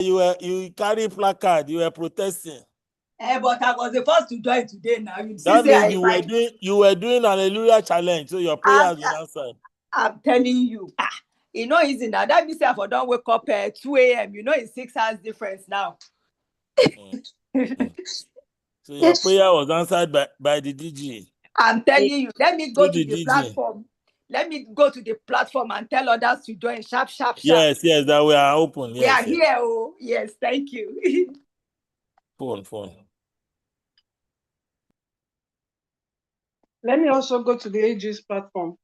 you carry placard, you were protesting. But I was the first to join today now. You see, That means you were doing hallelujah challenge, so your prayer has been answered. I'm telling you. You know, easy now. That means if I don't wake up at 2 a.m., you know, it's 6 hours difference now. So your prayer was answered by the DG. I'm telling you, let me go to the platform. Let me go to the platform and tell others to join sharp. Yes, that we are open. We are here. Oh, yes, thank you. Phone. Let me also go to the AG's platform.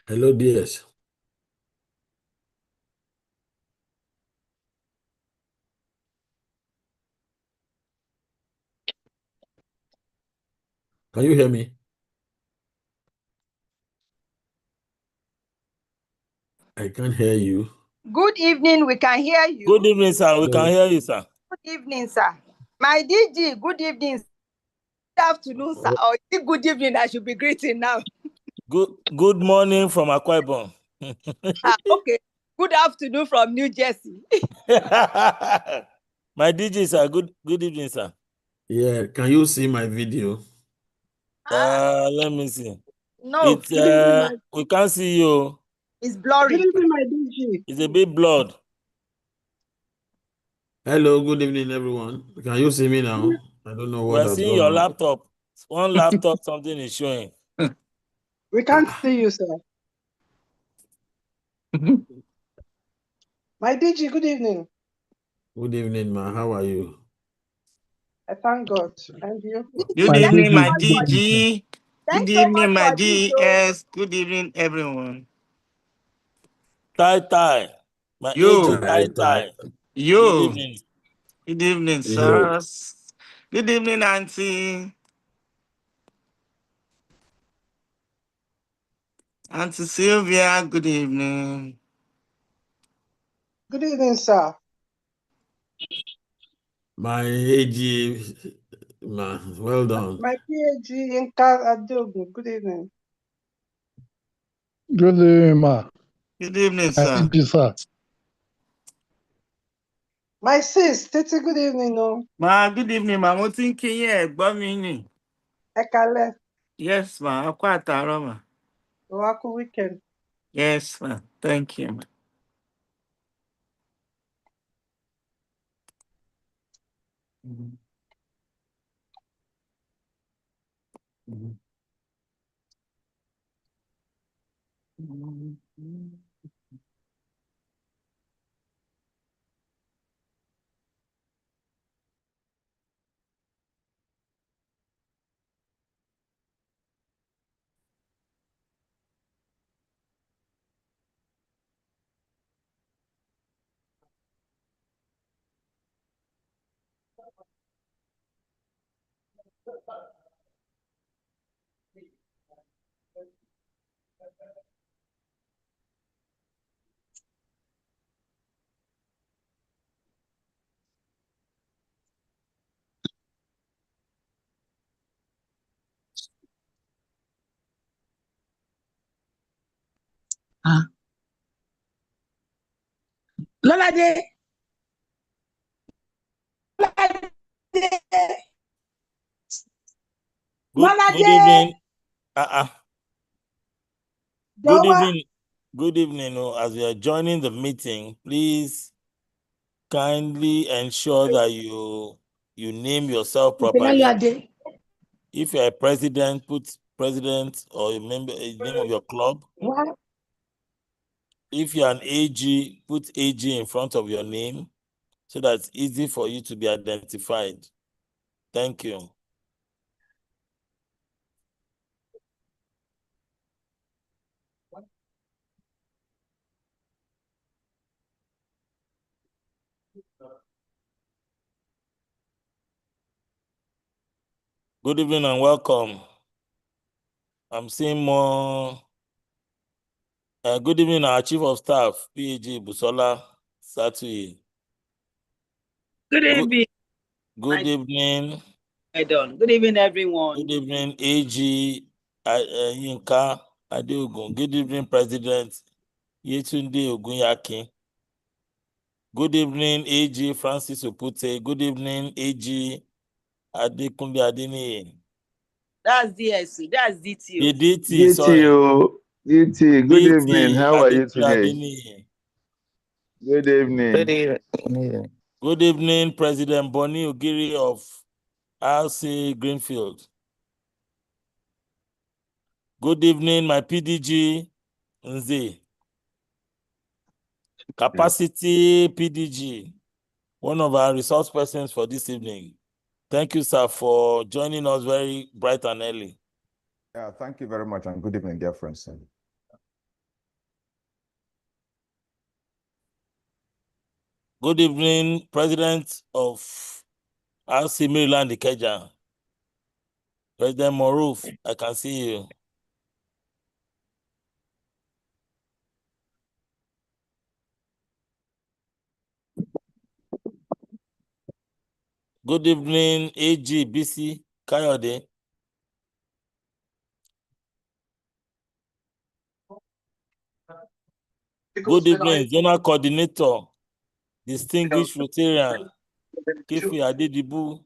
Hello, DS. Can you hear me? I can't hear you. Good evening, we can hear you. Good evening, sir. We can hear you, sir. Good evening, sir. My DG, good evening. Good afternoon, sir. Or good evening, I should be greeting now. Good morning from Akwa Ibom. Okay. Good afternoon from New Jersey. My DG, sir. Good evening, sir. Yeah, can you see my video? Let me see. No, it's we can't see you. It's blurry. Good evening, my DG. It's a bit blurred. Hello, good evening, everyone. Can you see me now? I don't know what. We're seeing your laptop. One laptop, something is showing. We can't see you, sir. My DG, good evening. Good evening, ma. How are you? I thank God. And you? Good evening, my DG. Good evening, my DES. Good evening, everyone. Tai. My Yo. Tai. Yo. Good evening. Good evening, sirs. Good evening, Auntie. Auntie Sylvia, good evening. Good evening, sir. My AG, ma, well done. My PAG Inka Adogo, good evening. Good evening, ma. Good evening, sir. Sir. My sis, Titi, good evening, no. Ma, good evening, ma. Mo ti ń kí yín, ẹ gbọ́ mi ni. Ekale. Yes, ma. Ọkọ àtàárọ̀, ma. Oaku weekend. Yes, ma. Thank you, ma. Lọ́ládé. Good evening. Good evening. As we are joining the meeting, please kindly ensure that you name yourself properly. If you're a president, put president or a member, a name of your club. What? If you're an AG, put AG in front of your name so that it's easy for you to be identified. Thank you. Good evening and welcome. I'm seeing more. Good evening, our Chief of Staff, PAG Busola Satuyi. Good evening. Good evening. Good evening, everyone. Good evening, AG Yinka Adeogun. Good evening, President Yetunde Ogunyakin. Good evening, AG Francis Opute. Good evening, AG Adekunle Adeniyi. That's DSC. That's DTO. DT, sorry. DT, good DT evening. How are you Adekunle today? Adeniyi. Good evening. Good evening, President Boni Ogiri of RC Greenfield. Good evening, my PDG Nze. Capacity PDG, one of our resource persons for this evening. Thank you, sir, for joining us very bright and early. Yeah, thank you very much, and good evening, dear friends. Good evening, President of RC Maryland Ikeja. President Moruf, I can see you. Good evening, AG BC Kayode. Good evening, Zonal Coordinator, Distinguished Rotarian, Kefi Adedibu.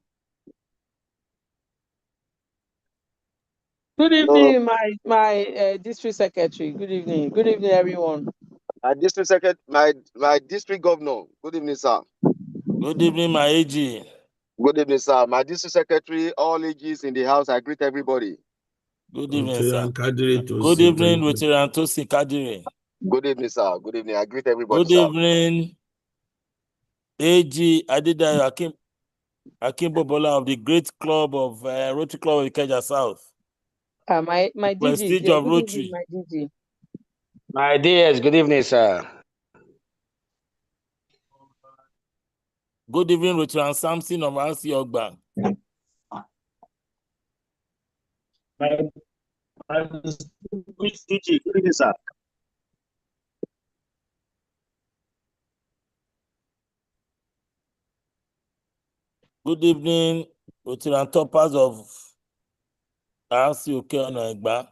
Good evening, my district secretary. Good evening. Good evening, everyone. My district secretary, my district governor. Good evening, sir. Good evening, my AG. Good evening, sir. My district secretary, all ages in the house. I greet everybody. Good evening, sir. Good Good evening, Rotarian Tosin Kadiri. Good evening, sir. Good evening. I greet everybody, Good sir. evening, AG Adedayo Akim Bobola of the Great Club of Rotary Club of Ikeja South. My DG. Prestige Yeah, of good evening, Rotary. my DG. My dears, good evening, sir. Good evening, Rotarian Samson of RC Ogba. Which DG? Good evening, sir. Good evening, Rotarian Toppers of RC Okeono Egba.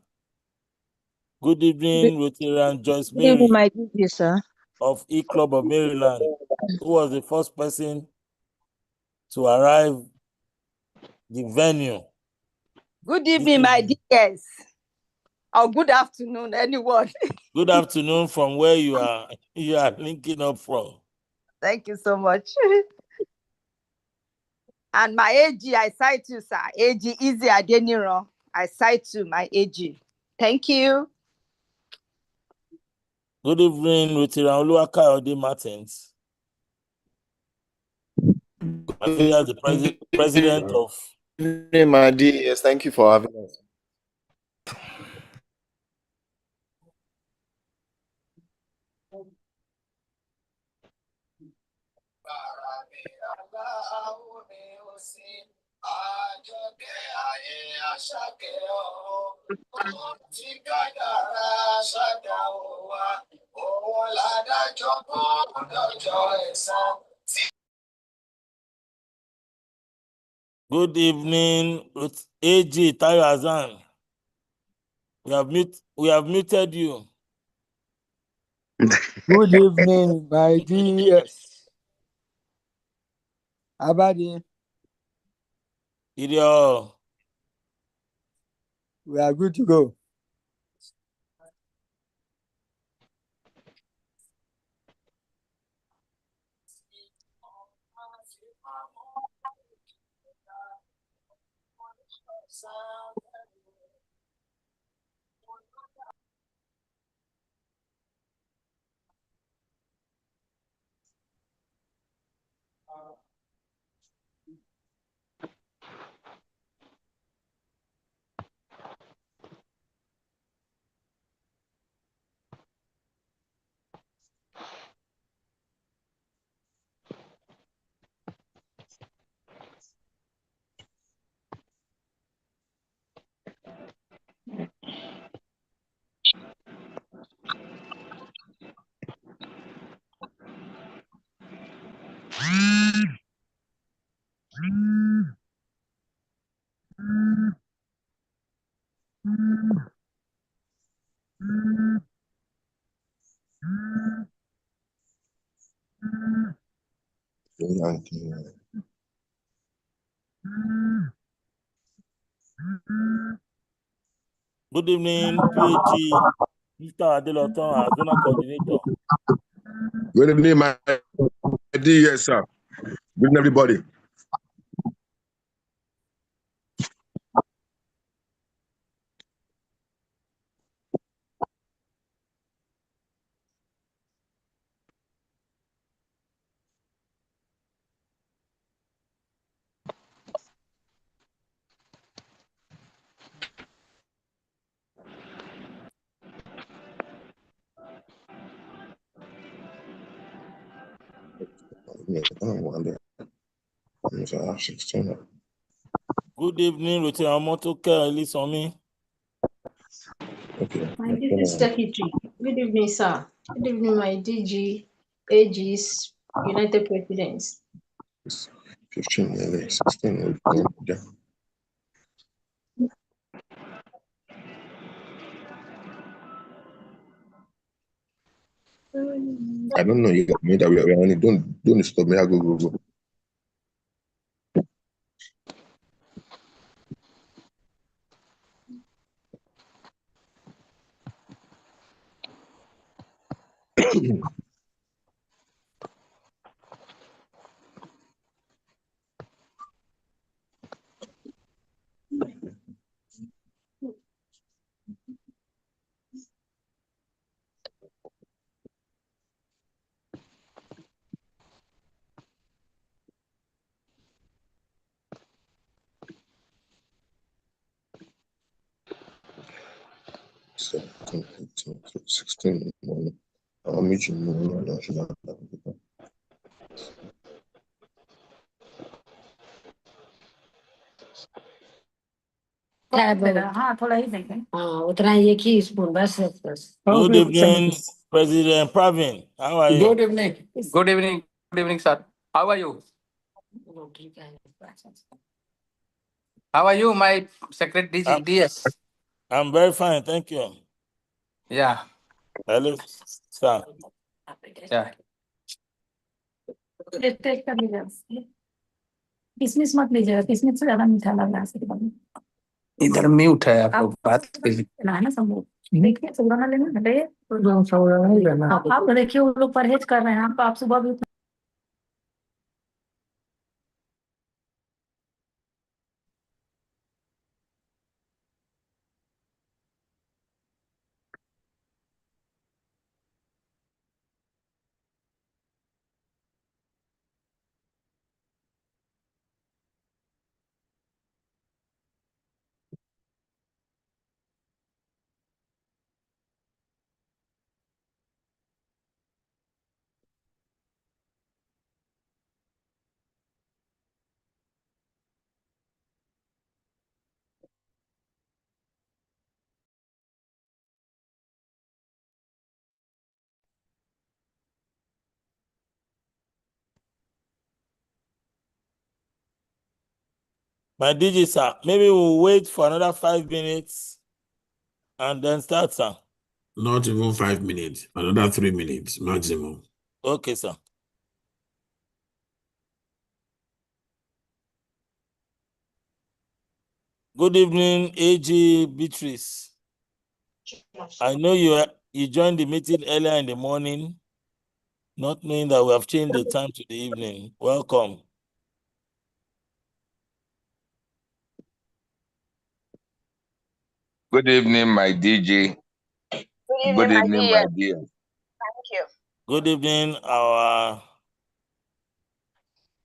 Good evening, Rotarian Joyce Good evening, Mary my DG, sir. of E Club of Maryland, who was the first person to arrive the venue. Good evening, my dears. Or good afternoon, anyone. Good afternoon from where you are linking up from. Thank you so much. And my AG, I cite you, sir. AG Easy Adeniro. I cite you, my AG. Thank you. Good evening, Rotarian Oluwakayode Martins. I think that's the president of. Good evening, my dear. Yes, thank you for having us. Good evening, AG Tayo Azan. We have muted you. Good evening, my DS. Abadi, Idio. we are good to go. Good evening, PhD, Mr. Adeloton, our zonal coordinator. Good evening, my dear. Yes, sir. Good evening, everybody. Good evening, Lieutenant Motoke Elisomi. My DG Secretary. Good evening, sir. Good evening, my DG, AGs, United Presidents. 15 minutes, 16 minutes. I don't know. You got me that we are only don't stop me. I go. So, 16 minutes. I'll meet you. Good evening, President Pravin. How are you? Good evening. Good evening. Good evening, sir. How are you? How are you, my secretary DS? I'm very fine, thank you. Yeah. Hello, sir. Yeah. किसमिस मत लीजिएगा, किसमिस से ज्यादा मीठा लग रहा है। इधर म्यूट है, आप लोग बात कीजिए। ना ना सब देखिए, साबुदाना लेना हटाइए, साबुदाना नहीं लेना। आप देखिए वो लोग परहेज कर रहे हैं, आप सुबह भी My DG, sir, maybe we'll wait for another 5 minutes and then start, sir. Not even 5 minutes, another 3 minutes maximum. Okay, sir. Good evening, AG Beatrice. I know you joined the meeting earlier in the morning, not knowing that we have changed the time to the evening. Welcome. Good evening, my DJ. Good evening, my dear. Thank you. Good evening, our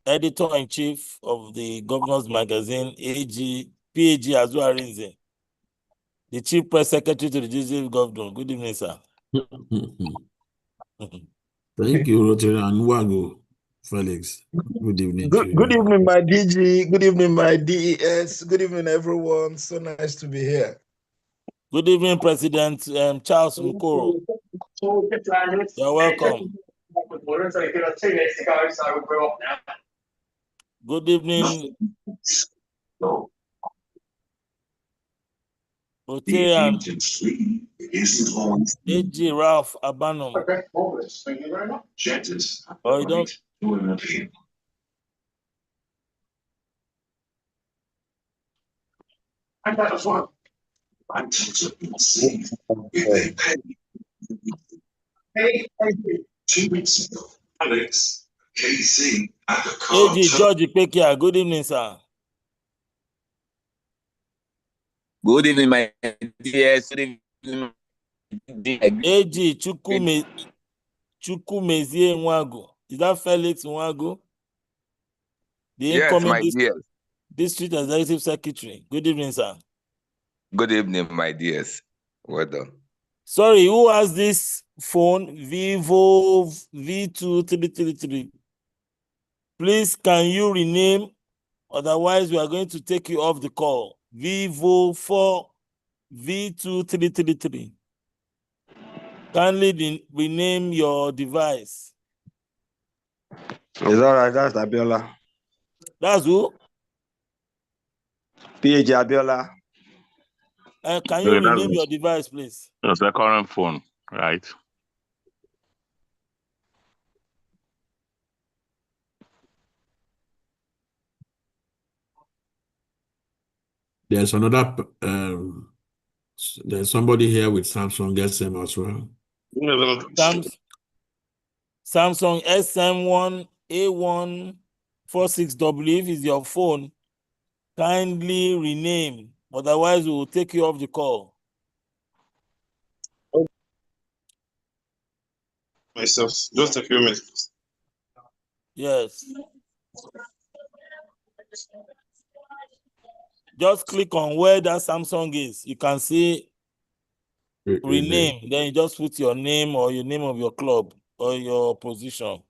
editor-in-chief of the Governor's Magazine, PAG Azuarinze, the Chief Press Secretary to the District Governor. Good evening, sir. Thank you, Rotary and Wago, Felix. Good evening to you. Good evening, my DG. Good evening, my DES. Good evening, everyone. So nice to be here. Good evening, President Charles Mukoro. You're welcome. Good evening, Rotarian AG Ralph Abanum. Thank you very much. Chances. Oh, you don't. I got a fun. I'm see if they pay. Hey, 2 weeks ago, Alex, KC, at the car. AG George Pekia. Good evening, sir. Good evening, my dears. Good evening. AG Chukwumezie Nwagu. Is that Felix Nwagu? The Yes, incoming my dears. district executive secretary. Good evening, sir. Good evening, my dears. Well done. Sorry, who has this phone? Vivo V2333. Please, can you rename? Otherwise, we are going to take you off the call. Vivo 4 V2333. Kindly rename your device. Is that right? That's Abiola. That's who? PH Abiola. Can you rename your device, please? That's the current phone, right? There's another, there's somebody here with Samsung SM as well. Samsung SM1 A146W. If it's your phone, kindly rename. Otherwise, we will take you off the call. Myself, just a few minutes. Yes. Just click on where that Samsung is. You can see rename. Then you just put your name or your name of your club or your position.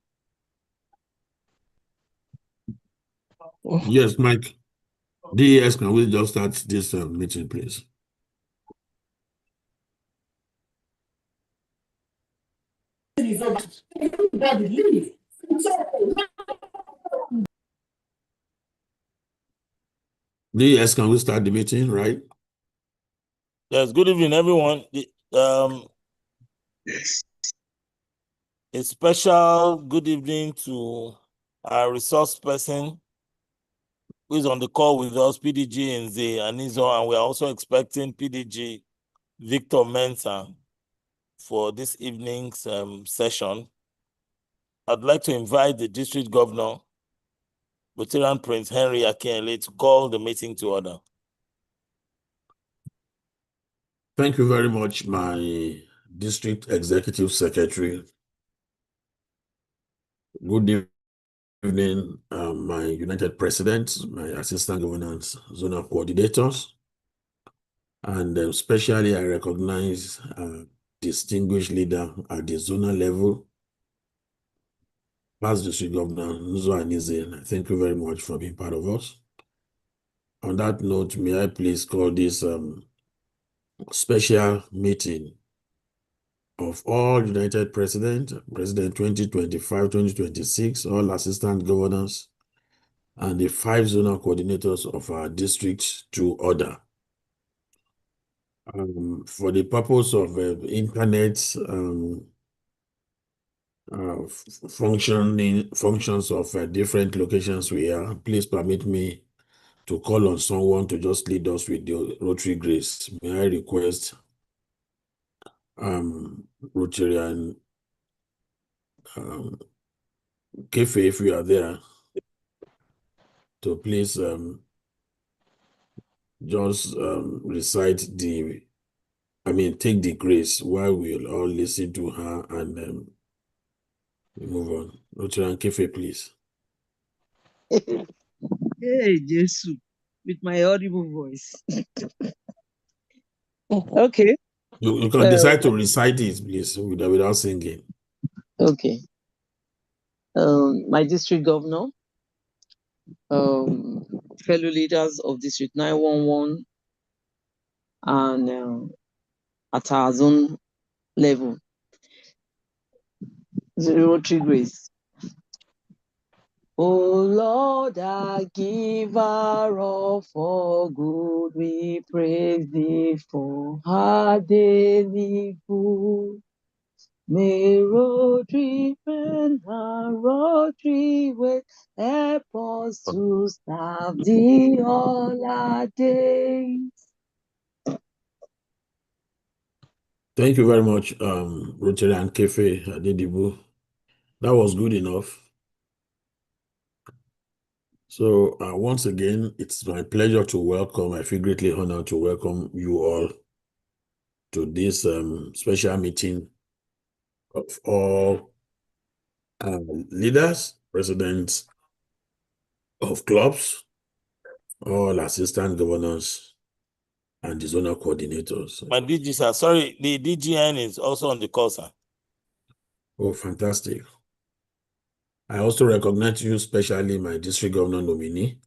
Yes, Mike. DES, can we just start this meeting, please? DES, can we start the meeting, right? Yes, good evening, everyone. A special good evening to our resource person who is on the call with us, PDG Nze Anizo, and we're also expecting PDG Victor Mensah for this evening's session. I'd like to invite the district governor, Veteran Prince Henry Akinele, to call the meeting to order. Thank you very much, my district executive secretary. Good evening, my United President, my assistant governance zonal coordinators, and especially I recognize distinguished leader at the zonal level, past district governor Nzo Anize. Thank you very much for being part of us. On that note, may I please call this special meeting of all United President 2025-2026, all assistant governors, and the 5 zonal coordinators of our district to order. For the purpose of internet functions of different locations we are, please permit me to call on someone to just lead us with the Rotary Grace. May I request Rotarian Kefe, if you are there, to please just recite take the grace while we'll all listen to her and we move on. Rotarian Kefe, please. Hey, Jesus, with my audible voice. Okay. You can decide to recite it, please, without singing. Okay. My district governor, fellow leaders of District 911, and at our zone level, the Rotary Grace. O Lord, our giver of all good, we praise thee for our daily food. May Rotary and our Rotary way help us to serve thee all our days. Thank you very much, Rotary and Kefe Adedibu. That was good enough. So once again, it's my pleasure to welcome, I feel greatly honored to welcome you all to this special meeting of all leaders, presidents of clubs, all assistant governors, and the zonal coordinators. My DG, sir. Sorry, the DGN is also on the call, sir. Oh, fantastic. I also recognize you, especially my district governor nominee.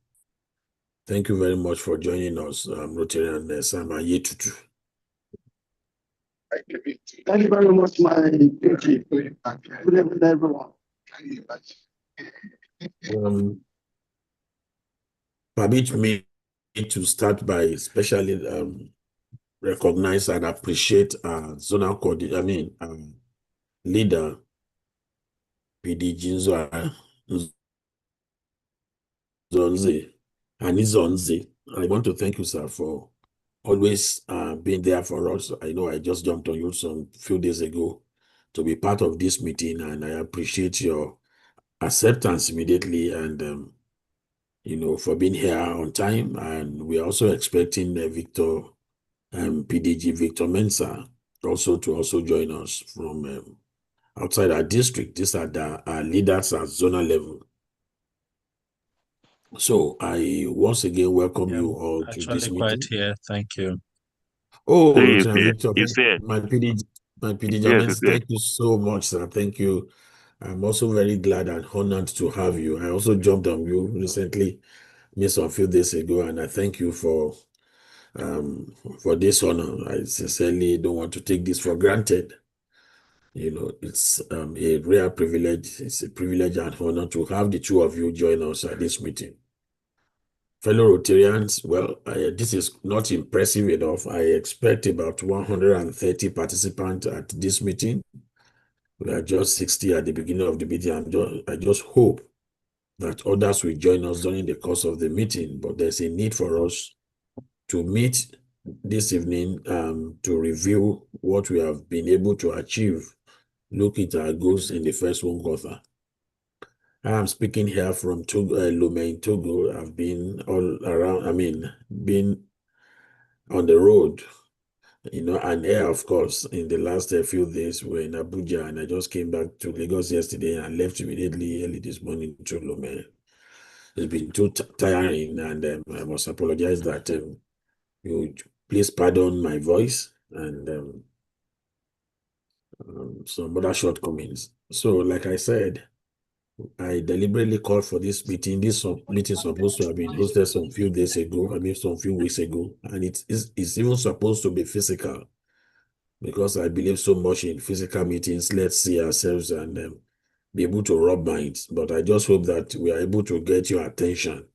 Thank you very much for joining us, Rotary and Sam Ayetutu. Thank you very much, my DG. Good evening, everyone. Permit me to start by especially recognize and appreciate zonal coordinator, leader, PD Zonze, and Izonze. I want to thank you, sir, for always being there for us. I know I just jumped on you some few days ago to be part of this meeting, and I appreciate your acceptance immediately and for being here on time. And we are also expecting Victor, PDG Victor Mensah, also to join us from outside our district. These are our leaders at zonal level. So I once again welcome you all to this Actually, quite meeting. here. Thank you. Oh, He's Lieutenant here. Victor, He's here. my PDG Yes, he's here. thank you so much, sir. Thank you. I'm also very glad and honored to have you. I also jumped on you recently, just a few days ago, and I thank you for this honor. I sincerely don't want to take this for granted. It's a rare privilege. It's a privilege and honor to have the two of you join us at this meeting. Fellow Rotarians, well, this is not impressive enough. I expect about 130 participants at this meeting. We are just 60 at the beginning of the meeting. I just hope that others will join us during the course of the meeting, but there's a need for us to meet this evening to review what we have been able to achieve, look at our goals in the first 1/4. I am speaking here from Lomé in Togo. I've been all around, been on the road, and air, of course, in the last few days. We're in Abuja, and I just came back to Lagos yesterday and left immediately early this morning to Lomé. It's been too tiring, and I must apologize that you please pardon my voice and some other shortcomings. So, like I said, I deliberately called for this meeting. This meeting supposed to have been hosted some few weeks ago, and it's even supposed to be physical because I believe so much in physical meetings. Let's see ourselves and be able to rub minds. But I just hope that we are able to get your attention.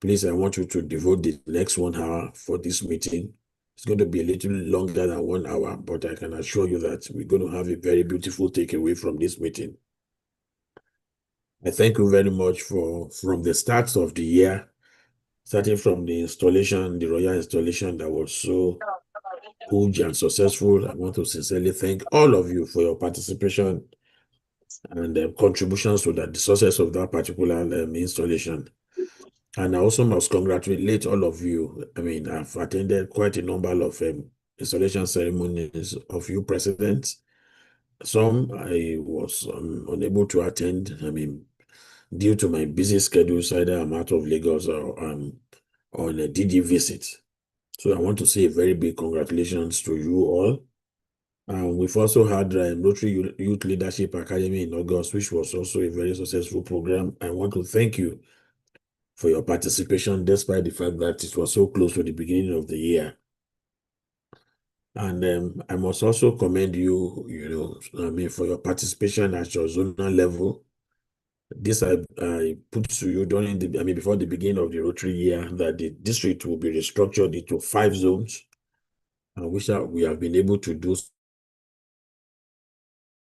Please, I want you to devote the next 1 hour for this meeting. It's going to be a little longer than 1 hour, but I can assure you that we're going to have a very beautiful takeaway from this meeting. I thank you very much from the start of the year, starting from the installation, the royal installation that was so huge and successful. I want to sincerely thank all of you for your participation and contributions to the success of that particular installation. And I also must congratulate all of you. I've attended quite a number of installation ceremonies of you presidents. Some I was unable to attend, due to my busy schedules, either I'm out of Lagos or I'm on a DD visit. So I want to say a very big congratulations to you all. We've also had Rotary Youth Leadership Academy in August, which was also a very successful program. I want to thank you for your participation, despite the fact that it was so close to the beginning of the year. And I must also commend you, for your participation at your zonal level. This I put to you during before the beginning of the Rotary year, that the district will be restructured into 5 zones, and which we have been able to do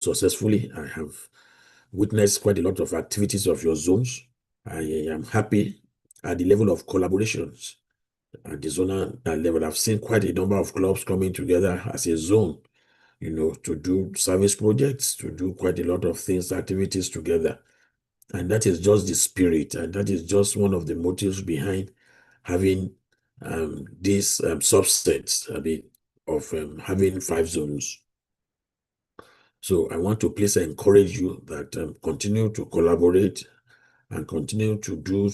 successfully. I have witnessed quite a lot of activities of your zones. I am happy at the level of collaborations at the zonal level. I've seen quite a number of clubs coming together as a zone, to do service projects, to do quite a lot of things, activities together. And that is just the spirit, and that is just one of the motives behind having this subset of having 5 zones. So I want to please encourage you that continue to collaborate and continue to do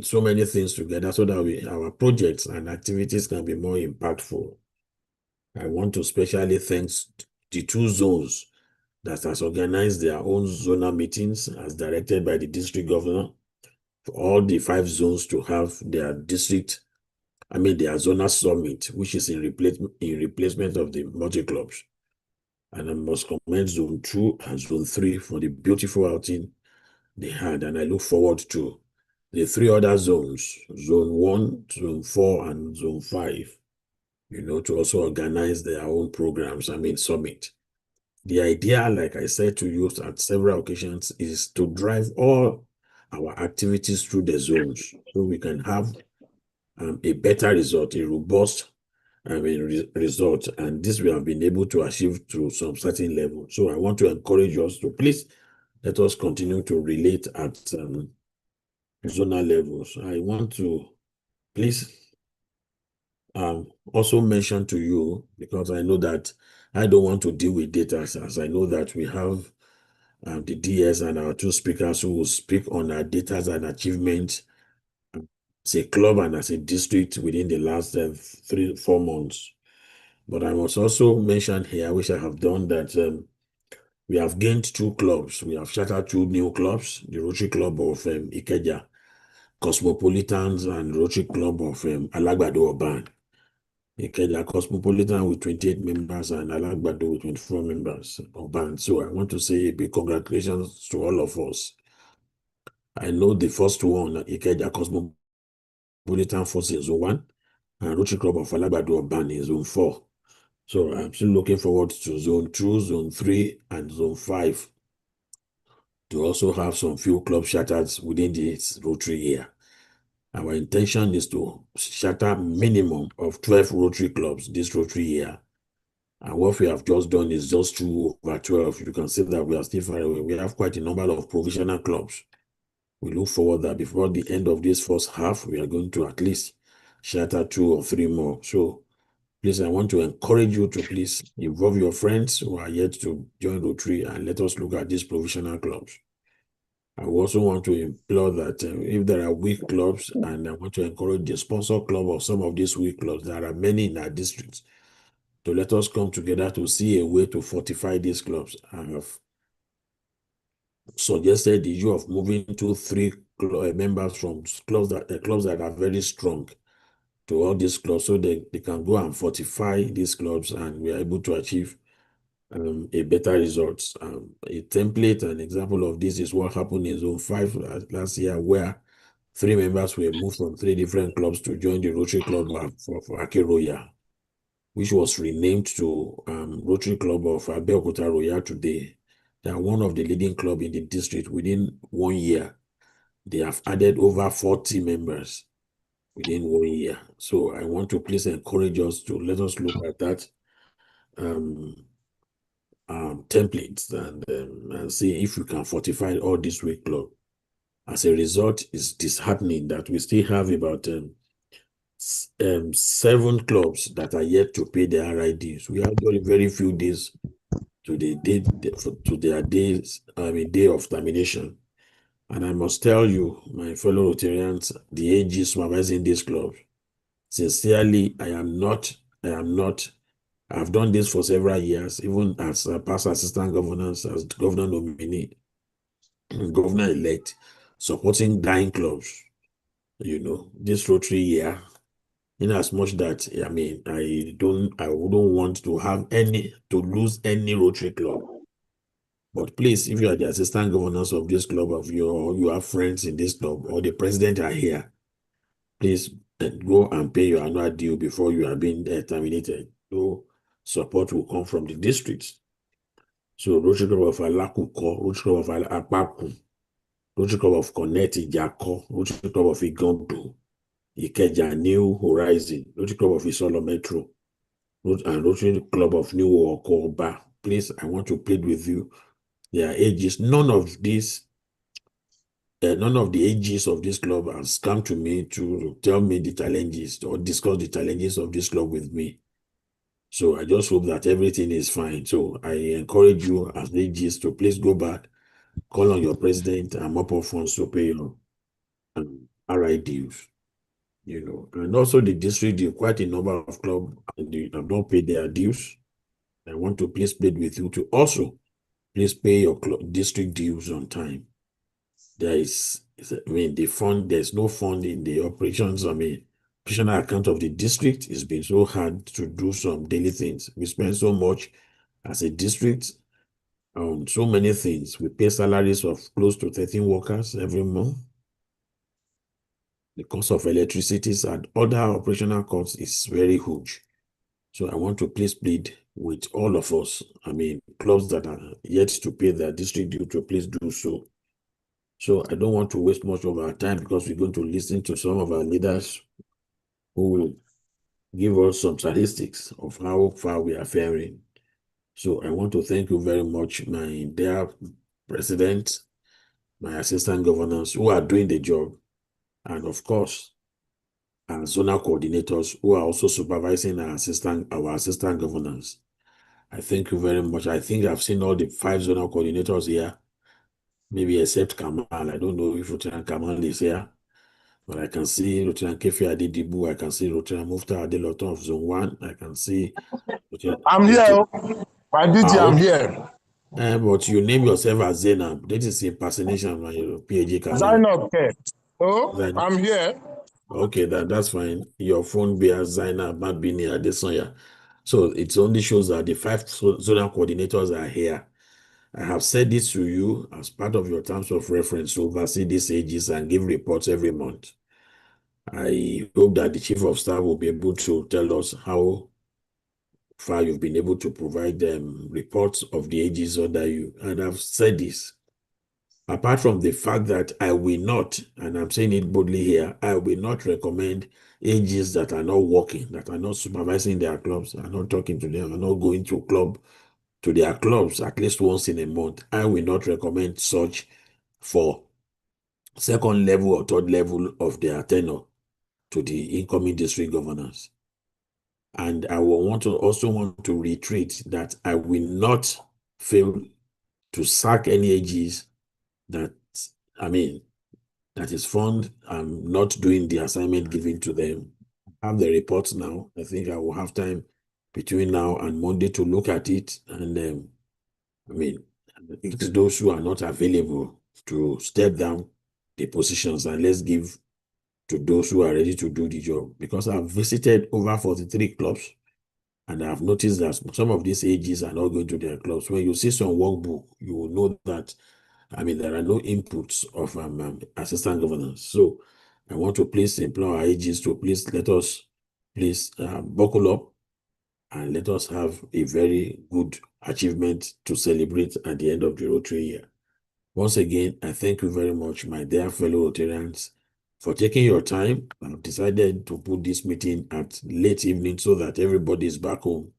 so many things together, so that our projects and activities can be more impactful. I want to especially thank the 2 zones that has organized their own zonal meetings as directed by the district governor, for all the 5 zones to have their their zonal summit, which is in replacement of the multi-clubs. And I must commend Zone 2 and Zone 3 for the beautiful outing they had, and I look forward to the 3 other zones, Zone 1, Zone 4, and Zone 5, to also organize their own programs, summit. The idea, like I said to you at several occasions, is to drive all our activities through the zones, so we can have a better result, a robust result, and this we have been able to achieve to some certain level. So I want to encourage us to please let us continue to relate at zonal levels. I want to please also mention to you, because I know that I don't want to deal with data, as I know that we have the DS and our 2 speakers who will speak on our data and achievements as a club and as a district within the last 3-4 months. But I must also mention here, which I have done, that we have gained 2 clubs. We have chartered 2 new clubs, the Rotary Club of Ikeja Cosmopolitans and Rotary Club of Alagbado Oban. Ikeja Cosmopolitan with 28 members and Alagbado with 24 members of band. So I want to say a big congratulations to all of us. I know the first one, Ikeja Cosmopolitan Force in Zone 1, and Rotary Club of Alagbado Oban in Zone 4. So I'm still looking forward to Zone 2, Zone 3, and Zone 5 to also have some few club charters within this Rotary year. Our intention is to charter minimum of 12 Rotary clubs this Rotary year. And what we have just done is just 2 over 12. You can see that we are still far away. We have quite a number of provisional clubs. We look forward that before the end of this first half, we are going to at least charter 2 or 3 more. So please, I want to encourage you to please involve your friends who are yet to join Rotary, and let us look at these provisional clubs. I also want to implore that if there are weak clubs, and I want to encourage the sponsor club of some of these weak clubs, there are many in our districts, to let us come together to see a way to fortify these clubs. I have suggested the issue of moving 2-3 members from clubs that are very strong to all these clubs, so they can go and fortify these clubs, and we are able to achieve a better result. A template, an example of this is what happened in Zone 5 last year, where 3 members were moved from 3 different clubs to join the Rotary Club for Ake Royal, which was renamed to Rotary Club of Abeokuta Royal today. They are one of the leading clubs in the district. Within 1 year, they have added over 40 members within 1 year. So I want to please encourage us to let us look at that templates and see if we can fortify all this weak club. As a result, it's disheartening that we still have about 7 clubs that are yet to pay their RIDs. We have very, very few days to their day of termination. And I must tell you, my fellow Rotarians, the AG supervising this club, sincerely, I've done this for several years, even as past assistant governors, as governor nominee, governor-elect, supporting dying clubs. This Rotary year, in as much that I wouldn't want to lose any Rotary club. But please, if you are the assistant governors of this club, you have friends in this club, or the president are here, please go and pay your annual due before you are being terminated. No support will come from the districts. So Rotary Club of Alakuko, Rotary Club of Apaku, Rotary Club of Connect Ijako, Rotary Club of Igondo, Ikeja New Horizon, Rotary Club of Isolo Metro, and Rotary Club of New Okoba. Please, I want to plead with you. Their ages, none of the ages of this club has come to me to tell me the challenges or discuss the challenges of this club with me. So I just hope that everything is fine. So I encourage you as ages to please go back, call on your president and mop up funds to pay your RI dues. And also the district due, quite a number of clubs have not paid their dues. I want to please plead with you to also please pay your district dues on time. There's no fund in the operations. Operational account of the district. It's been so hard to do some daily things. We spend so much as a district on so many things. We pay salaries of close to 13 workers every month. The cost of electricity and other operational costs is very huge. So I want to please plead with all of us, clubs that are yet to pay their district due to please do so. So I don't want to waste much of our time because we're going to listen to some of our leaders who will give us some statistics of how far we are faring. So I want to thank you very much, my dear president, my assistant governors who are doing the job, and of course, our zonal coordinators who are also supervising our assistant governors. I thank you very much. I think I've seen all the 5 zonal coordinators here, maybe except Kamal. I don't know if Lieutenant Kamal is here, but I can see Lieutenant Kefi Adedibu. I can see Lieutenant Mufta Adeloton of Zone 1. I can see. I'm here. My DG, I'm here. But you name yourself as Zainab. That is impersonation, my PAG Kamal. Zainab, okay. Oh, I'm here. Okay, that's fine. Your phone bears Zainab Mabini Adesanya. So it only shows that the 5 zonal coordinators are here. I have said this to you as part of your terms of reference to oversee these ages and give reports every month. I hope that the Chief of Staff will be able to tell us how far you've been able to provide them reports of the ages under you. And I've said this. Apart from the fact that I will not, and I'm saying it boldly here, I will not recommend ages that are not working, that are not supervising their clubs, are not talking to them, are not going to their clubs at least once in a month. I will not recommend such for second level or third level of their tenure to the incoming district governors. And I will also want to reiterate that I will not fail to sack any AGs that is found not doing the assignment given to them. I have the reports now. I think I will have time between now and Monday to look at it. And it's those who are not available to step down the positions, and let's give to those who are ready to do the job. Because I've visited over 43 clubs, and I've noticed that some of these AGs are not going to their clubs. When you see some workbook, you will know that there are no inputs of assistant governors. So I want to please implore our AGs to please let us buckle up and let us have a very good achievement to celebrate at the end of the Rotary year. Once again, I thank you very much, my dear fellow Rotarians, for taking your time. I've decided to put this meeting at late evening so that everybody is back home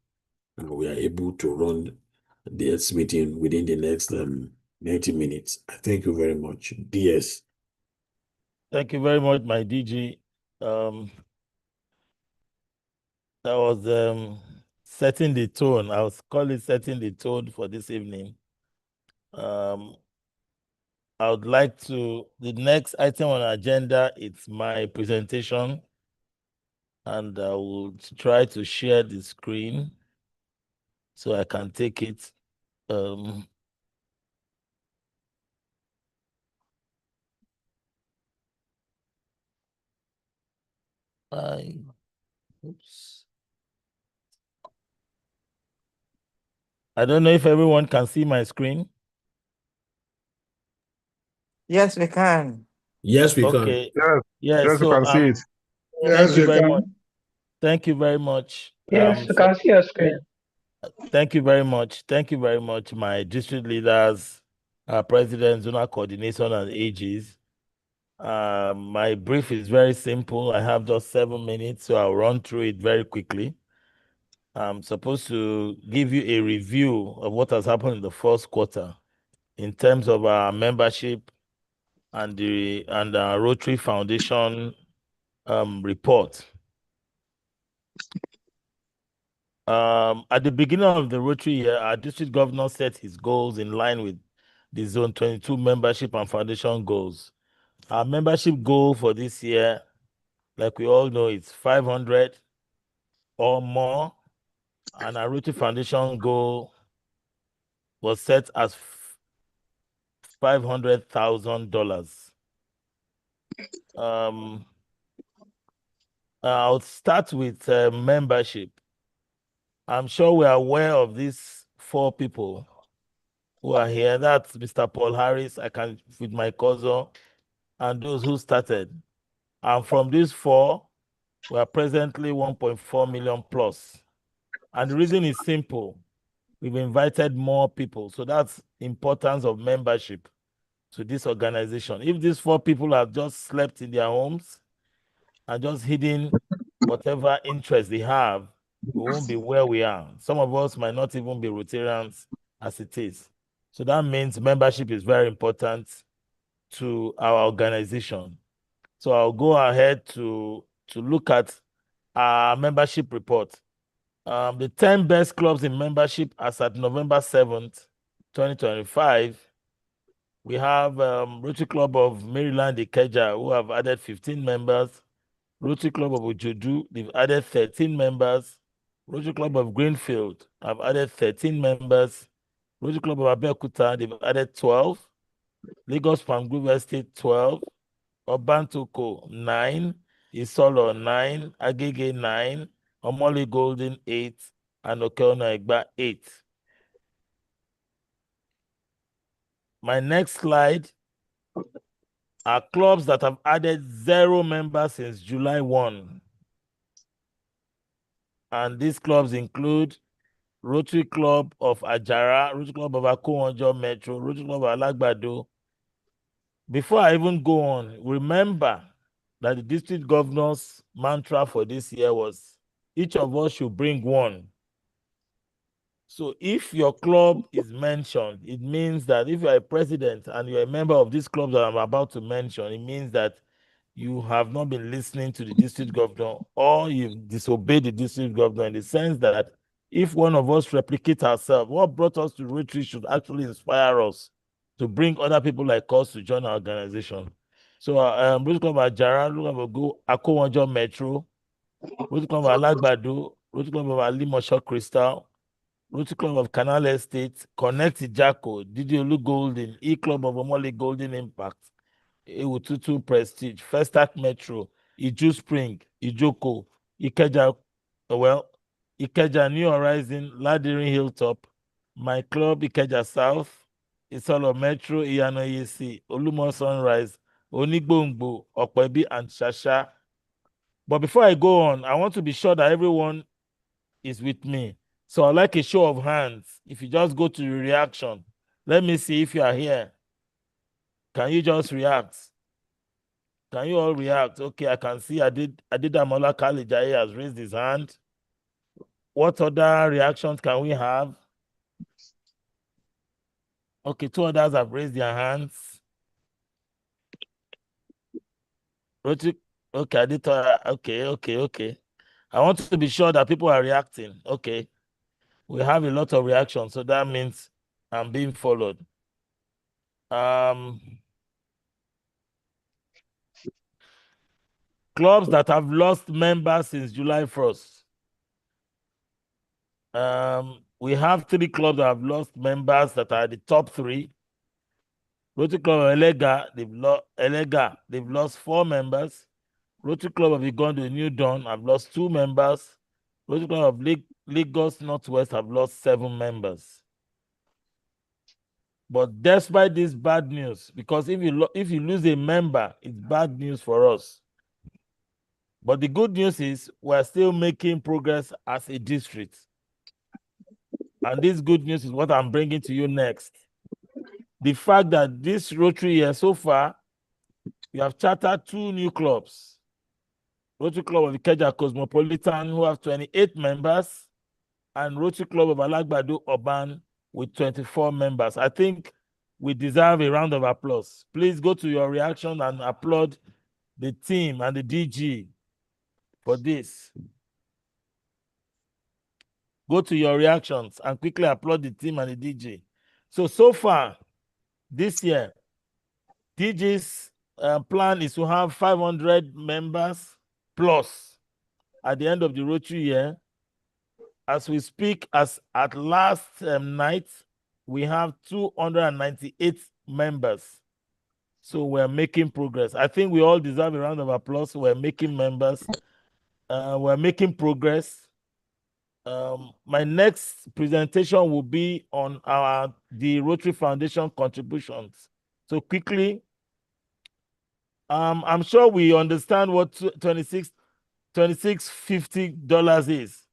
and we are able to run this meeting within the next 90 minutes. I thank you very much. DS. Thank you very much, my DG. That was setting the tone. I was calling it setting the tone for this evening. I would like the next item on agenda, it's my presentation, and I will try to share the screen so I can take it. Oops. I don't know if everyone can see my screen. Yes, we can. Yes, we can. Okay. Yes. Yeah. Yes, you So can see it. thank Yes, you we very much. can. Thank you very much. Yes, you So can see your screen. thank you very much. Thank you very much, my district leaders, president, zonal coordination, and AGs. My brief is very simple. I have just 7 minutes, so I'll run through it very quickly. I'm supposed to give you a review of what has happened in the first quarter in terms of our membership and our Rotary Foundation report. At the beginning of the Rotary year, our district governor set his goals in line with the Zone 22 membership and foundation goals. Our membership goal for this year, like we all know, it's 500 or more, and our Rotary Foundation goal was set as $500,000. I'll start with membership. I'm sure we are aware of these 4 people who are here. That's Mr. Paul Harris, I can with my cousin, and those who started. And from these 4, we are presently 1.4 million plus. And the reason is simple. We've invited more people. So that's importance of membership to this organization. If these 4 people have just slept in their homes and just hidden whatever interest they have, we won't be where we are. Some of us might not even be Rotarians as it is. So that means membership is very important to our organization. So I'll go ahead to look at our membership report. The 10 best clubs in membership as at November 7th, 2025. We have Rotary Club of Maryland, Ikeja, who have added 15 members. Rotary Club of Ojodu, they've added 13 members. Rotary Club of Greenfield have added 13 members. Rotary Club of Abeokuta, they've added 12. Lagos Palm Grove Estate, 12. Obantoko, 9. Isolo, 9. Agege, 9. Omoli Golden, 8. And Okeona Egba, 8. My next slide are clubs that have added 0 members since July 1. And these clubs include Rotary Club of Ajara, Rotary Club of Akowonjo Metro, Rotary Club of Alagbado. Before I even go on, remember that the district governor's mantra for this year was each of us should bring one. So if your club is mentioned, it means that if you're a president and you're a member of these clubs that I'm about to mention, it means that you have not been listening to the district governor or you've disobeyed the district governor in the sense that if one of us replicate ourselves, what brought us to Rotary should actually inspire us to bring other people like us to join our organization. So Rotary Club of Ajara, Rotary Club of Akowonjo Metro, Rotary Club of Alagbado, Rotary Club of Alimosho Crystal, Rotary Club of Canal Estate, Connect Ijako, Didiolu Golden, E-Club of Omole Golden Impact, Ewututu Prestige, Festac Metro, Iju Spring, Ijoko, Ikeja, Ikeja New Horizon, Ladiri Hilltop, My Club, Ikeja South, Isolo Metro, Iyano EC, Olumo Sunrise, Onigbongbo, Okwebi, and Shasha. But before I go on, I want to be sure that everyone is with me. So I'd like a show of hands. If you just go to the reaction, let me see if you are here. Can you just react? Can you all react? Okay, I can see Adedamola Kalijaye has raised his hand. What other reactions can we have? Okay, 2 others have raised their hands. Okay, okay. I want to be sure that people are reacting. Okay. We have a lot of reactions, so that means I'm being followed. Clubs that have lost members since July 1st. We have 3 clubs that have lost members that are the top 3. Rotary Club of Elega, they've lost 4 members. Rotary Club of Igondo New Dawn have lost 2 members. Rotary Club of Lagos Northwest have lost 7 members. But despite this bad news, because if you lose a member, it's bad news for us. But the good news is we're still making progress as a district. And this good news is what I'm bringing to you next. The fact that this Rotary year so far, we have chartered 2 new clubs. Rotary Club of Ikeja Cosmopolitan, who have 28 members, and Rotary Club of Alagbado Urban with 24 members. I think we deserve a round of applause. Please go to your reaction and applaud the team and the DG for this. Go to your reactions and quickly applaud the team and the DG. So far, this year, DG's plan is to have 500 members plus at the end of the Rotary year. As we speak, as at last night, we have 298 members. So we're making progress. I think we all deserve a round of applause. We're making members. We're making progress. My next presentation will be on the Rotary Foundation contributions. So quickly, I'm sure we understand what $26.50 is.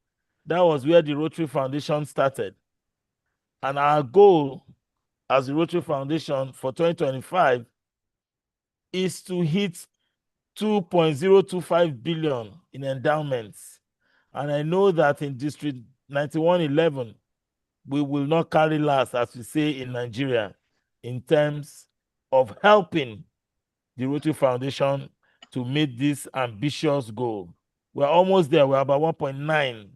That was where the Rotary Foundation started. And our goal as the Rotary Foundation for 2025 is to hit 2.025 billion in endowments. And I know that in District 9111, we will not carry last, as we say in Nigeria, in terms of helping the Rotary Foundation to meet this ambitious goal. We're almost there. We're about 1.9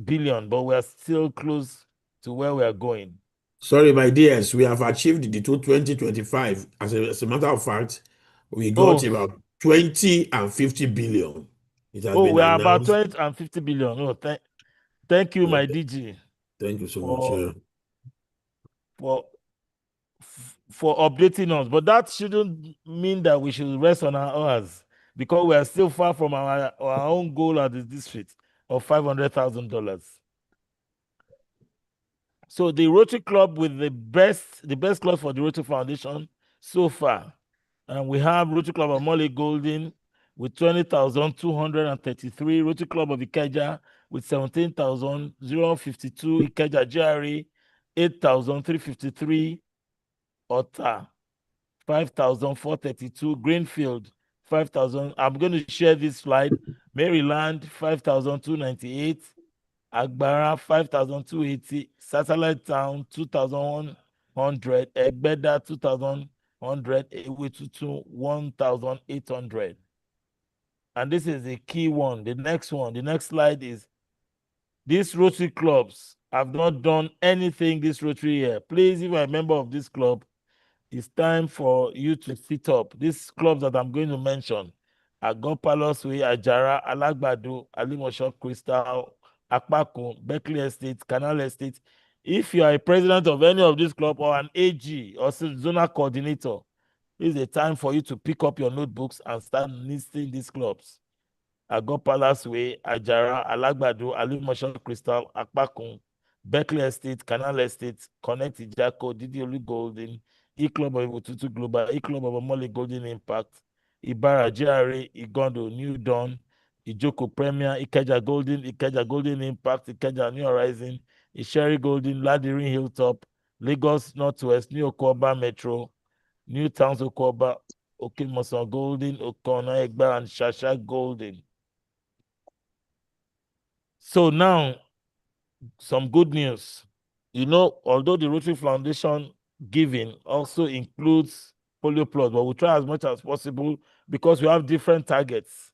billion, but we're still close to where we are going. Sorry, my dears, we have achieved the 2025. As a matter of fact, we got about 20 and 50 billion. It has been we are about announced. 20 and 50 billion. Oh, thank you, my DG. Thank you so much. Yeah. For updating us. But that shouldn't mean that we should rest on our oars, because we are still far from our own goal at the district of $500,000. So the Rotary Club with the best club for the Rotary Foundation so far, and we have Rotary Club of Molly Golden with 20,233, Rotary Club of Ikeja with 17,052, Ikeja GRA 8,353, Ota 5,432, Greenfield 5,000. I'm going to share this slide. Maryland 5,298, Agbara 5,280, Satellite Town 2,100, Egbeda 2,100, Ewetutu 1,800. And this is the key one. The next slide is these Rotary clubs have not done anything this Rotary year. Please, if you're a member of this club, it's time for you to sit up. These clubs that I'm going to mention are Gopalos Way, Ajara, Alagbado, Alimosho Crystal, Akpakun, Berkeley Estate, Canal Estate. If you are a president of any of these clubs or an AG or zonal coordinator, it's the time for you to pick up your notebooks and start listing these clubs. Ago Palace Way, Ajara, Alagbado, Alimosho Crystal, Akpakun, Berkeley Estate, Canal Estate, Connect Ijako, Didiolu Golden, E-Club of Ibututu Global, E-Club of Omole Golden Impact, Ibara, GRA, Igondo, New Dawn, Ijoko Premier, Ikeja Golden Impact, Ikeja New Horizon, Isheri Golden, Ladirin Hilltop, Lagos Northwest, New Okoba Metro, New Towns Okoba, Okimoson Golden, Okona Egba, and Shasha Golden. So now, some good news. You know, although the Rotary Foundation giving also includes polio plus, but we'll try as much as possible because we have different targets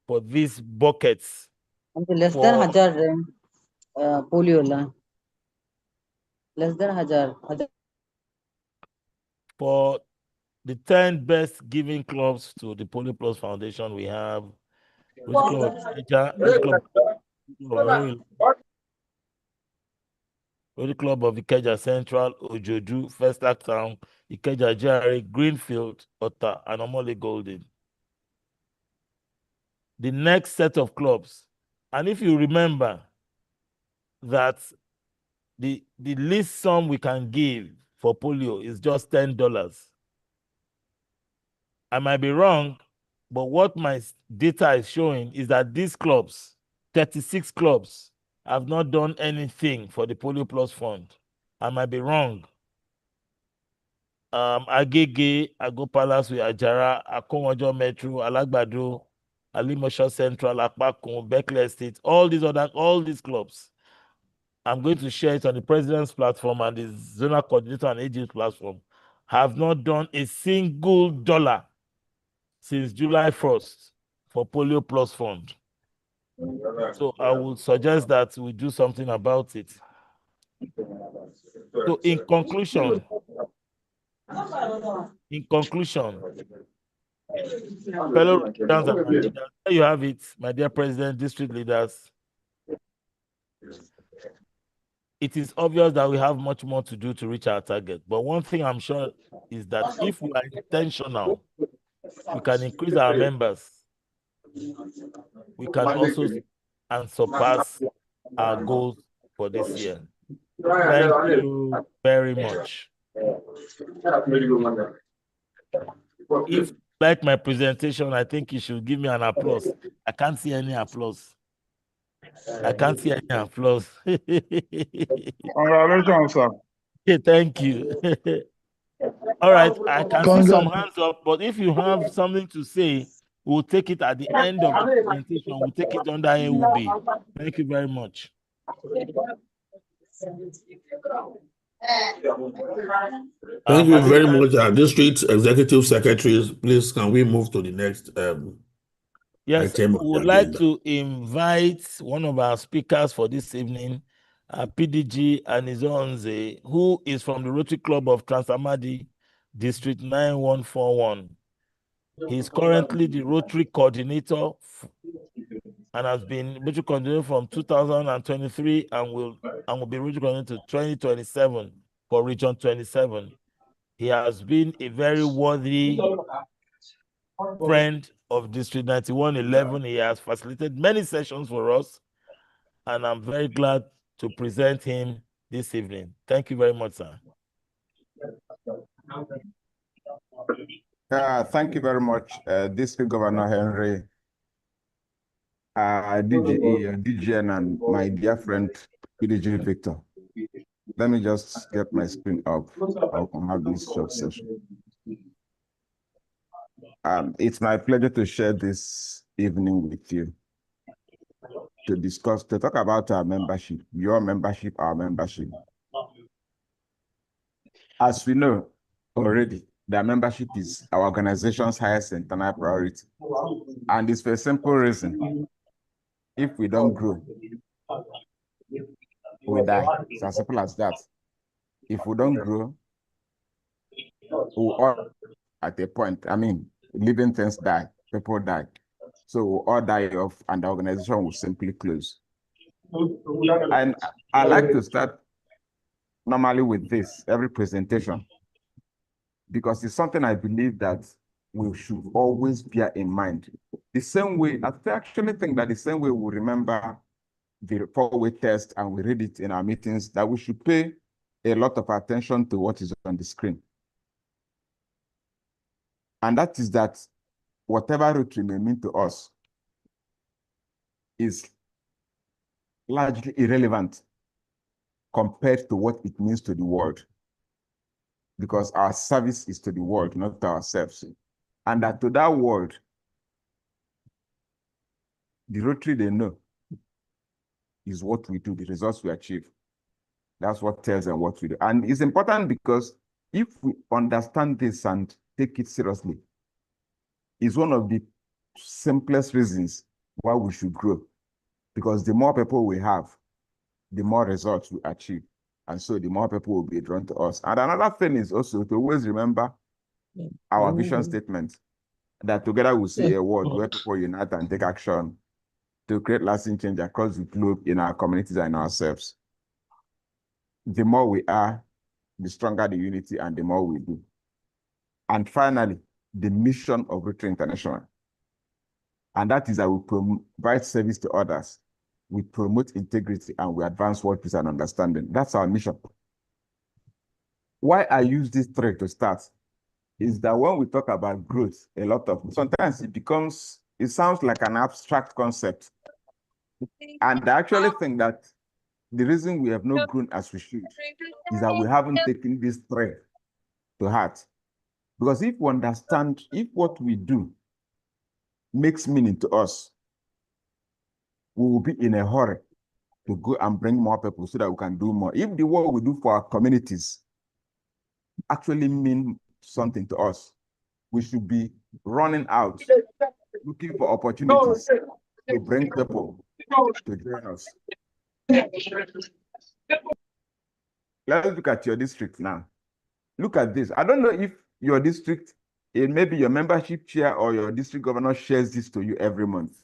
for these buckets. Less than 1,000 polio la. Less than 1,000. For the 10 best giving clubs to the Polio Plus Foundation, we have Rotary Club of Ikeja, Rotary Club of Ikeja Central, Ojoju, First Act Town, Ikeja GRA, Greenfield, Ota, and Omole Golden. The next set of clubs, and if you remember that the least sum we can give for polio is just $10. I might be wrong, but what my data is showing is that these clubs, 36 clubs, have not done anything for the Polio Plus Fund. I might be wrong. Agege, Ago Palace with Ajara, Akonwojo Metro, Alagbado, Alimosho Central, Apakun, Berkeley Estate, all these clubs. I'm going to share it on the president's platform and the zonal coordinator and agent platform. Have not done a single dollar since July 1st for Polio Plus Fund. So I would suggest that we do something about it. So in conclusion, fellow Rotarians and leaders, there you have it, my dear President, district leaders. It is obvious that we have much more to do to reach our target. But one thing I'm sure is that if we are intentional, we can increase our members. We can also and surpass our goals for this year. Thank you very much. If you like my presentation, I think you should give me an applause. I can't see any applause. I can't see any applause. Congratulations, sir. Okay, thank you. All right, I can see some hands up, but if you have something to say, we'll take it at the end of the presentation. We'll take it under AOB. Thank you very much. Thank you very much, District Executive Secretaries. Please, can we move to the next yes, item? We would like to invite one of our speakers for this evening, PDG Anizonze, who is from the Rotary Club of Transamadi, District 9141. He's currently the Rotary Coordinator and has been Rotary Coordinator from 2023 and will be Rotary Coordinator to 2027 for Region 27. He has been a very worthy friend of District 9111. He has facilitated many sessions for us, and I'm very glad to present him this evening. Thank you very much, sir. Thank you very much, District Governor Henry, DGE, DGN, and my dear friend, PDG Victor. Let me just get my screen up. I'll have this short session. It's my pleasure to share this evening with you to talk about our membership, your membership, our membership. As we know already, the membership is our organization's highest internal priority. And it's for a simple reason. If we don't grow, we die. It's as simple as that. If we don't grow, we all at a point, living things die, people die. So we all die off and the organization will simply close. And I like to start normally with this, every presentation, because it's something I believe that we should always bear in mind. The same way, I actually think that the same way we remember the four-way test and we read it in our meetings, that we should pay a lot of attention to what is on the screen. And that is that whatever Rotary may mean to us is largely irrelevant compared to what it means to the world. Because our service is to the world, not to ourselves. And that to that world, the Rotary they know is what we do, the results we achieve. That's what tells them what we do. And it's important because if we understand this and take it seriously, it's one of the simplest reasons why we should grow. Because the more people we have, the more results we achieve. And so the more people will be drawn to us. And another thing is also to always remember our vision statement, that together we'll see a world where people unite and take action to create lasting change across the globe in our communities and ourselves. The more we are, the stronger the unity and the more we do. And finally, the mission of Rotary International. And that is that we provide service to others we promote integrity, and we advance world peace and understanding. That's our mission. Why I use this three to start is that when we talk about growth, sometimes it sounds like an abstract concept. And I actually think that the reason we have not grown as we should is that we haven't taken this thread to heart. Because if we understand, if what we do makes meaning to us, we will be in a hurry to go and bring more people so that we can do more. If the work we do for our communities actually mean something to us, we should be running out, looking for opportunities to bring people to join us. Let's look at your district now. Look at this. I don't know if your district, maybe your membership chair or your district governor shares this to you every month,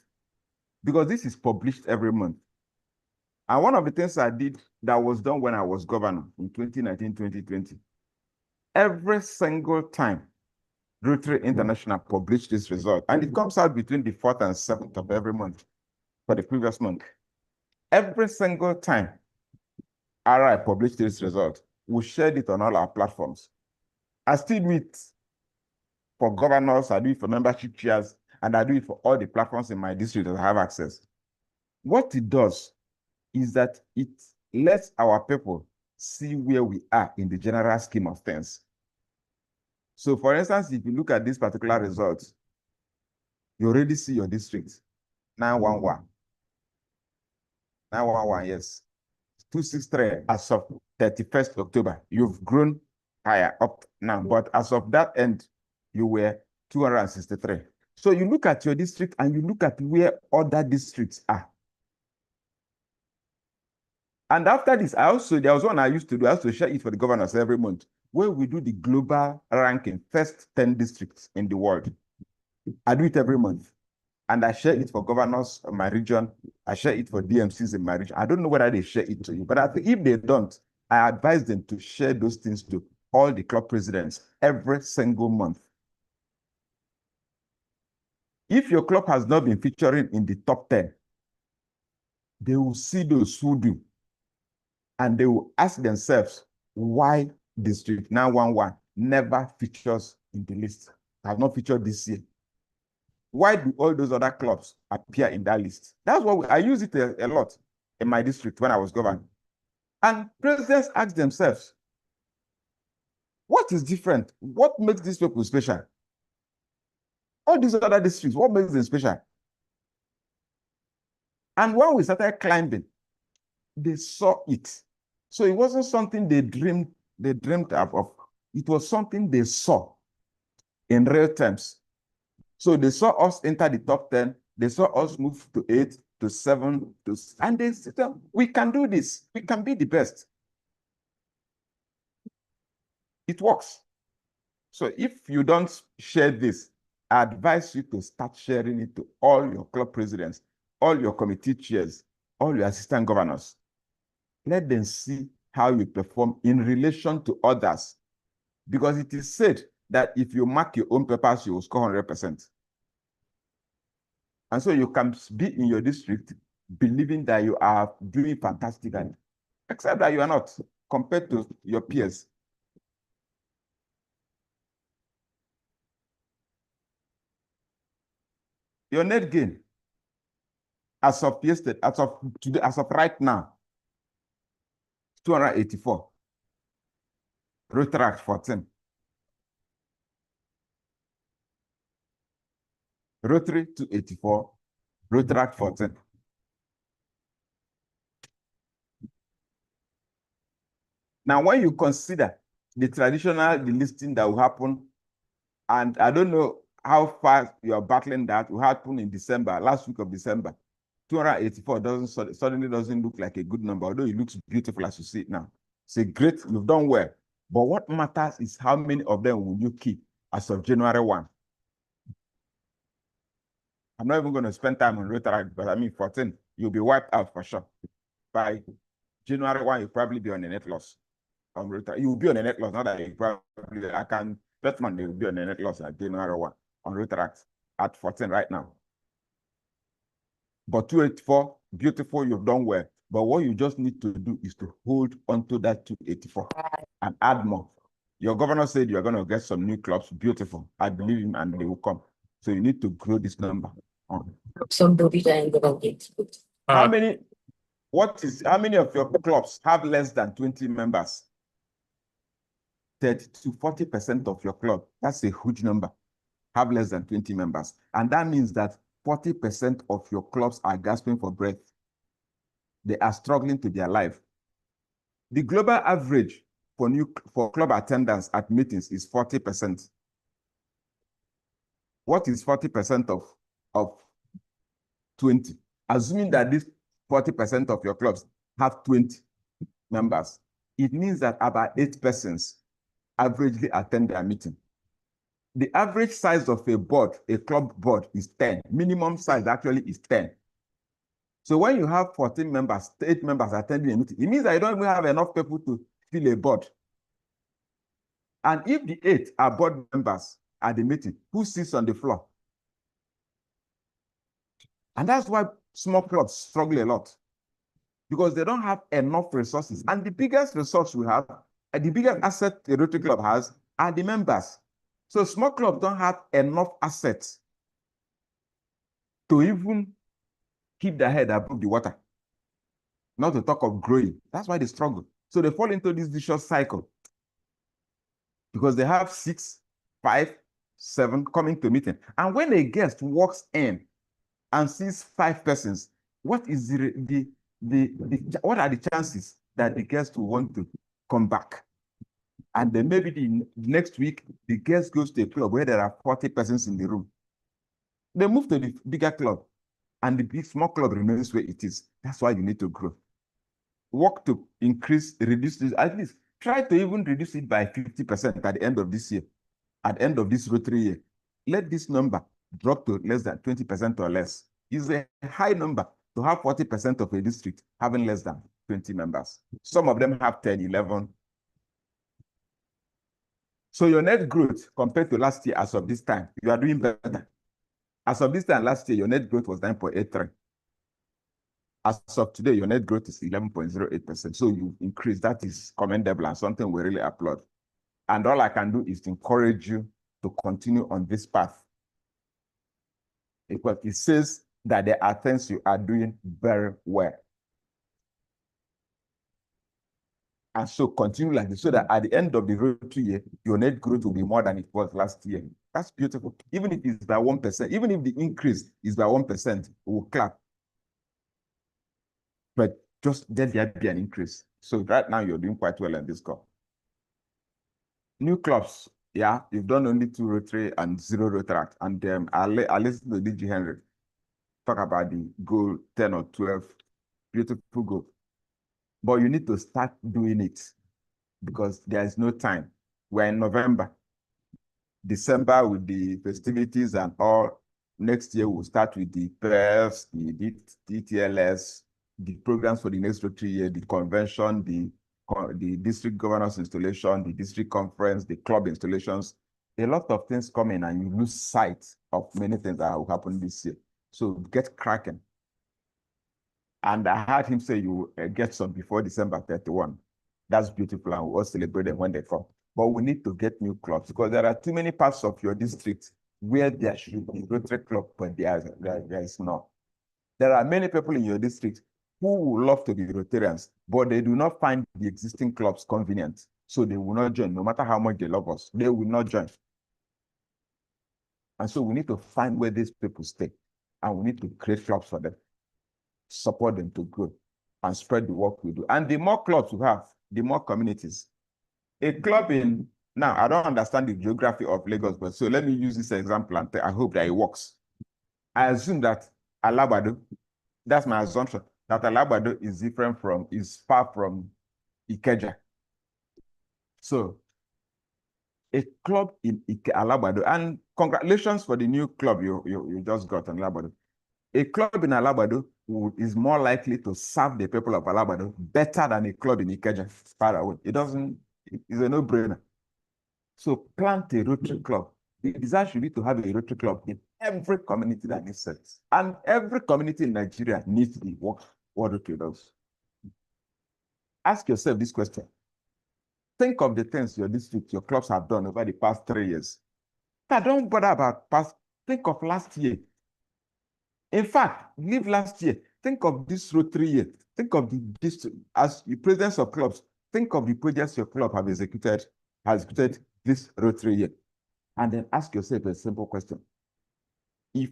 because this is published every month. And one of the things I did that was done when I was governor in 2019, 2020, every single time Rotary International published this result, and it comes out between the 4th and 7th of every month for the previous month. Every single time RI published this result, we shared it on all our platforms. I still do it for governors, I do it for membership chairs, and I do it for all the platforms in my district that have access. What it does is that it lets our people see where we are in the general scheme of things. So for instance, if you look at this particular result, you already see your district, 911. 911, yes. 263 as of 31st October. You've grown higher up now, but as of that end, you were 263. So you look at your district and you look at where other districts are. And after this, there was one I used to do, I used to share it for the governors every month, where we do the global ranking, first 10 districts in the world. I do it every month. And I share it for governors of my region. I share it for DMCs in my region. I don't know whether they share it to you, but I think if they don't, I advise them to share those things to all the club presidents every single month. If your club has not been featuring in the top 10, they will see those who do. And they will ask themselves why District 911 never features in the list, has not featured this year. Why do all those other clubs appear in that list? That's what I use it a lot in my district when I was governor. And presidents ask themselves, what is different? What makes these people special? All these other districts, what makes them special? And when we started climbing, they saw it. So it wasn't something they dreamed of. It was something they saw in real terms. So they saw us enter the top 10. They saw us move to 8, to 7, and they said, we can do this. We can be the best. It works. So if you don't share this, I advise you to start sharing it to all your club presidents, all your committee chairs, all your assistant governors. Let them see how you perform in relation to others. Because it is said that if you mark your own papers, you will score 100%. And so you can be in your district believing that you are doing fantastic, except that you are not compared to your peers. Your net gain, as of yesterday, as of today, as of right now, 284. Retract 14. Rotary 284, Retract 14. Now, when you consider the listing that will happen, and I don't know how fast you are battling that, will happen in December, last week of December. 284 suddenly doesn't look like a good number, although it looks beautiful as you see it now. It's a great, you've done well. But what matters is how many of them will you keep as of January 1. I'm not even going to spend time on Rotary, but I mean 14, you'll be wiped out for sure. By January 1, you'll probably be on a net loss. You'll be on a net loss, not that you probably, I can bet man, you'll be on a net loss at January 1 on Rotary at 14 right now. But 284, Beautiful, you've done well. But what you just need to do is to hold onto that 284 and add more. Your governor said you're going to get some new clubs. Beautiful. I believe him and they will come. So you need to grow this number. How many of your clubs have less than 20 members? 30 to 40% of your club. That's a huge number. Have less than 20 members. And that means that 40% of your clubs are gasping for breath. They are struggling to their life. The global average for club attendance at meetings is 40%. What is 40% of 20? Assuming that this 40% of your clubs have 20 members, it means that about 8 persons averagely attend their meeting. The average size of a board, a club board, is 10. Minimum size actually is 10. So when you have 14 members, 8 members attending a meeting, it means that you don't even have enough people to fill a board. And if the 8 are board members at the meeting, who sits on the floor? And that's why small clubs struggle a lot, because they don't have enough resources. And the biggest resource we have, and the biggest asset a Rotary Club has, are the members. So small clubs don't have enough assets to even keep their head above the water, not to talk of growing. That's why they struggle. So they fall into this vicious cycle because they have 6, 5, 7 coming to meeting. And when a guest walks in and sees 5 persons, what are the chances that the guest will want to come back? And then maybe the next week, the guest goes to a club where there are 40 persons in the room. They move to the bigger club, and the small club remains where it is. That's why you need to grow. Work to reduce this, at least try to even reduce it by 50% at the end of this year, at the end of this Rotary year. Let this number drop to less than 20% or less. It's a high number to have 40% of a district having less than 20 members. Some of them have 10, 11. So your net growth compared to last year as of this time, you are doing better. As of this time last year, your net growth was 9.83. As of today, your net growth is 11.08%. So you increase. That is commendable and something we really applaud. And all I can do is to encourage you to continue on this path, because it says that there are things you are doing very well. And so continue like this, so that at the end of the Rotary year, your net growth will be more than it was last year. That's beautiful. Even if it's by 1%, even if the increase is by 1%, we'll clap. But just let there be an increase. So right now you're doing quite well in this club. New clubs, yeah, you've done only 2 Rotary and 0 Rotaract. And I'll listen to DG Henry talk about the goal 10 or 12, beautiful goal. But you need to start doing it, because there is no time. We're in November. December with the festivities and all. Next year we'll start with the PERS, the DTLS, the programs for the next Rotary year, the convention, the district governors installation, the district conference, the club installations. A lot of things come in and you lose sight of many things that will happen this year. So get cracking. And I heard him say you get some before December 31. That's beautiful, and we'll celebrate them when they come. But we need to get new clubs, because there are too many parts of your district where there should be Rotary club, but there is not. There are many people in your district who would love to be Rotarians, but they do not find the existing clubs convenient. So they will not join, no matter how much they love us. They will not join. And so we need to find where these people stay, and we need to create clubs for them, support them to grow, and spread the work we do. And the more clubs we have, the more communities. A club now I don't understand the geography of Lagos, but so let me use this example and I hope that it works. I assume that Alabado, that's my assumption, that Alabado is far from Ikeja. So a club in Alabado, and congratulations for the new club you just got in Alabado. A club in Alabado is more likely to serve the people of Alabado better than a club in Ikeja, far away. It's a no-brainer. So plant a Rotary club. The desire should be to have a Rotary club in every community that needs sense. And every community in Nigeria needs to be what Rotary does. Ask yourself this question. Think of the things your district, your clubs have done over the past 3 years. Don't bother about past. Think of last year. In fact, leave last year. Think of this Rotary year. Think of this as the presidents of clubs. Think of the projects your club has executed this Rotary year. And then ask yourself a simple question. If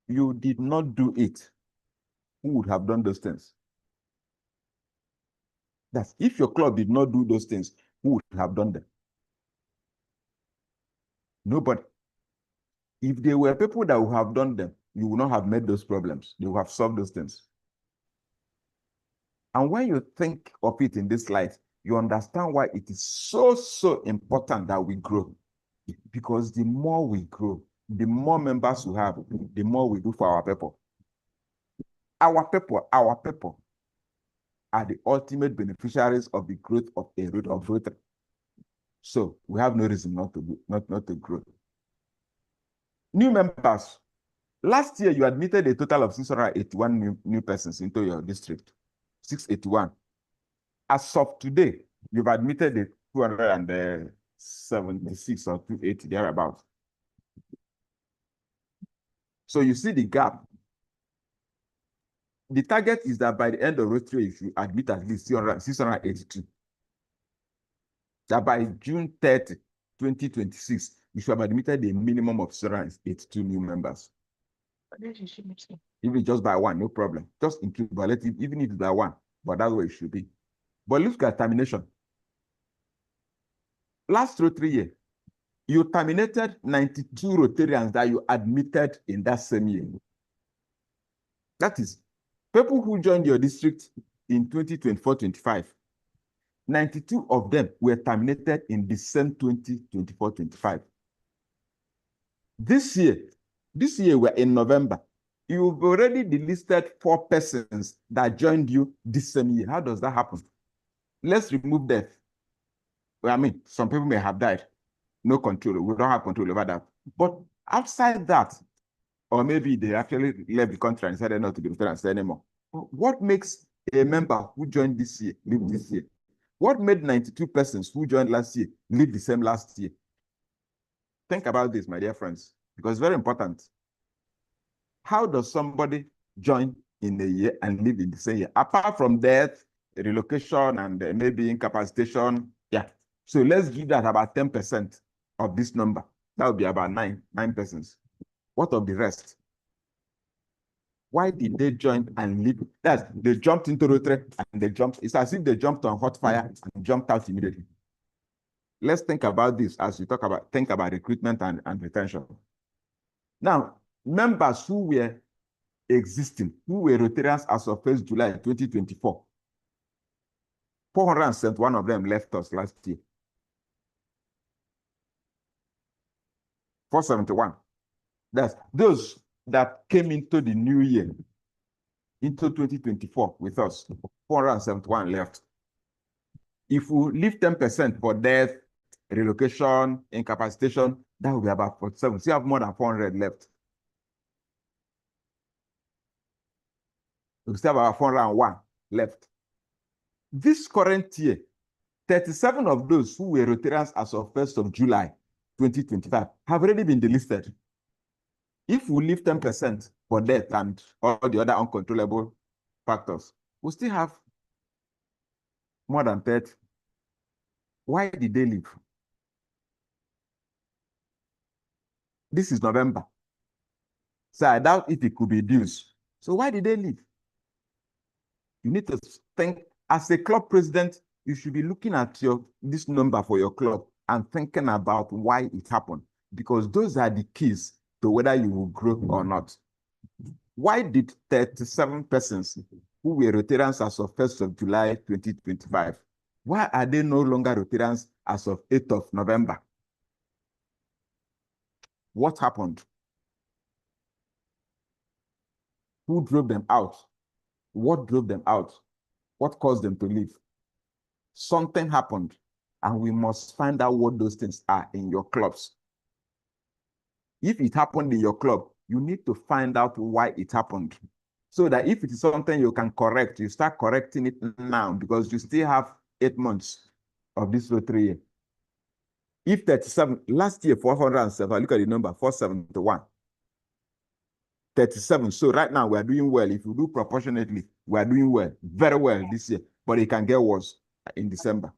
you did not do it, who would have done those things? That's if your club did not do those things, who would have done them? Nobody. If there were people that would have done them, you would not have made those problems. They would have solved those things. And when you think of it in this light, you understand why it is so important that we grow. Because the more we grow, the more members we have, the more we do for our people. Our people are the ultimate beneficiaries of the growth of a road of Rotary. So we have no reason not to grow. New members. Last year, you admitted a total of 681 new persons into your district. 681. As of today, you've admitted a 276 or 280 thereabouts. So you see the gap. The target is that by the end of Rotary, if you admit at least 682, that by June 30, 2026, you should have admitted a minimum of 682 new members. Even just by one, no problem. Just include, but even if it's by one, but that's what it should be. But look at termination. Last Rotary year, you terminated 92 Rotarians that you admitted in that same year. That is, people who joined your district in 2024-25, 92 of them were terminated in the same 2024-25. This year we're in November. You've already delisted 4 persons that joined you this same year. How does that happen? Let's remove death. Well, I mean, some people may have died. No control. We don't have control over that. But outside that, or maybe they actually left the country and decided not to be veterans anymore. What makes a member who joined this year leave this year? What made 92 persons who joined last year leave the same last year? Think about this, my dear friends, because it's very important. How does somebody join in a year and leave in the same year? Apart from death, relocation, and maybe incapacitation, yeah. So let's give that about 10% of this number. That would be about nine persons. What of the rest? Why did they join and leave? They jumped into Rotary and they jumped. It's as if they jumped on hot fire and jumped out immediately. Let's think about this as we think about recruitment and retention. Now, members who were existing, who were Rotarians as of 1st July 2024, 471 of them left us last year. 471. That's those that came into the new year, into 2024 with us. 471 left. If we leave 10% for death, relocation, incapacitation, that will be about 47. So you have more than 400 left. We still have about 401 left. This current year, 37 of those who were Rotarians as of 1st of July 2025 have already been delisted. If we leave 10% for death and all the other uncontrollable factors, we still have more than 30. Why did they leave? This is November. So I doubt if it could be dues. So why did they leave? You need to think, as a club president, you should be looking at this number for your club and thinking about why it happened, because those are the keys to whether you will grow or not. Why did 37 persons who were Rotarians as of 1st of July 2025, why are they no longer Rotarians as of 8th of November? What happened? Who drove them out? What drove them out? What caused them to leave? Something happened, and we must find out what those things are in your clubs. If it happened in your club, you need to find out why it happened. So that if it is something you can correct, you start correcting it now because you still have 8 months of this lottery year. If 37, last year 407, look at the number, 471. 37. So right now we are doing well. If you do proportionately, we are doing well, very well this year, but it can get worse in December.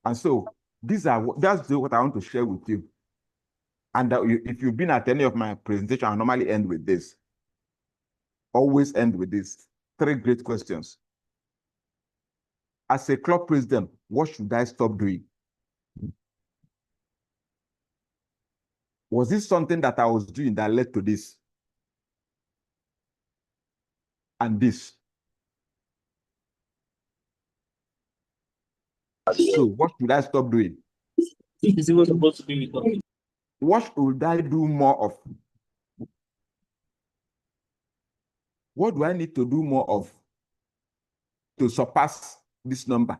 And so that's what I want to share with you. And if you've been at any of my presentations, I normally end with this. Always end with this. 3 great questions. As a club president, what should I stop doing? Was this something that I was doing that led to this? And this? So what should I stop doing? What should I do more of? What do I need to do more of to surpass this number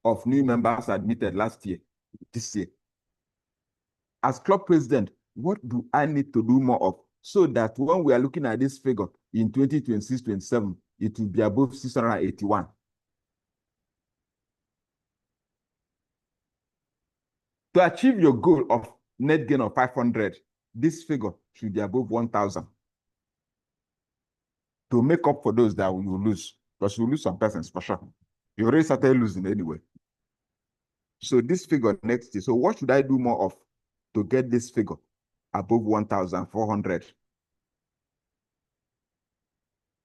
of new members admitted last year, this year? As club president, what do I need to do more of so that when we are looking at this figure in 2026-27, it will be above 681? To achieve your goal of net gain of 500, this figure should be above 1,000. To make up for those that you will lose, because you will lose some persons for sure. You already started losing anyway. So this figure next year, so what should I do more of to get this figure above 1,400?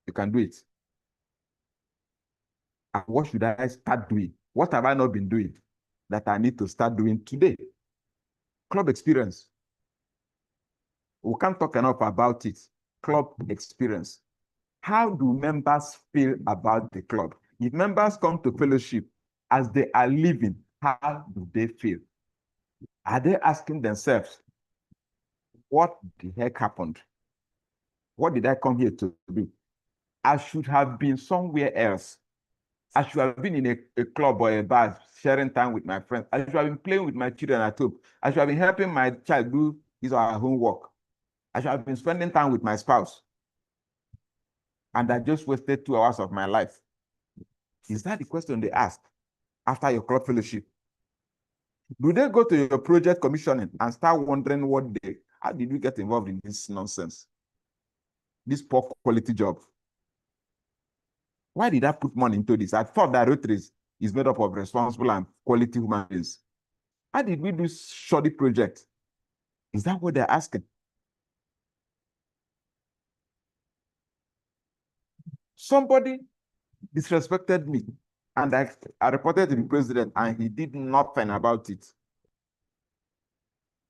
You can do it. And what should I start doing? What have I not been doing that I need to start doing today? Club experience. We can't talk enough about it. Club experience. How do members feel about the club? If members come to fellowship as they are living, how do they feel? Are they asking themselves, what the heck happened? What did I come here to do? I should have been somewhere else. I should have been in a club or a bar, sharing time with my friends. I should have been playing with my children at home. I should have been helping my child do his or her homework. I should have been spending time with my spouse. And I just wasted 2 hours of my life. Is that the question they ask after your club fellowship? Do they go to your project commissioning and start wondering how did you get involved in this nonsense? This poor quality job? Why did I put money into this? I thought that Rotaries is made up of responsible and quality human beings. How did we do shoddy project? Is that what they're asking? Somebody disrespected me and I reported to the president and he did nothing about it.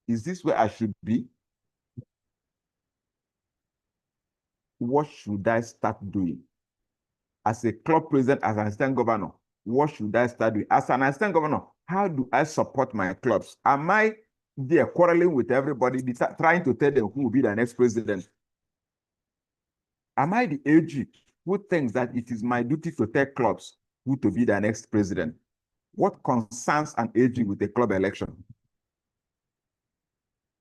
Is this where I should be? What should I start doing? As a club president, as an assistant governor, what should I start doing? As an assistant governor, how do I support my clubs? Am I there quarreling with everybody, trying to tell them who will be the next president? Am I the AG who thinks that it is my duty to tell clubs who to be the next president? What concerns an AG with a club election?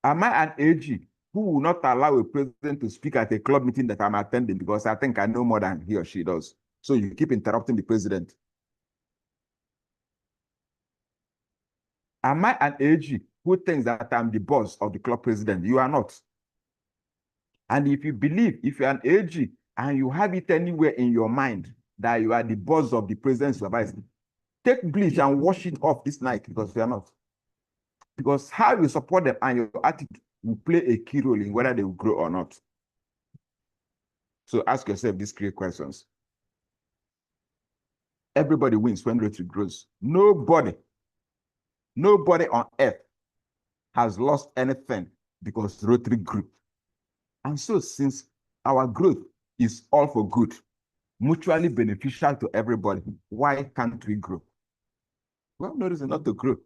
Am I an AG who will not allow a president to speak at a club meeting that I'm attending because I think I know more than he or she does? So you keep interrupting the president. Am I an AG who thinks that I'm the boss of the club president? You are not. And if you believe, if you're an AG and you have it anywhere in your mind that you are the boss of the president's advice, take bleach and wash it off this night because you are not. Because how you support them and your attitude will play a key role in whether they will grow or not. So ask yourself these 3 questions. Everybody wins when Rotary grows. Nobody on earth has lost anything because Rotary grew. And so since our growth is all for good, mutually beneficial to everybody, why can't we grow? Well, no reason not to grow.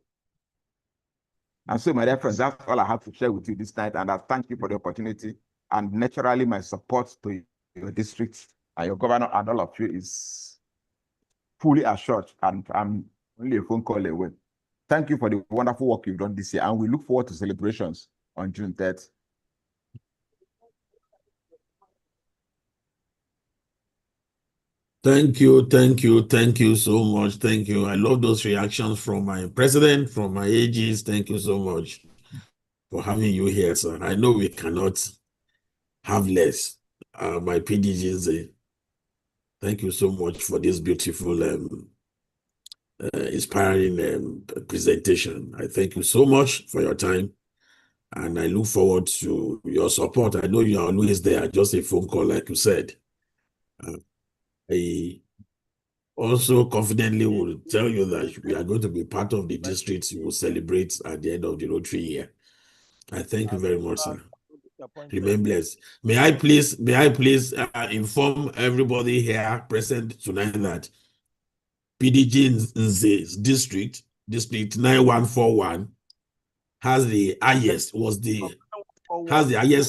And so, my dear friends, that's all I have to share with you this night. And I thank you for the opportunity. And naturally, my support to your district and your governor and all of you is fully assured. And I'm only a phone call away. Thank you for the wonderful work you've done this year. And we look forward to celebrations on June 3rd. Thank you, thank you, thank you so much. Thank you. I love those reactions from my president, from my AGs. Thank you so much for having you here, sir. I know we cannot have less. My PDGs, thank you so much for this beautiful, inspiring presentation. I thank you so much for your time, and I look forward to your support. I know you are always there, just a phone call, like you said. I also confidently will tell you that we are going to be part of the districts you will celebrate at the end of the Rotary year. I thank you very much, sir. Remain blessed. May I please inform everybody here present tonight that PDG Nze's district 9141 has the highest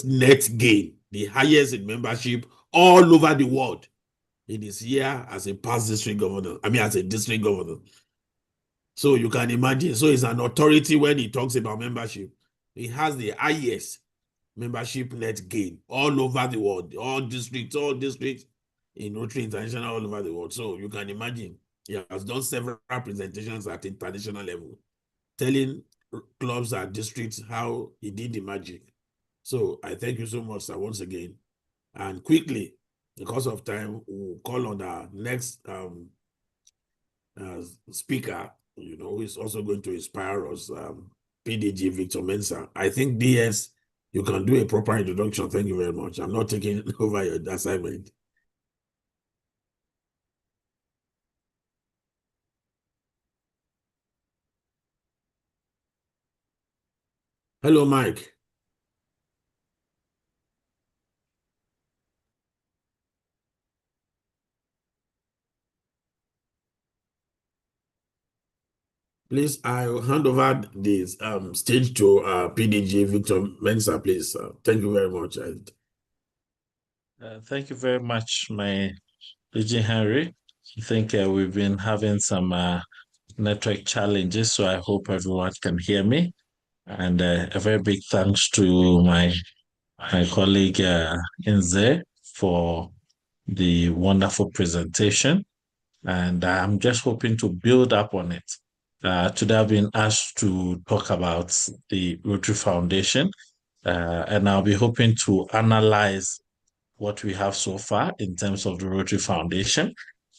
net gain, the highest in membership all over the world in his year as a past district governor. As a district governor. So you can imagine. So he's an authority when he talks about membership. He has the highest membership net gain all over the world, all districts in Rotary International all over the world. So you can imagine he has done several presentations at international level, telling clubs and districts how he did the magic. So I thank you so much, sir, once again. And quickly, because of time, we'll call on our next speaker, who is also going to inspire us, PDG Victor Mensah. I think DS, you can do a proper introduction. Thank you very much. I'm not taking over your assignment. Hello, Mike. Please, I'll hand over this stage to PDG Victor Mensah, please. Thank you very much. Thank you very much, my PG Henry. I think we've been having some network challenges, so I hope everyone can hear me. And a very big thanks to my colleague Inze for the wonderful presentation. And I'm just hoping to build up on it. Today I've been asked to talk about the Rotary Foundation, and I'll be hoping to analyze what we have so far in terms of the Rotary Foundation,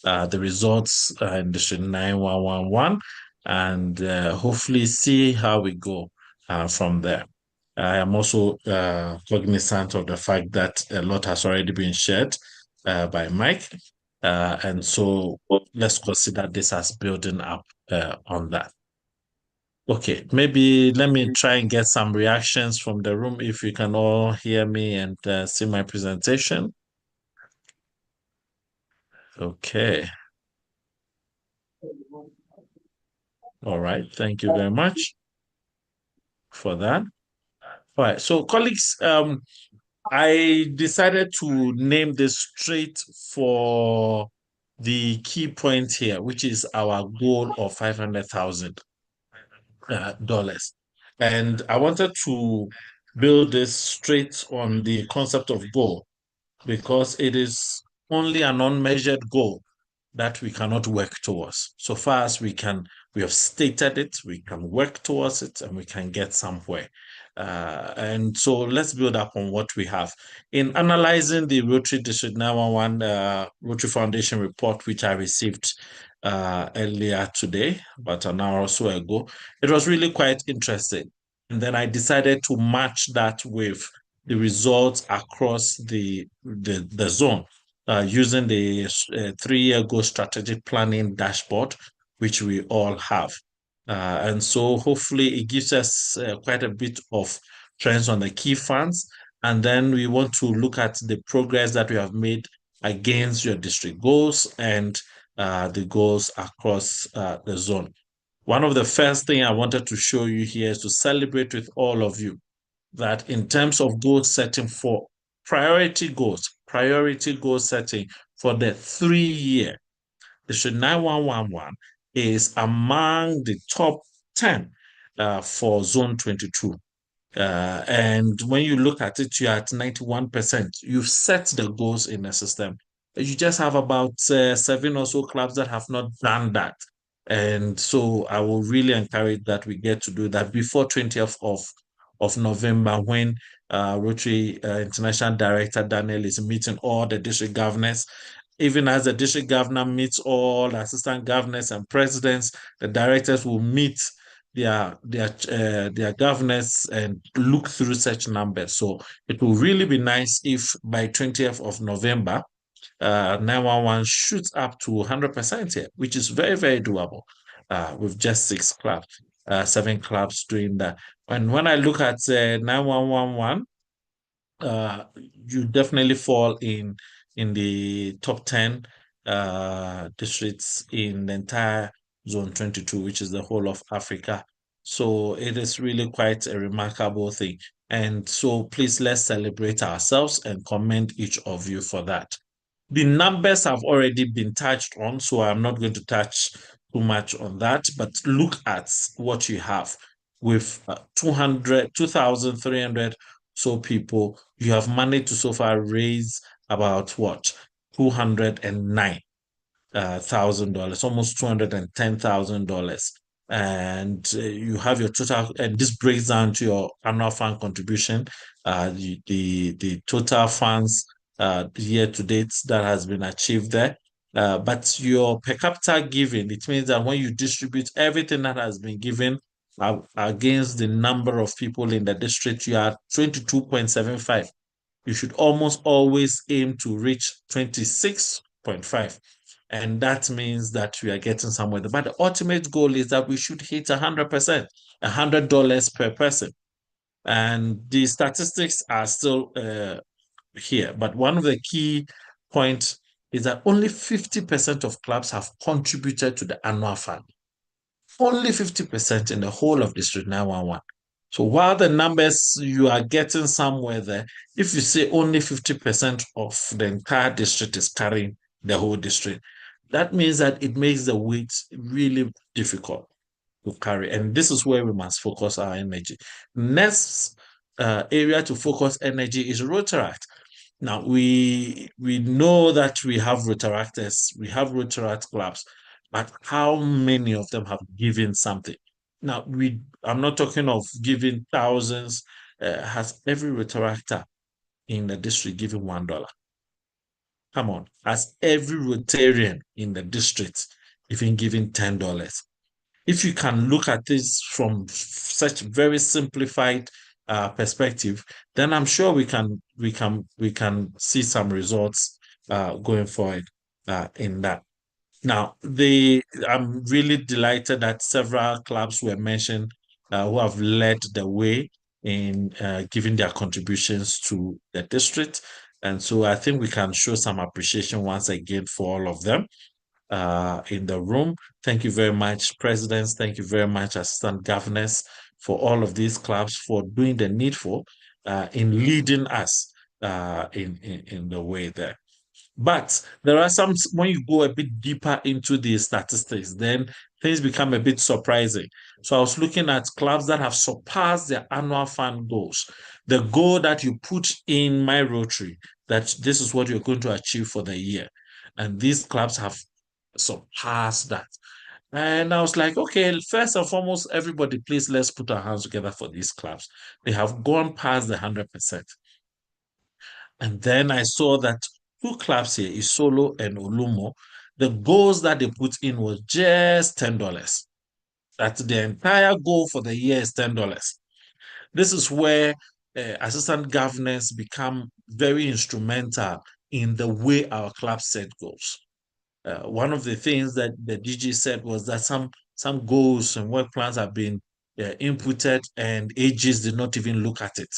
the results in District 9111, and hopefully see how we go from there. I am also cognizant of the fact that a lot has already been shared by Mike, and so let's consider this as building up on that. Okay, maybe let me try and get some reactions from the room if you can all hear me and see my presentation. Okay. All right. Thank you very much for that. All right. So, colleagues, I decided to name this straight for the key point here, which is our goal of $500,000. And I wanted to build this straight on the concept of goal because it is only an unmeasured goal that we cannot work towards. So far as we have stated it, we can work towards it, and we can get somewhere. And so let's build up on what we have. In analyzing the Rotary District 911 Rotary Foundation report, which I received earlier today, about an hour or so ago, it was really quite interesting. And then I decided to match that with the results across the zone using the 3-year goal strategic planning dashboard, which we all have. And so hopefully it gives us quite a bit of trends on the key funds. And then we want to look at the progress that we have made against your district goals and the goals across the zone. One of the first thing I wanted to show you here is to celebrate with all of you that in terms of goal setting for priority goal setting for the 3-year, District 9111 is among the top 10 for Zone 22. And when you look at it, you're at 91%. You've set the goals in the system. You just have about 7 or so clubs that have not done that. And so I will really encourage that we get to do that before 20th of November, when Rotary International Director Daniel is meeting all the district governors. Even as the district governor meets all the assistant governors and presidents, the directors will meet their governors and look through such numbers. So it will really be nice if by 20th of November, 911 shoots up to 100% here, which is very, very doable with just 6 clubs, 7 clubs doing that. And when I look at 9111, you definitely fall in the top 10 districts in the entire zone 22, which is the whole of Africa. So it is really quite a remarkable thing. And so please, let's celebrate ourselves and commend each of you for that. The numbers have already been touched on, so I'm not going to touch too much on that, but look at what you have with 2,300 so people. You have managed to so far raise about what? $209,000, almost $210,000. And you have your total, and this breaks down to your annual fund contribution, the total funds year to date that has been achieved there. But your per capita giving, it means that when you distribute everything that has been given against the number of people in the district, you are 22.75. You should almost always aim to reach 26.5. And that means that we are getting somewhere. But the ultimate goal is that we should hit 100%, $100 per person. And the statistics are still here. But one of the key points is that only 50% of clubs have contributed to the annual fund. Only 50% in the whole of District 911. So while the numbers, you are getting somewhere there, if you say only 50% of the entire district is carrying the whole district, that means that it makes the weight really difficult to carry. And this is where we must focus our energy. Next area to focus energy is Rotaract. Now, we know that we have Rotaractors, we have Rotaract clubs, but how many of them have given something? Now, I'm not talking of giving thousands. Has every Rotaractor in the district given $1? Come on. Has every Rotarian in the district even given $10? If you can look at this from such very simplified perspective, then I'm sure we can see some results going forward in that. Now, I'm really delighted that several clubs were mentioned who have led the way in giving their contributions to the district. And so I think we can show some appreciation once again for all of them in the room. Thank you very much, presidents. Thank you very much, assistant governors, for all of these clubs for doing the needful in leading us in the way there. But there are some, when you go a bit deeper into the statistics, then things become a bit surprising. So I was looking at clubs that have surpassed their annual fund goals. The goal that you put in my Rotary, that this is what you're going to achieve for the year. And these clubs have surpassed that. And I was like, okay, first and foremost, everybody, please, let's put our hands together for these clubs. They have gone past the 100%. And then I saw that 2 clubs here, Isolo and Olumo, the goals that they put in was just $10. That the entire goal for the year is $10. This is where assistant governors become very instrumental in the way our club set goals. One of the things that the DG said was that some goals and work plans have been inputted and AGs did not even look at it.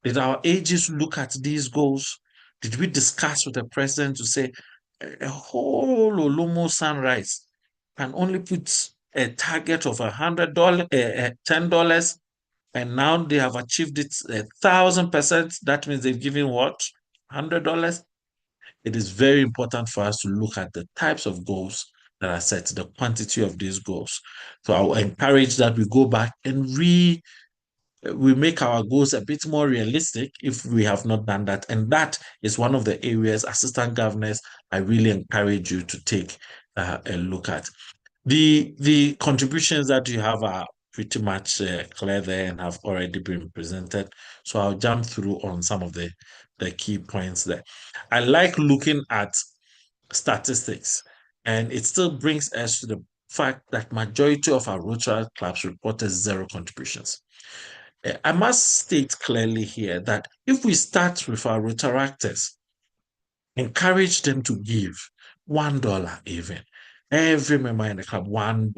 Did our AGs look at these goals? Did we discuss with the president to say a whole Olumo Sunrise can only put a target of $100, $10, and now they have achieved it 1,000%? That means they've given what? $100? It is very important for us to look at the types of goals that are set, the quantity of these goals. So I will encourage that we go back and we make our goals a bit more realistic if we have not done that. And that is one of the areas, assistant governors, I really encourage you to take a look at. The contributions that you have are pretty much clear there and have already been presented. So I'll jump through on some of the key points there. I like looking at statistics, and it still brings us to the fact that majority of our Rotary clubs reported zero contributions. I must state clearly here that if we start with our Rotaractors, encourage them to give $1 even. Every member in the club, $1,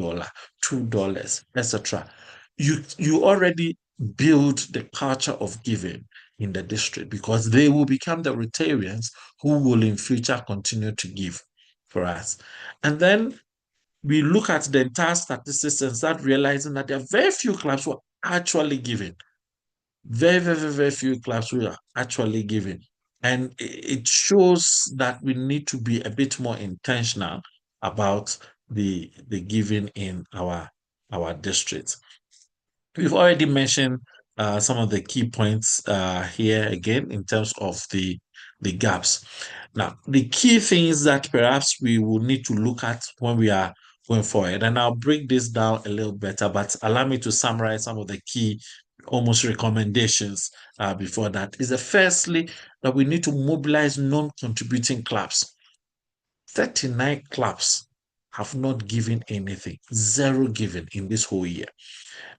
$2, etc. You already build the culture of giving in the district, because they will become the Rotarians who will in future continue to give for us. And then we look at the entire statistics and start realizing that there are very few clubs who are actually giving. Very few clubs who are actually giving. And it shows that we need to be a bit more intentional about the giving in our districts. We've already mentioned some of the key points here again in terms of the gaps. Now, the key things that perhaps we will need to look at when we are going forward, and I'll break this down a little better, but allow me to summarize some of the key almost recommendations before that, is firstly that we need to mobilize non-contributing clubs. 39 clubs have not given anything, zero given in this whole year.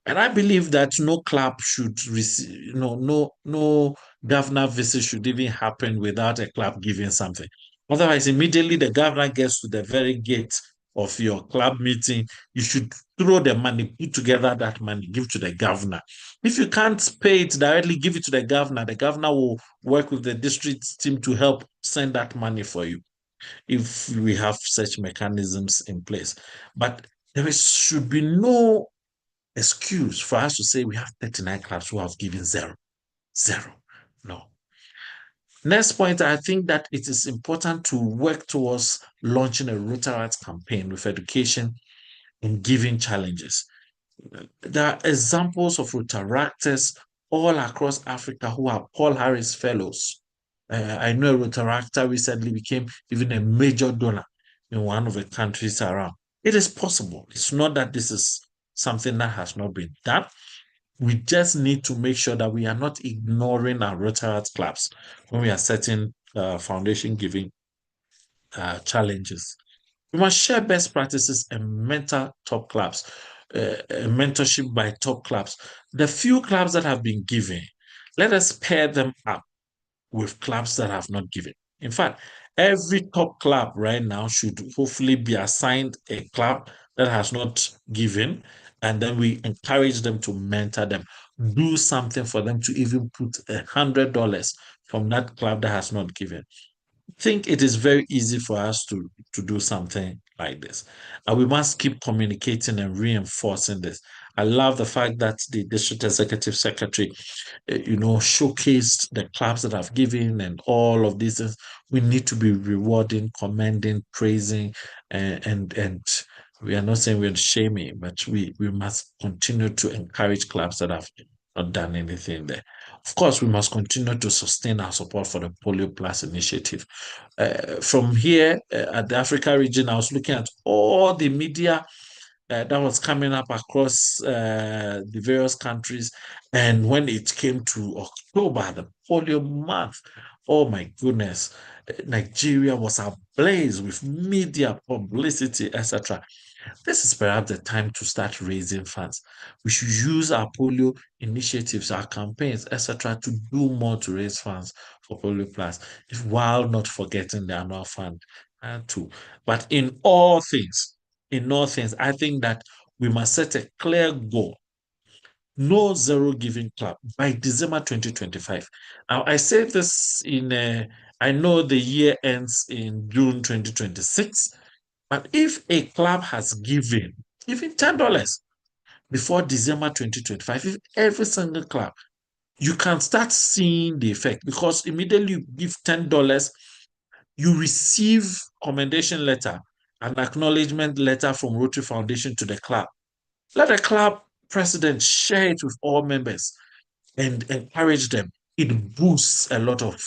And I believe that no club should receive, no governor visit should even happen without a club giving something. Otherwise, immediately the governor gets to the very gate of your club meeting, you should throw the money, put together that money, give to the governor. If you can't pay it directly, give it to the governor. The governor will work with the district team to help send that money for you, if we have such mechanisms in place. But should be no excuse for us to say we have 39 clubs who have given zero. No. Next point, I think that it is important to work towards launching a Rotaract campaign with education and giving challenges. There are examples of Rotaractors all across Africa who are Paul Harris Fellows. I know a Rotaractor recently became even a major donor in one of the countries around. It is possible. It's not that this is something that has not been done. We just need to make sure that we are not ignoring our Rotaract clubs when we are setting foundation giving challenges. We must share best practices and mentor top clubs, mentorship by top clubs. The few clubs that have been giving, let us pair them up with clubs that have not given. In fact, every top club right now should hopefully be assigned a club that has not given, and then we encourage them to mentor them, do something for them to even put $100 from that club that has not given. I think it is very easy for us to do something like this. And we must keep communicating and reinforcing this. I love the fact that the district executive secretary, showcased the clubs that have given and all of these things. We need to be rewarding, commending, praising, and we are not saying we're shaming, but we must continue to encourage clubs that have not done anything there. Of course, we must continue to sustain our support for the Polio Plus initiative. From here at the Africa region, I was looking at all the media that was coming up across the various countries. And when it came to October, the polio month, oh my goodness, Nigeria was ablaze with media, publicity, etc. This is perhaps the time to start raising funds. We should use our polio initiatives, our campaigns, etc., to do more to raise funds for Polio Plus, while not forgetting the annual fund too. But in all things, I think that we must set a clear goal. No zero giving club by December 2025. Now, I say this I know the year ends in June 2026, but if a club has given even $10 before December 2025, if every single club, you can start seeing the effect, because immediately you give $10, you receive commendation letter, an acknowledgement letter from Rotary Foundation to the club. Let the club president share it with all members. and encourage them, it boosts a lot of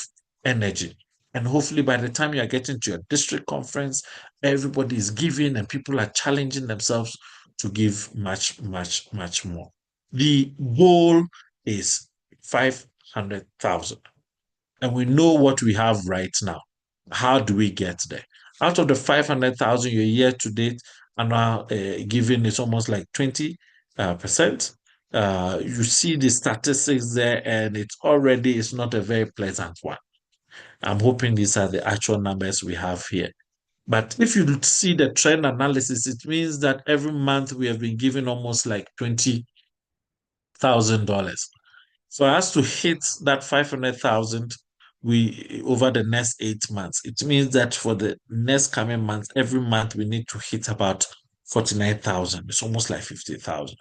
energy. And hopefully by the time you are getting to your district conference, everybody is giving and people are challenging themselves to give much, much, much more. The goal is 500,000. And we know what we have right now. How do we get there? Out of the 500,000 your year to date annual giving is almost like 20%. You see the statistics there, and it's not a very pleasant one. I'm hoping these are the actual numbers we have here. But if you see the trend analysis, it means that every month we have been giving almost like $20,000. For us to hit that 500,000 over the next 8 months, it means that for the next coming months, every month we need to hit about 49,000. It's almost like 50,000.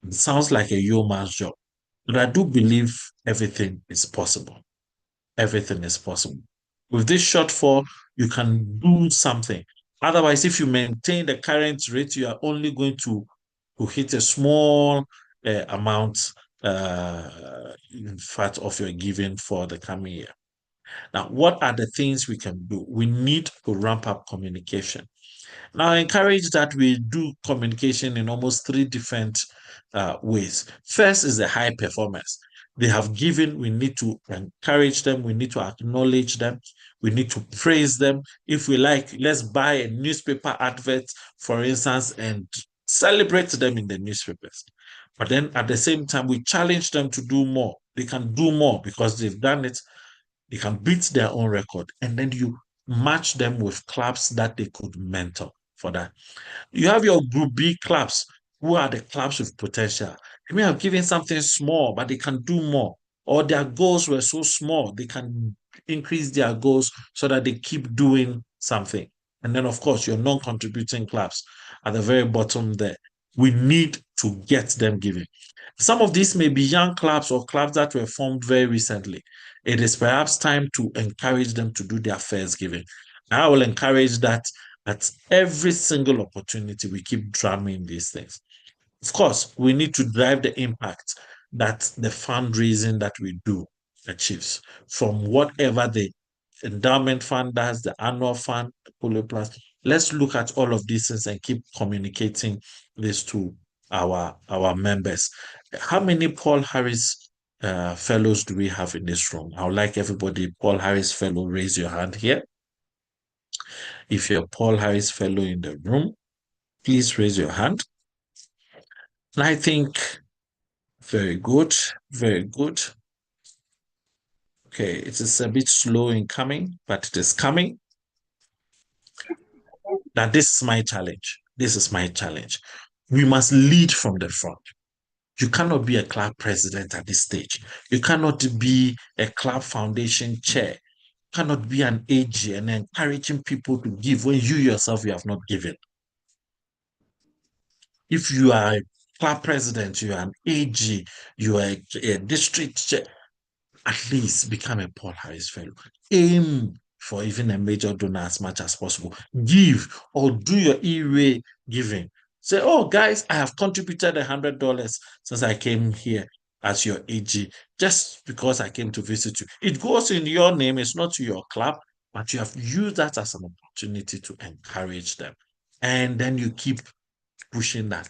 It sounds like a yeoman's job, but I do believe everything is possible. Everything is possible. With this shortfall, you can do something. Otherwise, if you maintain the current rate, you are only going to hit a small amount, in fact, of your giving for the coming year. Now, what are the things we can do? We need to ramp up communication. Now, I encourage that we do communication in almost 3 different ways. First is the high performers. They have given, we need to encourage them, we need to acknowledge them, we need to praise them. If we like, let's buy a newspaper advert, for instance, and celebrate them in the newspapers. But then at the same time, we challenge them to do more. They can do more because they've done it. They can beat their own record. And then you match them with clubs that they could mentor for that. You have your Group B clubs, who are the clubs with potential. They may have given something small, but they can do more. Or their goals were so small, they can increase their goals so that they keep doing something. And then, of course, your non-contributing clubs at the very bottom there. We need to get them giving. Some of these may be young clubs or clubs that were formed very recently. It is perhaps time to encourage them to do their first giving. I will encourage that at every single opportunity, we keep drumming these things. Of course, we need to drive the impact that the fundraising that we do achieves from whatever the endowment fund does, the annual fund, the Polio Plus. Let's look at all of these things and keep communicating this to our members. How many Paul Harris fellows do we have in this room? I would like everybody, Paul Harris fellow, raise your hand here. If you're a Paul Harris fellow in the room, please raise your hand. And I think, very good, very good. Okay, it is a bit slow in coming, but it is coming. Now, this is my challenge. This is my challenge. We must lead from the front. You cannot be a club president at this stage. You cannot be a club foundation chair. You cannot be an AG and encouraging people to give when you yourself you have not given. If you are a club president, you are an AG, you are a district chair, at least become a Paul Harris fellow. Aim for even a major donor as much as possible. Give or do your e-way giving. Say, oh, guys, I have contributed $100 since I came here as your AG, just because I came to visit you. It goes in your name, it's not to your club, but you have used that as an opportunity to encourage them. And then you keep pushing that.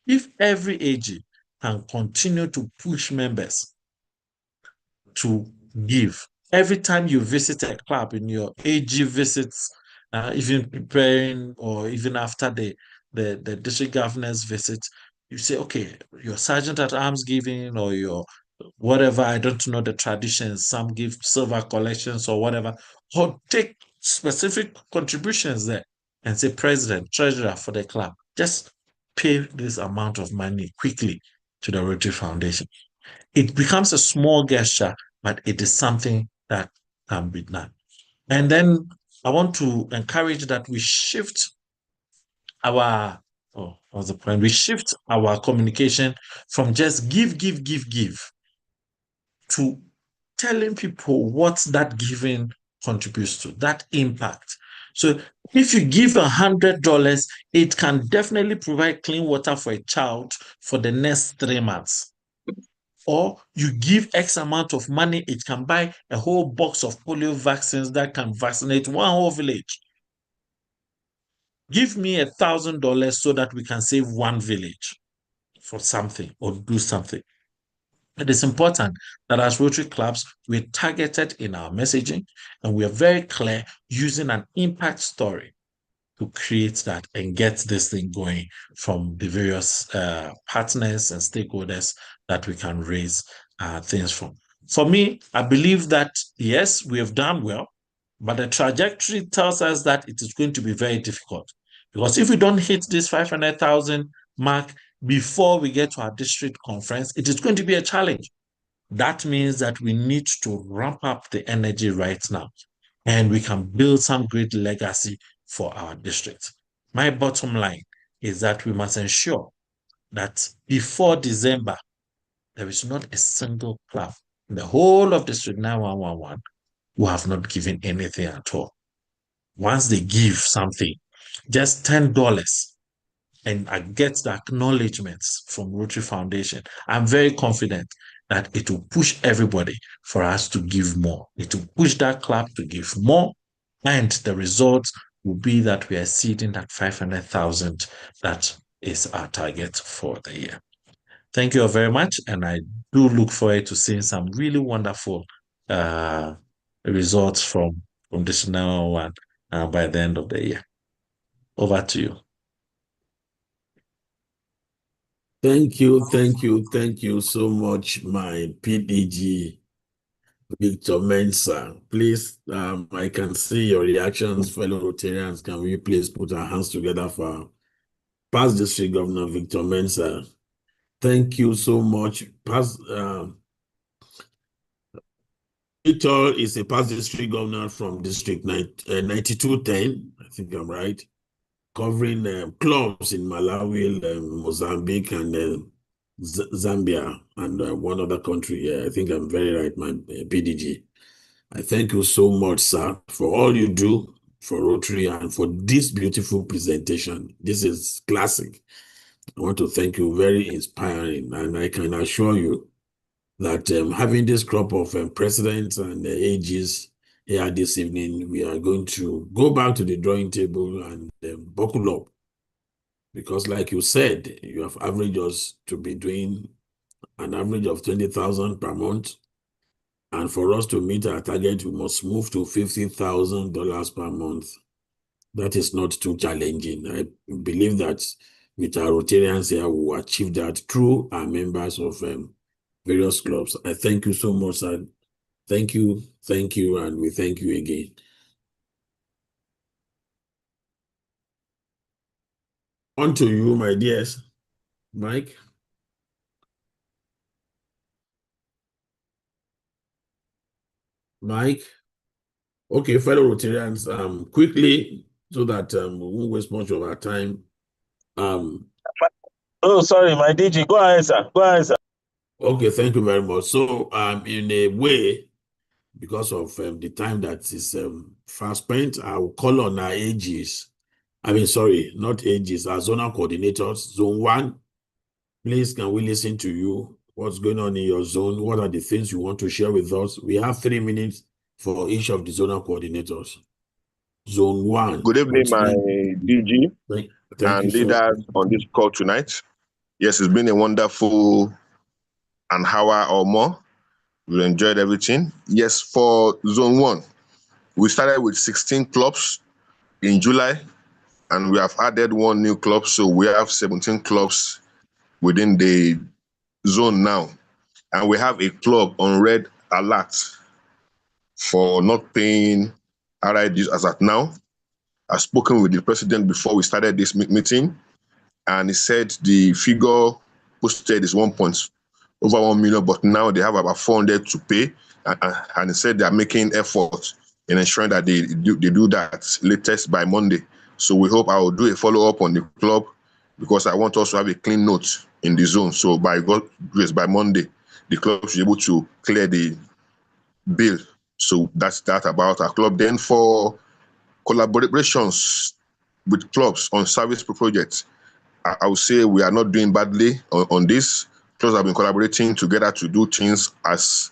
If every AG can continue to push members to give, every time you visit a club in your AG visits, even preparing or even after the district governor's visit, you say, okay, your sergeant at arms giving or your whatever, I don't know the traditions, some give silver collections or whatever, or take specific contributions there and say, president, treasurer for the club, just pay this amount of money quickly to the Rotary Foundation. It becomes a small gesture, but it is something that can be done. And then I want to encourage that we shift our, what's the point? We shift our communication from just give to telling people what that giving contributes to, that impact. So if you give $100, it can definitely provide clean water for a child for the next 3 months. or you give X amount of money, it can buy a whole box of polio vaccines that can vaccinate one whole village. Give me $1,000 so that we can save one village for something or do something. It is important that as Rotary clubs, we're targeted in our messaging and we are very clear using an impact story to create that and get this thing going from the various partners and stakeholders that we can raise things from. For me, I believe that, yes, we have done well, but the trajectory tells us that it is going to be very difficult. Because if we don't hit this 500,000 mark before we get to our district conference, it is going to be a challenge. That means that we need to ramp up the energy right now, and we can build some great legacy for our district. My bottom line is that we must ensure that before December, there is not a single club in the whole of District 9111 who have not given anything at all. Once they give something, just $10, and I get the acknowledgements from Rotary Foundation, I'm very confident that it will push everybody for us to give more. It will push that club to give more, and the result will be that we are exceeding that 500,000 that is our target for the year. Thank you all very much, and I do look forward to seeing some really wonderful results from this now one by the end of the year. Over to you. Thank you so much, my PDG, Victor Mensah. Please, I can see your reactions, fellow Rotarians. Can we please put our hands together for past District Governor Victor Mensah? Thank you so much. Victor is a past District Governor from District 9210, I think I'm right, covering clubs in Malawi, Mozambique, and Zambia, and one other country. Yeah, I think I'm very right, my PDG. I thank you so much, sir, for all you do for Rotary and for this beautiful presentation. This is classic. I want to thank you, very inspiring, and I can assure you that having this crop of presidents and AGs here this evening, we are going to go back to the drawing table and buckle up. Because like you said, you have averaged us to be doing an average of 20,000 per month. And for us to meet our target, we must move to $50,000 per month. That is not too challenging. I believe that with our Rotarians here, we will achieve that through our members of various clubs. I thank you so much, sir. Thank you, and we thank you again. On to you, my dears. Mike? Mike? Okay, fellow Rotarians, quickly, so that we won't waste much of our time. Oh, sorry, my DG. Go ahead, sir. Go ahead, sir. Okay, thank you very much. So, in a way, because of the time that is fast spent, I will call on our AGs. I mean, sorry, not AGs, our zonal coordinators. Zone 1, please, can we listen to you? What's going on in your zone? What are the things you want to share with us? We have 3 minutes for each of the zonal coordinators. Zone 1. Good evening, my DG Thank you, leaders on this call tonight. Yes, it's been a wonderful an hour or more. We enjoyed everything. Yes, for Zone 1, we started with 16 clubs in July, and we have added 1 new club, so we have 17 clubs within the zone now. And we have a club on red alert for not paying RIDs as at now. I've spoken with the president before we started this meeting, and he said the figure posted is over 1 million, but now they have about 400 to pay, and he said they are making effort in ensuring that they do that latest by Monday. So we hope I will do a follow-up on the club, because I want us to have a clean note in the zone. So by God's grace, by Monday, the club should be able to clear the bill. So that's that about our club. Then for collaborations with clubs on service projects, I would say we are not doing badly on this. clubs have been collaborating together to do things as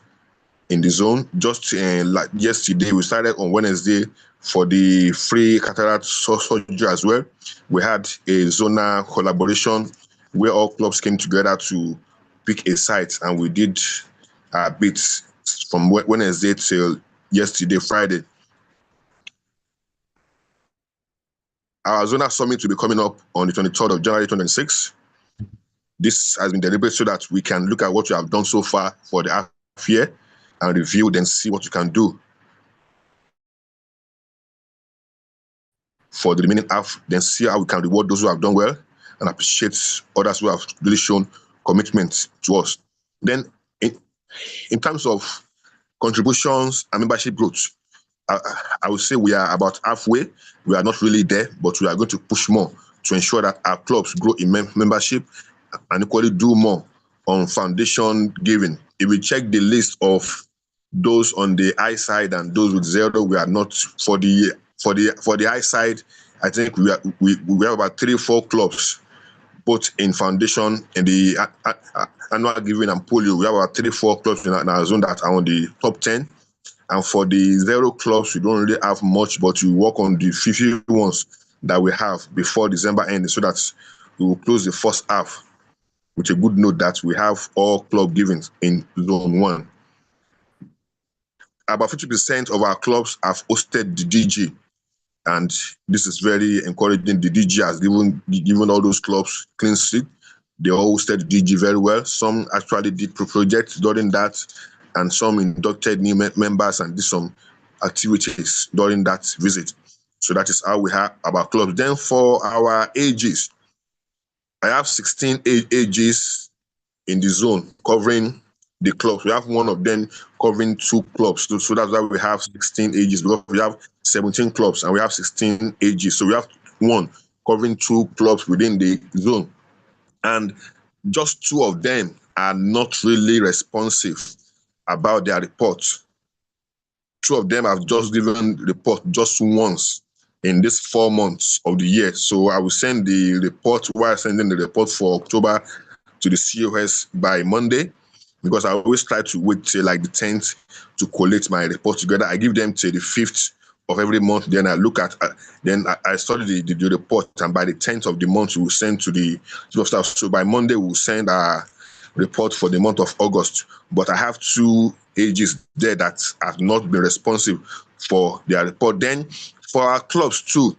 in the zone. Just like yesterday, we started on Wednesday for the free cataract surgery as well. We had a zonal collaboration where all clubs came together to pick a site, and we did bits from Wednesday till yesterday, Friday. Our zonal summit will be coming up on the 23rd of January 2026. This has been deliberate so that we can look at what we have done so far for the half year and review, then see what you can do for the remaining half, then see how we can reward those who have done well and appreciate others who have really shown commitment to us. Then in terms of contributions and membership growth, I would say we are about halfway. We are not really there, but we are going to push more to ensure that our clubs grow in membership and equally do more on foundation giving. If we check the list of those on the high side and those with zero, we are not for the high side. I think we have about 3-4 clubs, both in foundation and the annual giving and polio. We have about 3-4 clubs in our zone that are on the top 10. And for the zero clubs, we don't really have much, but we work on the 50 ones that we have before December ends, so that we will close the first half with a good note that we have all club givings in zone 1. About 50% of our clubs have hosted the DG, and this is very encouraging. The DG has given all those clubs clean sheet. They all hosted the DG very well. Some actually did projects during that, and some inducted new members and did some activities during that visit. So that is how we have our clubs. Then for our AGs, I have 16 AGs in the zone covering the clubs. We have one of them covering 2 clubs. So that's why we have 16 AGs, because we have 17 clubs and we have 16 AGs. So we have one covering 2 clubs within the zone. And just 2 of them are not really responsive about their reports. 2 of them have just given report just once in this 4 months of the year. So I will send the report while sending the report for October to the COS by Monday, because I always try to wait till like the 10th to collate my report together. I give them till the 5th of every month. Then I look at, then I study the report, and by the 10th of the month, we will send to the chief of staff. So by Monday, we'll send our report for the month of August. But I have 2 AGs there that have not been responsive for their report. Then for our clubs too,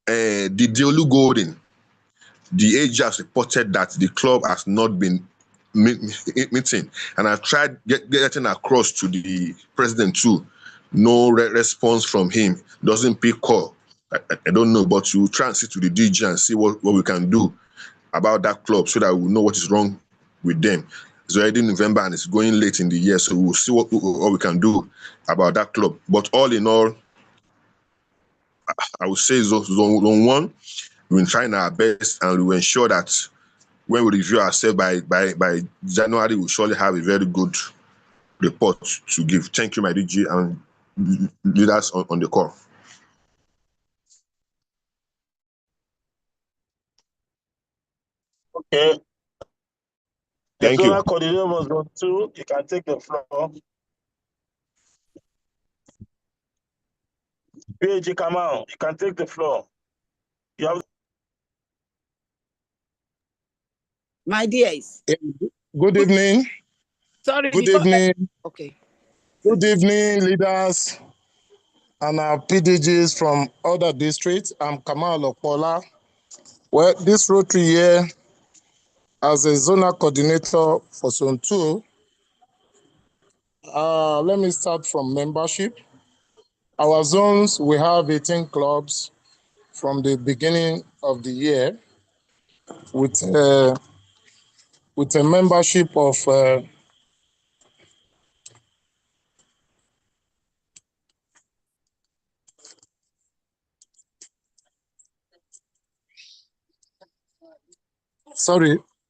the Diolu Golden, the AG has reported that the club has not been meeting, and I've tried getting across to the president too. No response from him. Doesn't pick call. I don't know, but you try and sit to the DG and see what we can do about that club, so that we know what is wrong with them. It's already November and it's going late in the year, so we'll see what we can do about that club. But all in all, I would say zone 1, we've been trying our best, and we will ensure that when we review ourselves by January, we'll surely have a very good report to give. Thank you, my DG, and leaders on the call. Okay. Thank you. Zonal coordinator was on 2. You can take the floor. PAG Kamal, you can take the floor. You have. My dears. Good evening. Sorry. Good evening. Okay. Good evening, leaders and our PDGs from other districts. I'm Kamal Okpola. Well, this Rotary year, as a zonal coordinator for Zone 2, let me start from membership. Our zones, we have 18 clubs from the beginning of the year with a membership of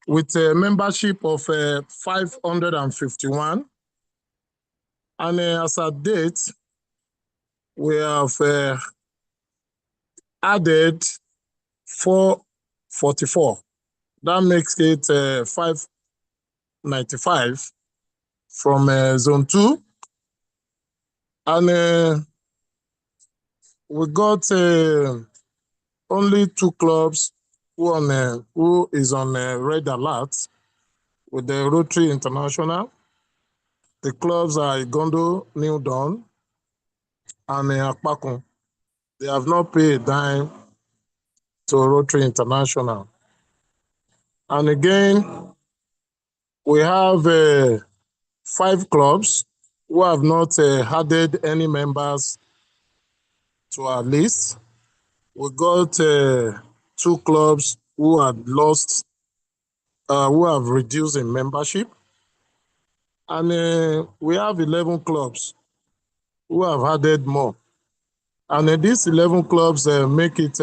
with a membership of 551. And as at date, we have added 444. That makes it 95 from Zone 2. And we got only 2 clubs who is on red alert with the Rotary International. The clubs are Igondo, New Dawn, and Akpakun. They have not paid a dime to Rotary International. And again, we have 5 clubs who have not added any members to our list. We got 2 clubs who had lost, who have reduced in membership. And we have 11 clubs who have added more. And these 11 clubs make it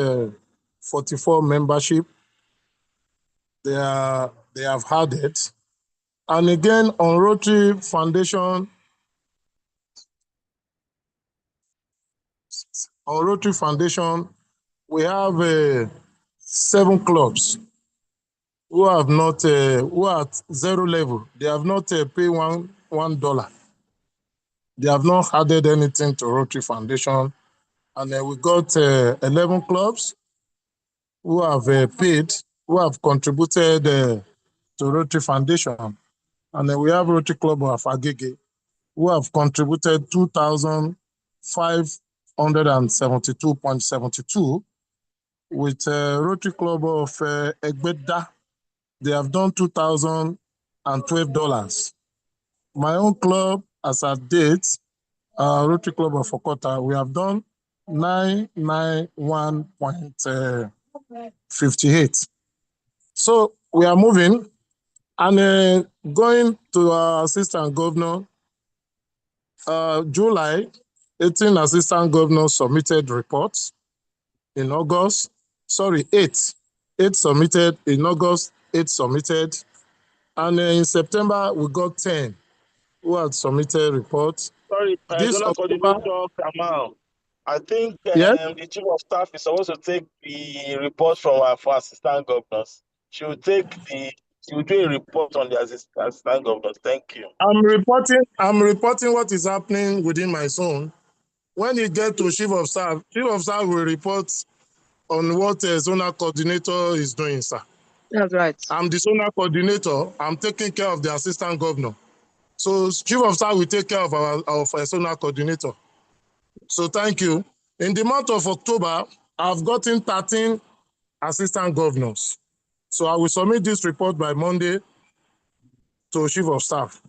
44 membership. They have added. And again, on Rotary Foundation, we have 7 clubs who have not, who are at 0 level. They have not paid $1. They have not added anything to Rotary Foundation. And we got 11 clubs who have paid, who have contributed to Rotary Foundation. And then we have Rotary Club of Agege, who have contributed 2,572.72, with Rotary Club of Egbeda, they have done $2,012. My own club, as at date, Rotary Club of Okota, we have done 991.58. So we are moving, and going to our assistant governor. July, 18 assistant governors submitted reports in August. Sorry, 8. 8 submitted in August, 8 submitted. And in September, we got 10 who had submitted reports. Sorry, This Zonal October, Coordinator Kamal. I think yes, the Chief of Staff is supposed to take the report from our for assistant governors. She will do a report on the assistant governors. Thank you. I'm reporting what is happening within my zone. When you get to Chief of Staff will report on what a zonal coordinator is doing, sir. That's right. I'm the zonal coordinator. I'm taking care of the assistant governor. So Chief of Staff will take care of our zonal coordinator. So thank you. In the month of October, I've gotten 13 assistant governors. So I will submit this report by Monday to Chief of Staff.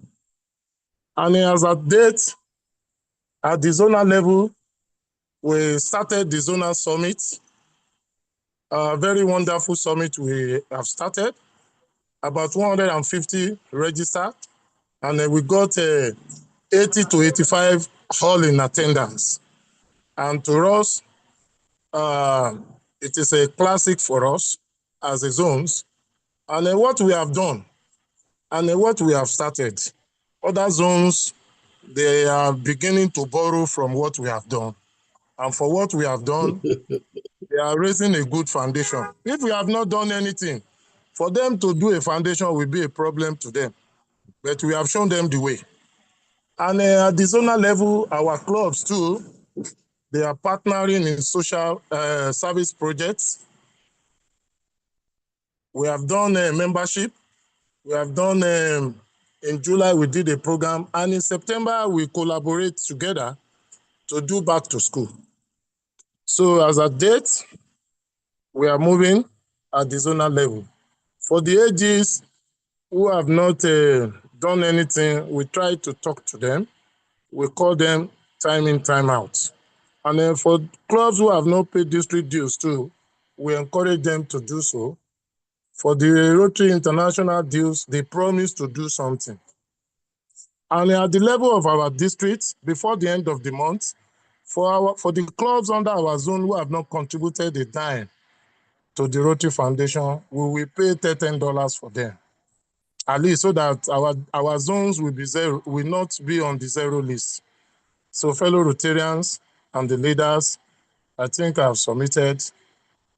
And as at date, at the zonal level, we started the zonal summit. A very wonderful summit we have started. About 150 registered. And we got 80 to 85 all in attendance. And to us, it is a classic for us as a zones. And what we have done, and what we have started, other zones, they are beginning to borrow from what we have done. And for what we have done, they are raising a good foundation. If we have not done anything, for them to do a foundation will be a problem to them. But we have shown them the way. And at the zonal level, our clubs too, they are partnering in social service projects. We have done a membership. We have done, in July, we did a program. And in September, we collaborate together to do back to school. So as a date, we are moving at the zonal level. For the ages who have not done anything, we try to talk to them. We call them time in, time out. And then for clubs who have not paid district dues too, we encourage them to do so. For the Rotary International dues, they promise to do something. And at the level of our district, before the end of the month, for the clubs under our zone who have not contributed a dime to the Rotary Foundation, we will pay $13 for them. At least so that our zones will not be on the zero list. So fellow Rotarians and the leaders, I think I've submitted.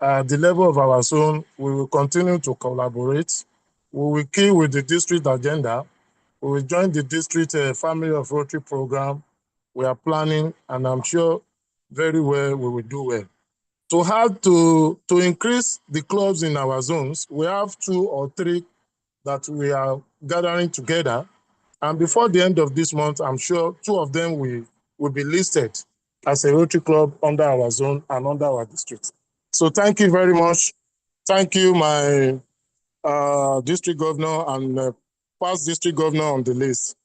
At the level of our zone, we will continue to collaborate We will keep with the district agenda. We will join the district Family of Rotary program. We are planning, and I'm sure very well we will do well. To increase the clubs in our zones, we have 2 or 3 that we are gathering together. And before the end of this month, I'm sure 2 of them will be listed as a Rotary Club under our zone and under our district. So thank you very much. Thank you, my district governor and past district governor on the list.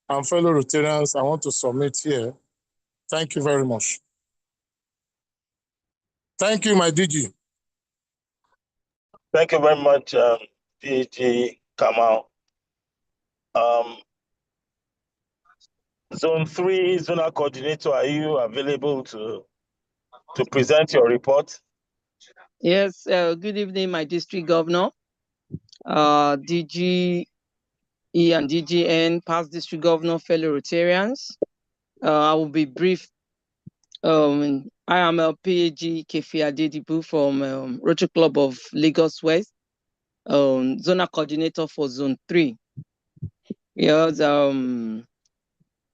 And fellow Rotarians, I want to submit here. Thank you very much. Thank you, my DG. Thank you very much, DG Kamal. Zone 3 zonal coordinator, are you available to present your report? Yes, good evening, my district governor, DG E and DGN, past district governor, fellow Rotarians. I will be brief. I am a PAG Kefi Adedibu from Rotary Club of Lagos West, zonal coordinator for Zone 3. Yes,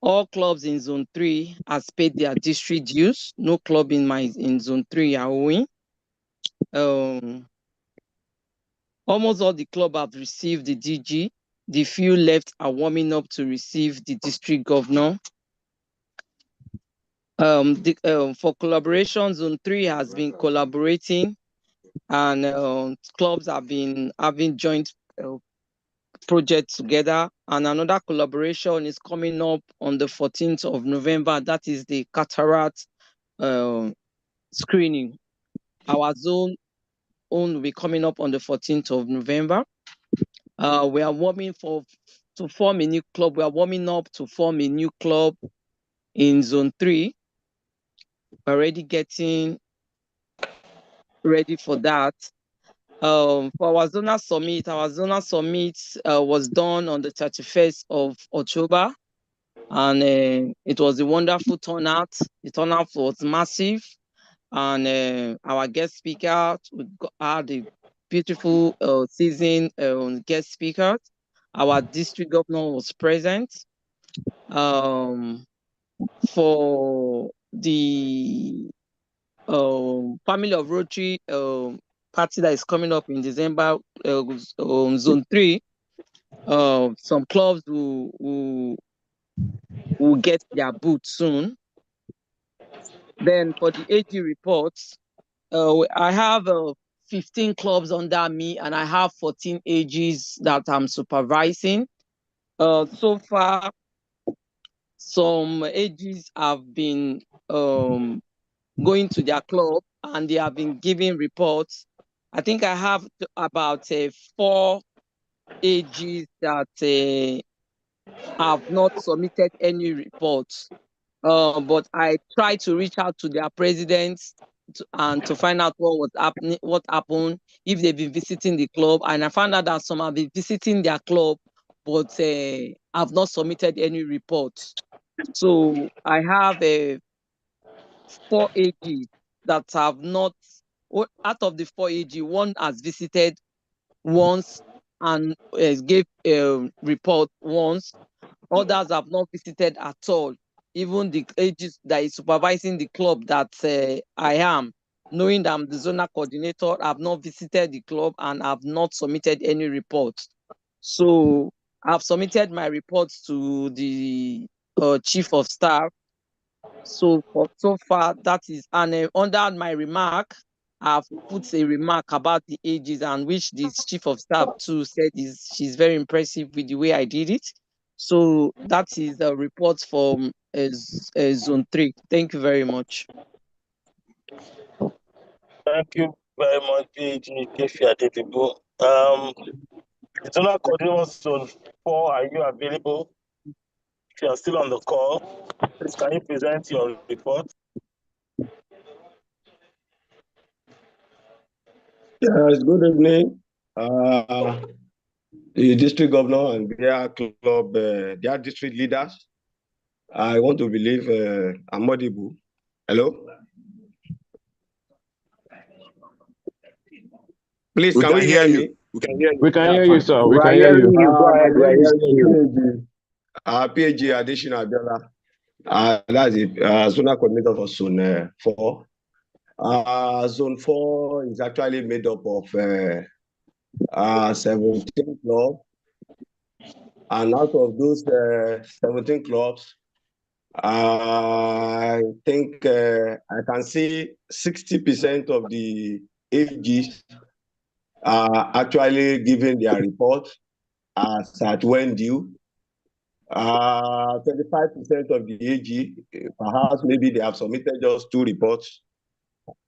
all clubs in Zone 3 has paid their district dues. No club in Zone 3 are owing. Almost all the club have received the DG. The few left are warming up to receive the district governor. For collaboration, Zone 3 has been collaborating, and clubs have been having joint projects together. And another collaboration is coming up on the 14th of November. That is the cataract screening. Our zone will be coming up on the 14th of November. We are warming to form a new club. We are warming up to form a new club in Zone 3. We're already getting ready for that. For our zonal summit was done on the 31st of October, and it was a wonderful turnout. The turnout was massive, and our guest speaker had a beautiful season guest speaker. Our district governor was present. For the Family of Rotary party that is coming up in December, Zone 3, some clubs will get their boots soon. Then for the AG reports, I have 15 clubs under me, and I have 14 AGs that I'm supervising. So far, some AGs have been going to their club, and they have been giving reports. I think I have about 4 AGs that have not submitted any reports. But I tried to reach out to their presidents to find out what happened, if they've been visiting the club. And I found out that some have been visiting their club, but have not submitted any reports. So I have 4 AGs that have not, out of the 4 AG, one has visited once and gave a report once. Others have not visited at all. Even the AGs that is supervising the club that I am, knowing that I'm the zonal coordinator, have not visited the club and have not submitted any reports. So I've submitted my reports to the chief of staff. So far, that is, and under my remark, I've put a remark about the ages, and which the chief of staff too said she's very impressive with the way I did it. So that is the report from Zone 3. Thank you very much. Thank you very much, DG Kefi Adedibu. Zonal coordinator Zone 4, are you available? If you are still on the call, please can you present your report? Yes, good evening. The district governor and their club, their district leaders. I want to believe Amodibu. Hello? Please, We can we hear you? We can hear you. We can Yeah, hear you, fine. sir. We We are can hear hearing you. you. Go My ahead. We are name is hearing you. PAG Additional Abiola. That's it. Zonal coordinator for Zone 4. Zone 4 is actually made up of 17 clubs. And out of those 17 clubs, I think I can see 60% of the AGs are actually giving their report as at when due. 25% of the AG, perhaps maybe they have submitted just 2 reports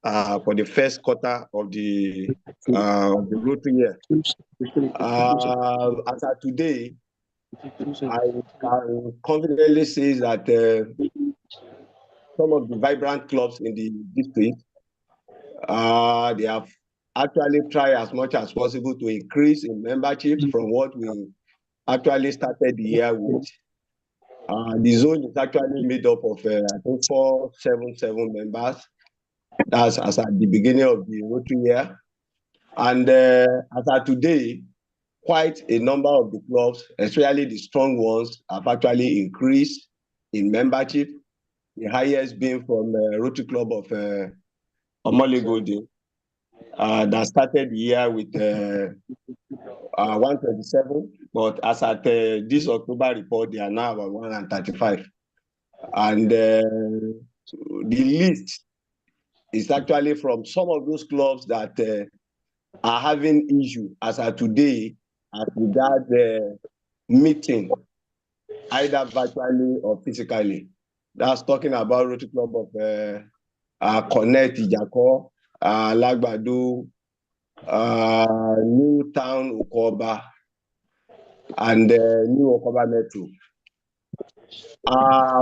for the first quarter of the rotary year. As of today, I can confidently say that some of the vibrant clubs in the district, they have actually tried as much as possible to increase in membership from what we actually started the year with. The zone is actually made up of, I think, 477 members. That's as at the beginning of the rotary year. And as at today, quite a number of the clubs, especially the strong ones, have actually increased in membership. The highest being from Rotary Club of Omolegode, that started the year with 127, but as at this October report, they are now about 135. And the list is actually from some of those clubs that are having issue as of today as regard meeting, either virtually or physically. That's talking about Rotary Club of Connect, Ijako, Lagbado, New Town, Okoba, and New Okoba Metro.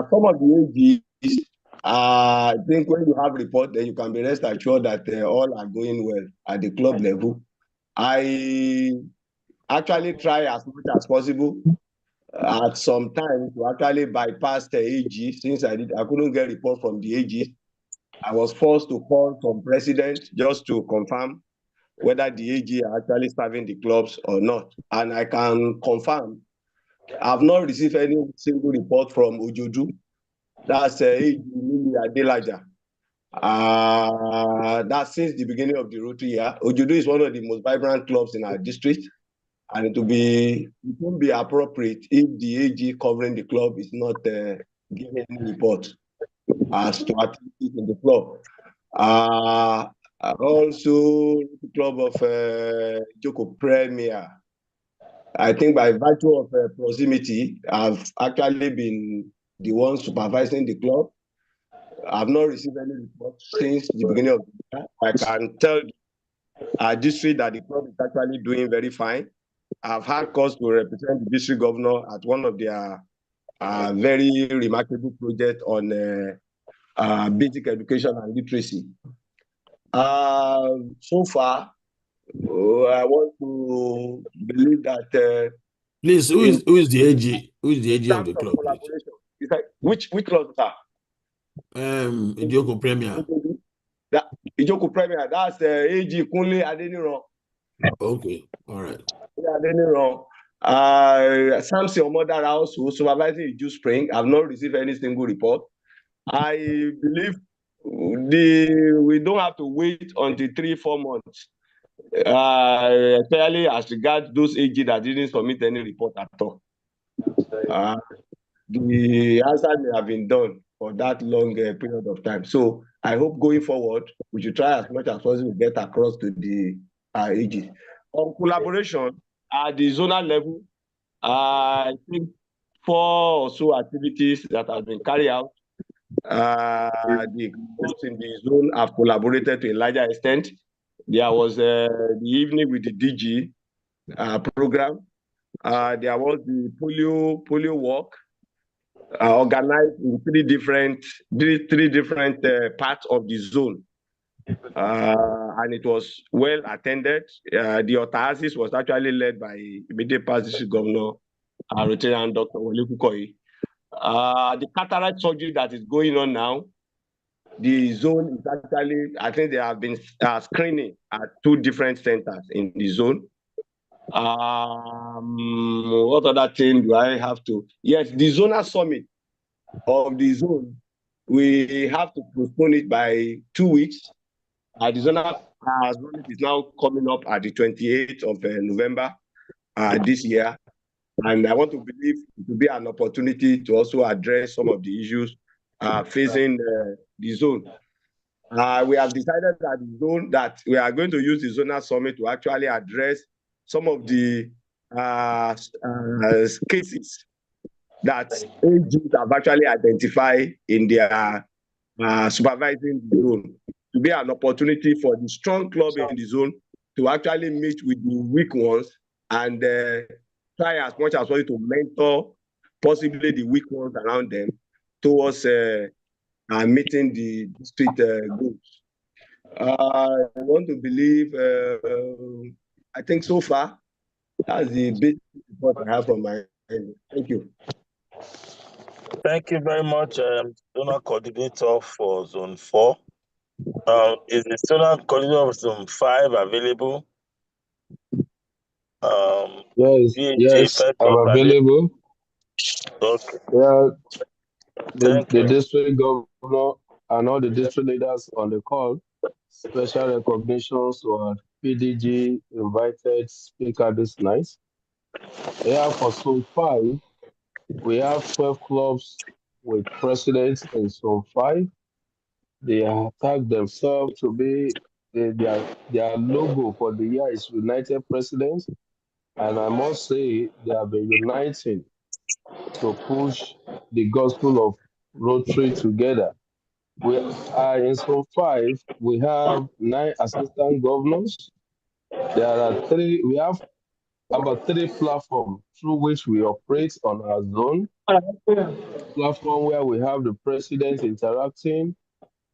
Some of the AGs, I think when you have report, then you can be rest assured that all are going well at the club level. I actually try as much as possible at some time to actually bypass the AG since I couldn't get report from the AG. I was forced to call some president just to confirm whether the AG are actually serving the clubs or not. And I can confirm I've not received any single report from Ojodu. That's AG Lili Adelaja. That's since the beginning of the rotary year. Ojodu is one of the most vibrant clubs in our district. And it won't be appropriate if the AG covering the club is not giving any report as to activities in the club. Also, the club of Joko Premier. I think by virtue of proximity, I've actually been the one supervising the club. I've not received any report since the beginning of the year. I can tell our district that the club is actually doing very fine. I've had cause to represent the district governor at one of their very remarkable projects on basic education and literacy. So far, I want to believe that. Please, who is the AG? Who is the AG of the club? Collaboration. It's like, which club, sir? Ijoko Premier. Ijoko Premier. That's AG Kunle Adeniran. Okay, all right. Adeniran. Samson Omodara also supervising Iju Spring. I've not received any single report. I believe we don't have to wait until 3-4 months, especially as regards those AG that didn't submit any report at all. The answer may have been done for that long period of time. So I hope going forward, we should try as much as possible to get across to the AG. On collaboration at the zonal level, I think 4 or so activities that have been carried out. The clubs in the zone have collaborated to a larger extent. There was the evening with the DG program. There was the polio walk organized in three different parts of the zone. And it was well attended. The Otasis was actually led by immediate past district governor, Rotarian Dr. Wole Kukoyi. The cataract surgery that is going on now, the zone is actually, I think they have been screening at 2 different centers in the zone. What other thing do I have to? Yes, the zonal summit of the zone, we have to postpone it by 2 weeks. The zonal summit is now coming up at the 28th of November this year. And I want to believe it will be an opportunity to also address some of the issues facing the zone. We have decided that the zone that we are going to use the zonal summit to actually address some of the cases that AGs have actually identified in their supervising the zone, to be an opportunity for the strong club in the zone to actually meet with the weak ones and try as much as possible to mentor possibly the weak ones around them towards meeting the district goals. I want to believe, I think so far, that's the basic report I have from my end. Thank you. Thank you very much, Zonal Coordinator for Zone 4. Is the Zonal Coordinator of Zone 5 available? Yes, yes, I'm available. Okay. Yeah, Thank the you. district governor and all the district leaders on the call. Special recognitions to our PDG invited speaker this night. Yeah, for Zone 5, we have 12 clubs with presidents in Zone 5. They have tagged themselves to be their logo for the year is United Presidents. And I must say, they have been uniting to push the gospel of Rotary together. We are in Zone 5, we have 9 assistant governors. There are 3, we have about 3 platforms through which we operate on our zone. Platform where we have the president interacting,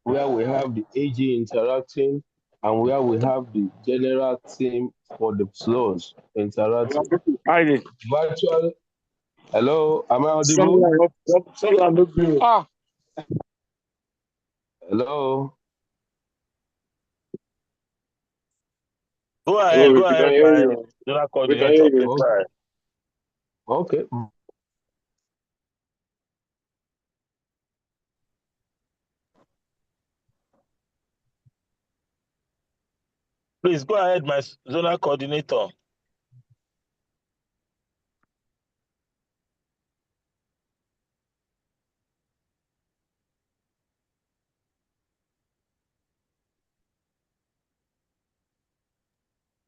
where we have the AG interacting, and where we have the general team for the zones interacting. Virtually, hello, am I audible? Hello. Go Hello, we can ahead, hear my you. Zonal We can Coordinator. hear you. Go ahead. Okay. Please go ahead, my Zonal Coordinator.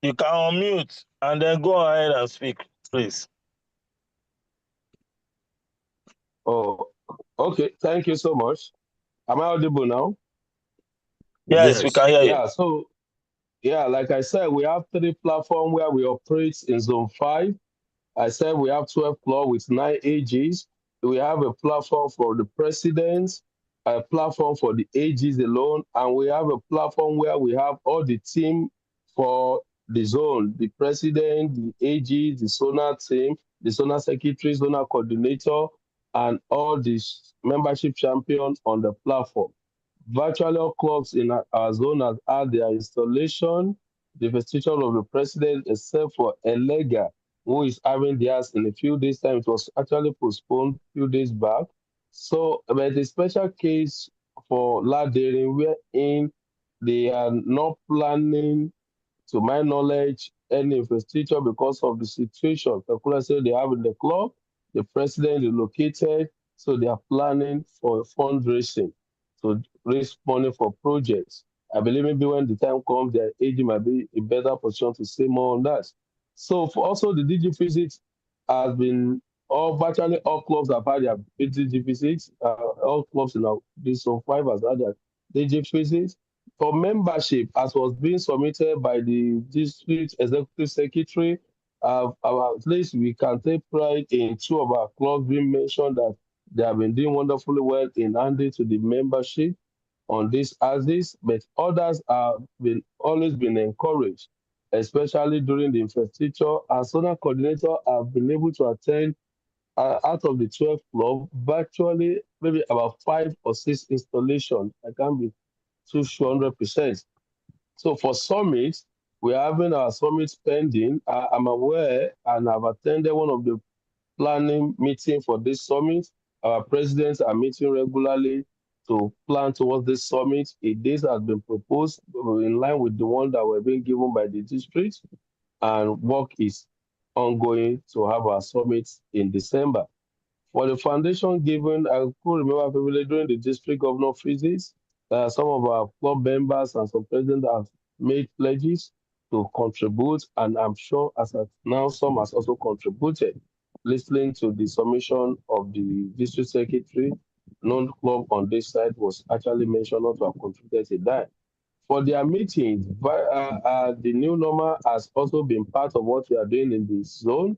You can unmute and then go ahead and speak, please. Oh, okay. Thank you so much. Am I audible now? Yes, we can hear you. Yeah. So, yeah, like I said, we have 3 platforms where we operate in Zone 5. I said we have 12 clubs with 9 AGs. We have a platform for the president, a platform for the AGs alone, and we have a platform where we have all the team for the zone, the president, the AG, the zonal team, the zonal secretary, zonal coordinator, and all the membership champions on the platform. Virtually all clubs in our zone have had their installation, the institution of the president, except for Elega, who is having theirs in a few days' time. It was actually postponed a few days back. So, but the special case for Ladering, wherein they are not planning, to my knowledge, any infrastructure because of the situation. Say they have in the club, the president is located, so they are planning for fundraising to raise money for projects. I believe maybe when the time comes, their age might be a better position to say more on that. So for also the DG visit has been virtually all clubs have had their DG visits. All clubs in our this on 5 has had their DG visits. For membership, as was being submitted by the district executive secretary, at least we can take pride in 2 of our clubs being mentioned that they have been doing wonderfully well in handing to the membership on this axis, but others have been always been encouraged, especially during the infrastructure. As zonal coordinator, have been able to attend out of the 12 club, virtually maybe about 5 or 6 installations. I can't be too sure 100%. So for summit, We're having our summit pending. I'm aware and I've attended one of the planning meeting for this summit. Our presidents are meeting regularly to plan towards this summit. A date has been proposed in line with the one that were being given by the district, and work is ongoing to have our summit in December. For the foundation given, I could remember vividly during the district governor visits, some of our club members and some presidents have made pledges to contribute, and I'm sure as of now some has also contributed. Listening to the submission of the district secretary, no club on this side was actually mentioned not to have contributed a dime. For their meetings, the new normal has also been part of what we are doing in the zone.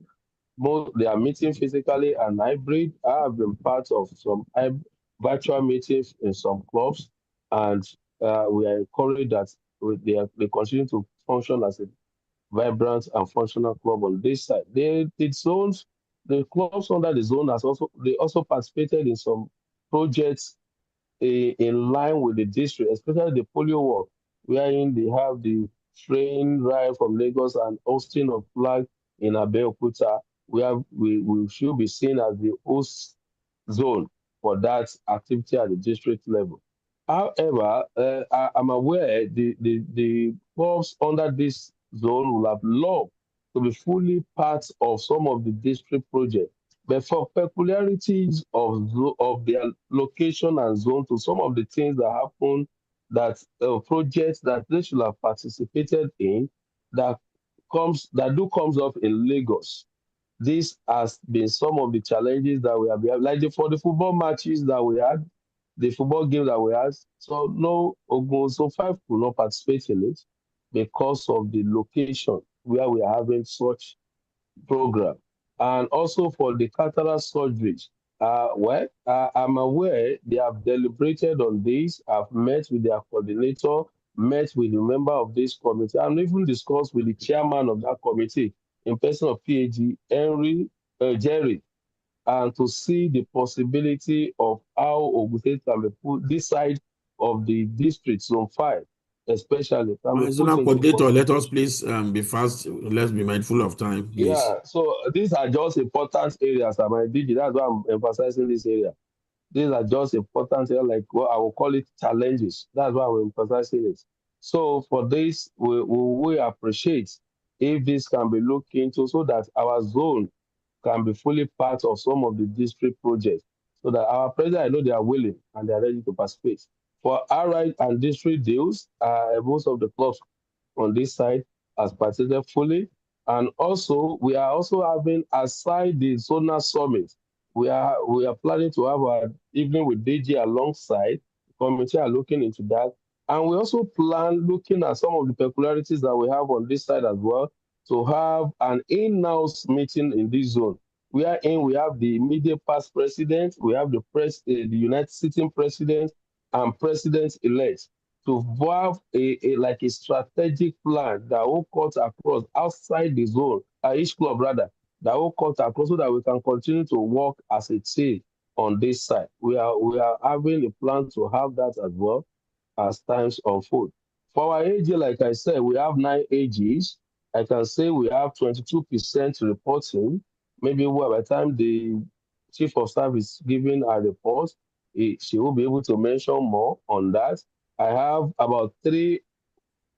Both they are meeting physically and hybrid. I have been part of some virtual meetings in some clubs, and we are encouraged that they continue to function as a vibrant and functional club on this side. The clubs under the zone they also participated in some projects in line with the district, especially the polio work, wherein they have the train ride from Lagos and hosting of flag in Abeokuta. We should be seen as the host zone for that activity at the district level. However, I'm aware the clubs under this zone will have loved to be fully part of some of the district projects. But for peculiarities of their location and zone to some of the things that happen, that projects that they should have participated in, that comes up in Lagos. This has been some of the challenges that we have had, like for the football matches that we had, the football game that we had. So no Ogun, so five could not participate in it because of the location where we are having such program. And also for the cataract surgeries, I'm aware they have deliberated on this. I've met with their coordinator, met with the member of this committee, and even discussed with the chairman of that committee in person of PAG, Jerry, and to see the possibility of how Ogun State can be put this side of the district zone 5, especially can be put Zonal into coordinator, let us please be fast. Let's be mindful of time, please. yeah, so these are just important areas at my DG. That's why I'm emphasizing this area. These are just important areas, like what I will call it challenges. That's why we're emphasizing it. So for this, we appreciate if this can be looked into so that our zone can be fully part of some of the district projects. So that our president, I know they are willing and they are ready to participate. For RI and district deals, most of the clubs on this side has participated fully. And also, we are also having, aside the Zonal Summit, we are planning to have our evening with DG alongside. The committee are looking into that. And we also plan looking at some of the peculiarities that we have on this side as well, to have an in-house meeting in this zone. Wherein we have the immediate past president, we have the United sitting president and president-elect to have a strategic plan that will cut across outside the zone, each club rather, that will cut across so that we can continue to work as a team on this side. We are having a plan to have that as well as times unfold. For our AG, like I said, we have 9 AGs. I can say we have 22% reporting. Maybe by the time the chief of staff is giving a report, she will be able to mention more on that. I have about 3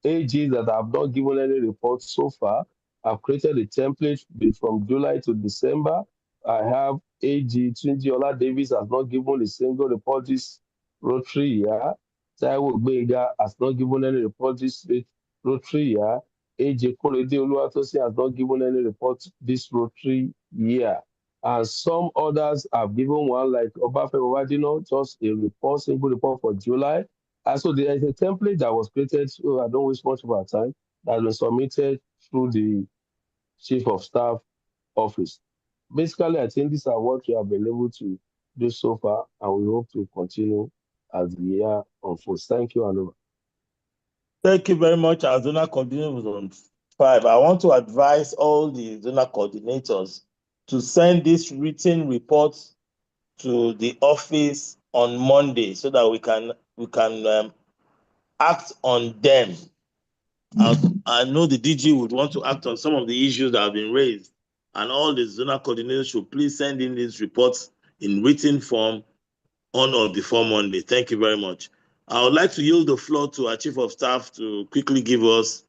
AGs that have not given any reports so far. I've created a template from July to December. I have AG Tunjiola Davis has not given a single report this rotary year. Taiwo Gbega has not given any report this rotary year. AJ Korede Oluwatosin has not given any report this rotary year. And some others have given one, like Obafe Owadino, just a report, single report for July. So there is a template that was created, so I don't waste much of our time, that has been submitted through the Chief of Staff office. Basically, I think these are what we have been able to do so far, and we hope to continue as the year unfolds. Thank you, and over. Thank you very much, our zonal coordinator on 5. I want to advise all the zonal coordinators to send this written report to the office on Monday so that we can act on them. I know the DG would want to act on some of the issues that have been raised, and all the zonal coordinators should please send in these reports in written form on or before Monday. Thank you very much. I would like to yield the floor to our Chief of Staff to quickly give us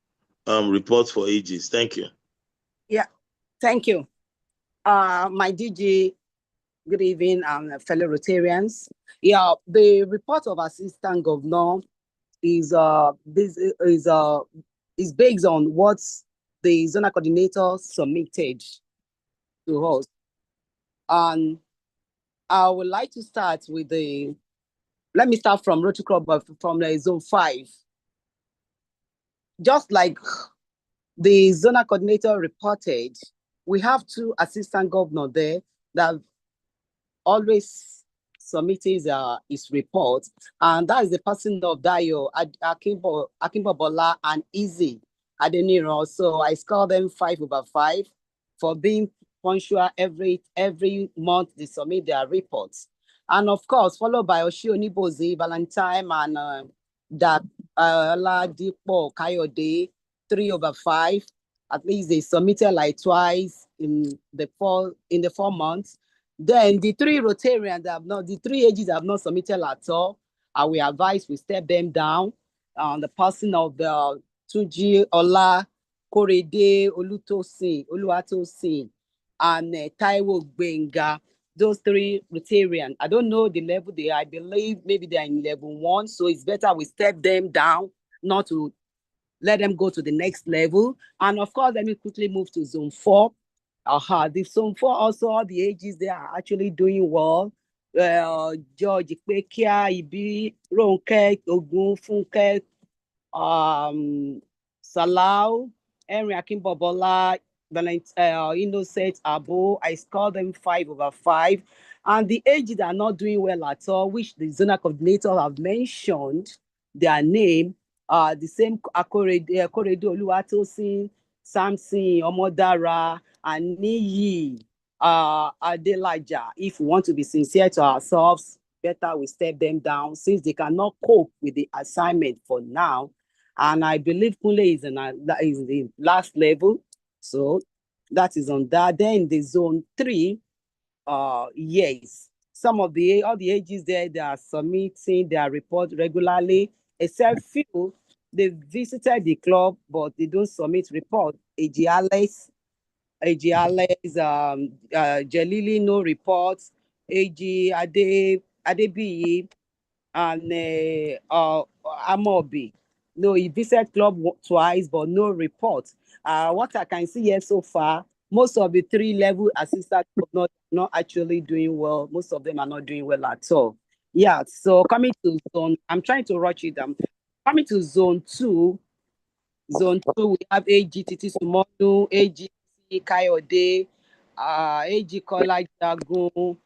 reports for AGs. Thank you. Yeah, thank you. My DG, good evening, fellow Rotarians. Yeah, the report of Assistant Governor is based on what the zonal coordinator submitted to us. And I would like to start with let me start from Rotary Club, from the Zone 5. Just like the zonal coordinator reported, we have 2 assistant governors there that always submits his report, and that is the person of Dayo Akimbobola and Easy Adeniro. So I score them 5/5 for being punctual every month. They submit their reports, and of course followed by Oshio Nibozi, Valentine, and that Oladipo Kayode 3/5. At least they submitted like twice in the 4 months. Then the 3 Rotarians the 3 ages have not submitted at all. And we advise we step them down. The person of the Tuji Ola Korede Oluwatosin and Taiwo Benga. Those 3 Rotarians. I don't know the level they are. I believe maybe they are in level 1. So it's better we step them down, not to let them go to the next level. And of course, let me quickly move to Zone 4. The Zone 4 also, all the ages, they are actually doing well. George Ikpekia, Ibi, Ronke, Ogun, Funke, Salau, Henry Akimbobola, Innocent, Abo. I scored them 5/5. And the ages are not doing well at all, which the zonal coordinator have mentioned their name. The same Akorede Oluwatosin, Samson, Omodara, and Niyi Adelaja. If we want to be sincere to ourselves, better we step them down since they cannot cope with the assignment for now. And I believe Kunle is in the last level. So that is on that. Then the Zone 3, yes. All the ages there, they are submitting their report regularly, except few, they visited the club, but they don't submit report. AG Alex, Jalili, no reports. AG Adebiyi, and Amobi. No, he visited club twice, but no report. What I can see here so far, most of the 3-level assistants are not actually doing well. Most of them are not doing well at all. Yeah, so coming to zone, I'm trying to rush it down. Coming to Zone 2, we have AGTT Sumonu, AG Kayode, AG Kola Jagun.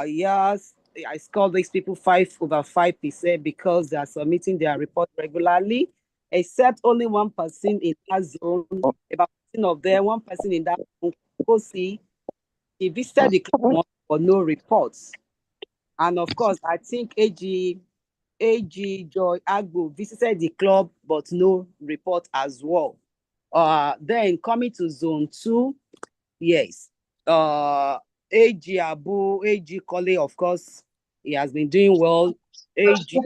Yes, I score these people 5/5% because they are submitting their report regularly, except only one person in that zone. About 1% of them, one person in that zone, go see, he visited the club but no reports. And of course, I think AG Joy Agbo visited the club but no report as well. Then coming to Zone 2, yes. AG Abu, AG Kole, of course, he has been doing well. AG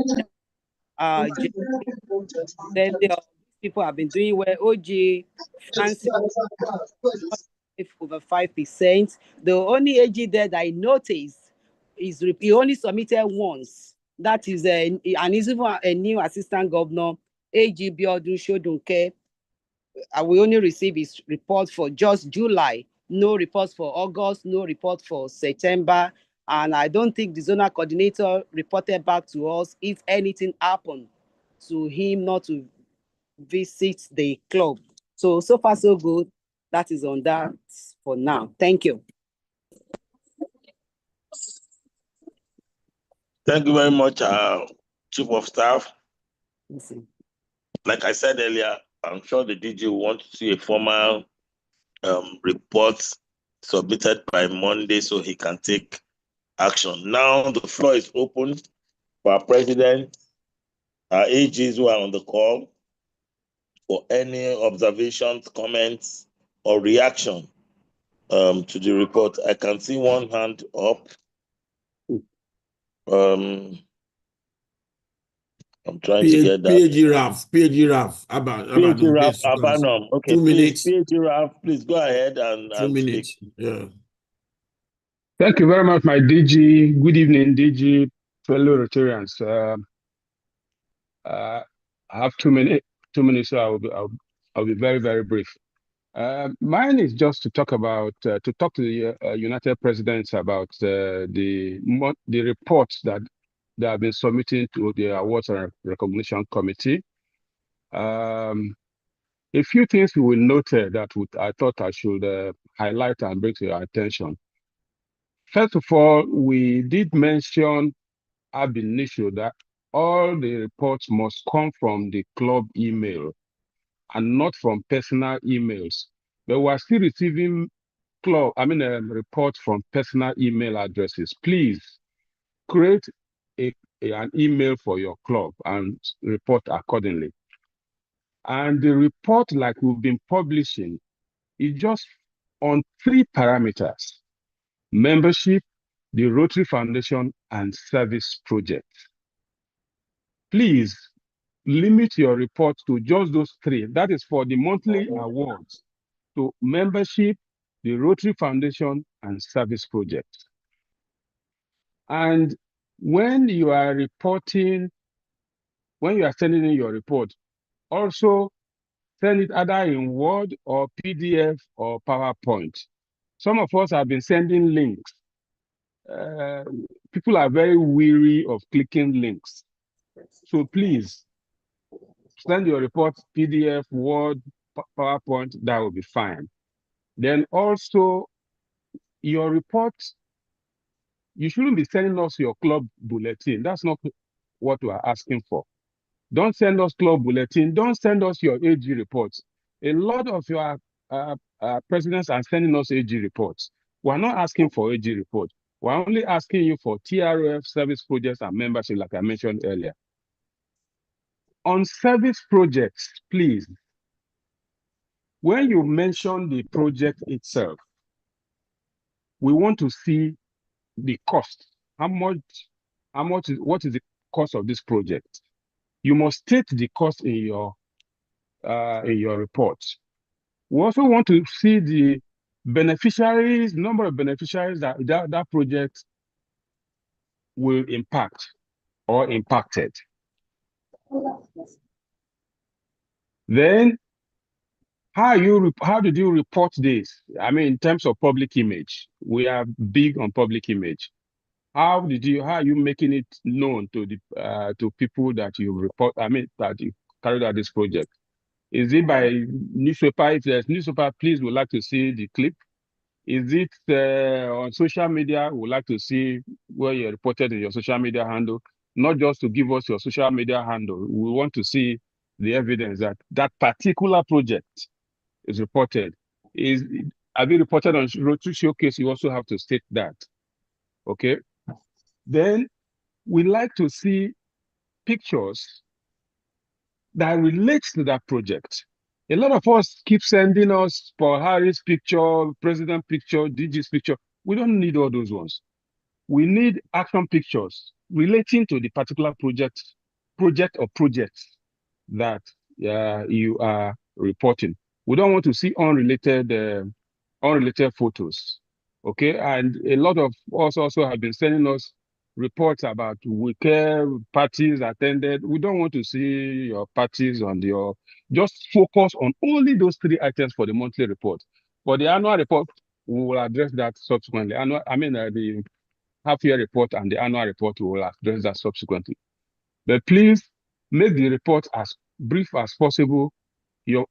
people have been doing well. OG Francis over 5%. The only AG there that I noticed is he only submitted once. That is and he's even a new assistant governor, AG Biodun Shodunke. We only receive his report for just July. No reports for August, no report for September. And I don't think the zonal coordinator reported back to us if anything happened to him not to visit the club. So far, so good. That is on that for now. Thank you. Thank you very much, Chief of Staff. Like I said earlier, I'm sure the DG will want to see a formal report submitted by Monday so he can take action. Now the floor is open for our president, our AGs who are on the call, for any observations, comments, or reaction to the report? I can see one hand up. I'm trying to get that. PAG Raf, PAG Abanom. Okay, 2 please, minutes. PAG Raf, please go ahead 2 minutes. speak. Yeah. Thank you very much, my DG. Good evening, DG, fellow Rotarians. I have 2 minutes. 2 minutes, so I'll be very, very brief. Mine is just to talk about to the United Presidents about the reports that they have been submitting to the Awards and Recognition Committee. A few things we will note that I thought I should highlight and bring to your attention. First of all, we did mention ab initio that all the reports must come from the club email and not from personal emails. But we're still receiving reports from personal email addresses. Please create an email for your club and report accordingly. And the report, like we've been publishing, is just on 3 parameters: membership, the Rotary Foundation, and service projects. Please limit your report to just those 3. That is for the monthly awards, to membership, the Rotary Foundation, and service projects. And when you are reporting, when you are sending in your report, also send it either in Word or PDF or PowerPoint. Some of us have been sending links. People are very weary of clicking links. So please, send your report PDF, Word, PowerPoint, that will be fine. Then also, your report, you shouldn't be sending us your club bulletin. That's not what we are asking for. Don't send us club bulletin. Don't send us your AG reports. A lot of your presidents are sending us AG reports. We're not asking for AG reports. We're only asking you for TRF, service projects, and membership, like I mentioned earlier. On service projects, please, when you mention the project itself, we want to see the cost. What is the cost of this project? You must state the cost in your report. We also want to see the beneficiaries, number of beneficiaries that project will impact or impacted. Then, how did you report this? I mean, in terms of public image, we are big on public image. How are you making it known to the to people that you report? I mean, that you carried out this project? Is it by newspaper? If there's newspaper, please, we'd like to see the clip. Is it on social media? We'd like to see where you reported in your social media handle, not just to give us your social media handle. We want to see the evidence that that particular project is reported. Have you reported on Rotary Showcase? You also have to state that. Okay. Then we like to see pictures that relates to that project. A lot of us keep sending us Paul Harris picture, president picture, DG's picture. We don't need all those ones. We need action pictures relating to the particular project or projects that you are reporting. We don't want to see unrelated photos. Okay, and a lot of us also have been sending us reports about weekend parties attended. We don't want to see your parties on your. Just focus on only those 3 items for the monthly report. For the annual report, we will address that subsequently. The half-year report and the annual report, we will address that subsequently. But please make the report as brief as possible. Your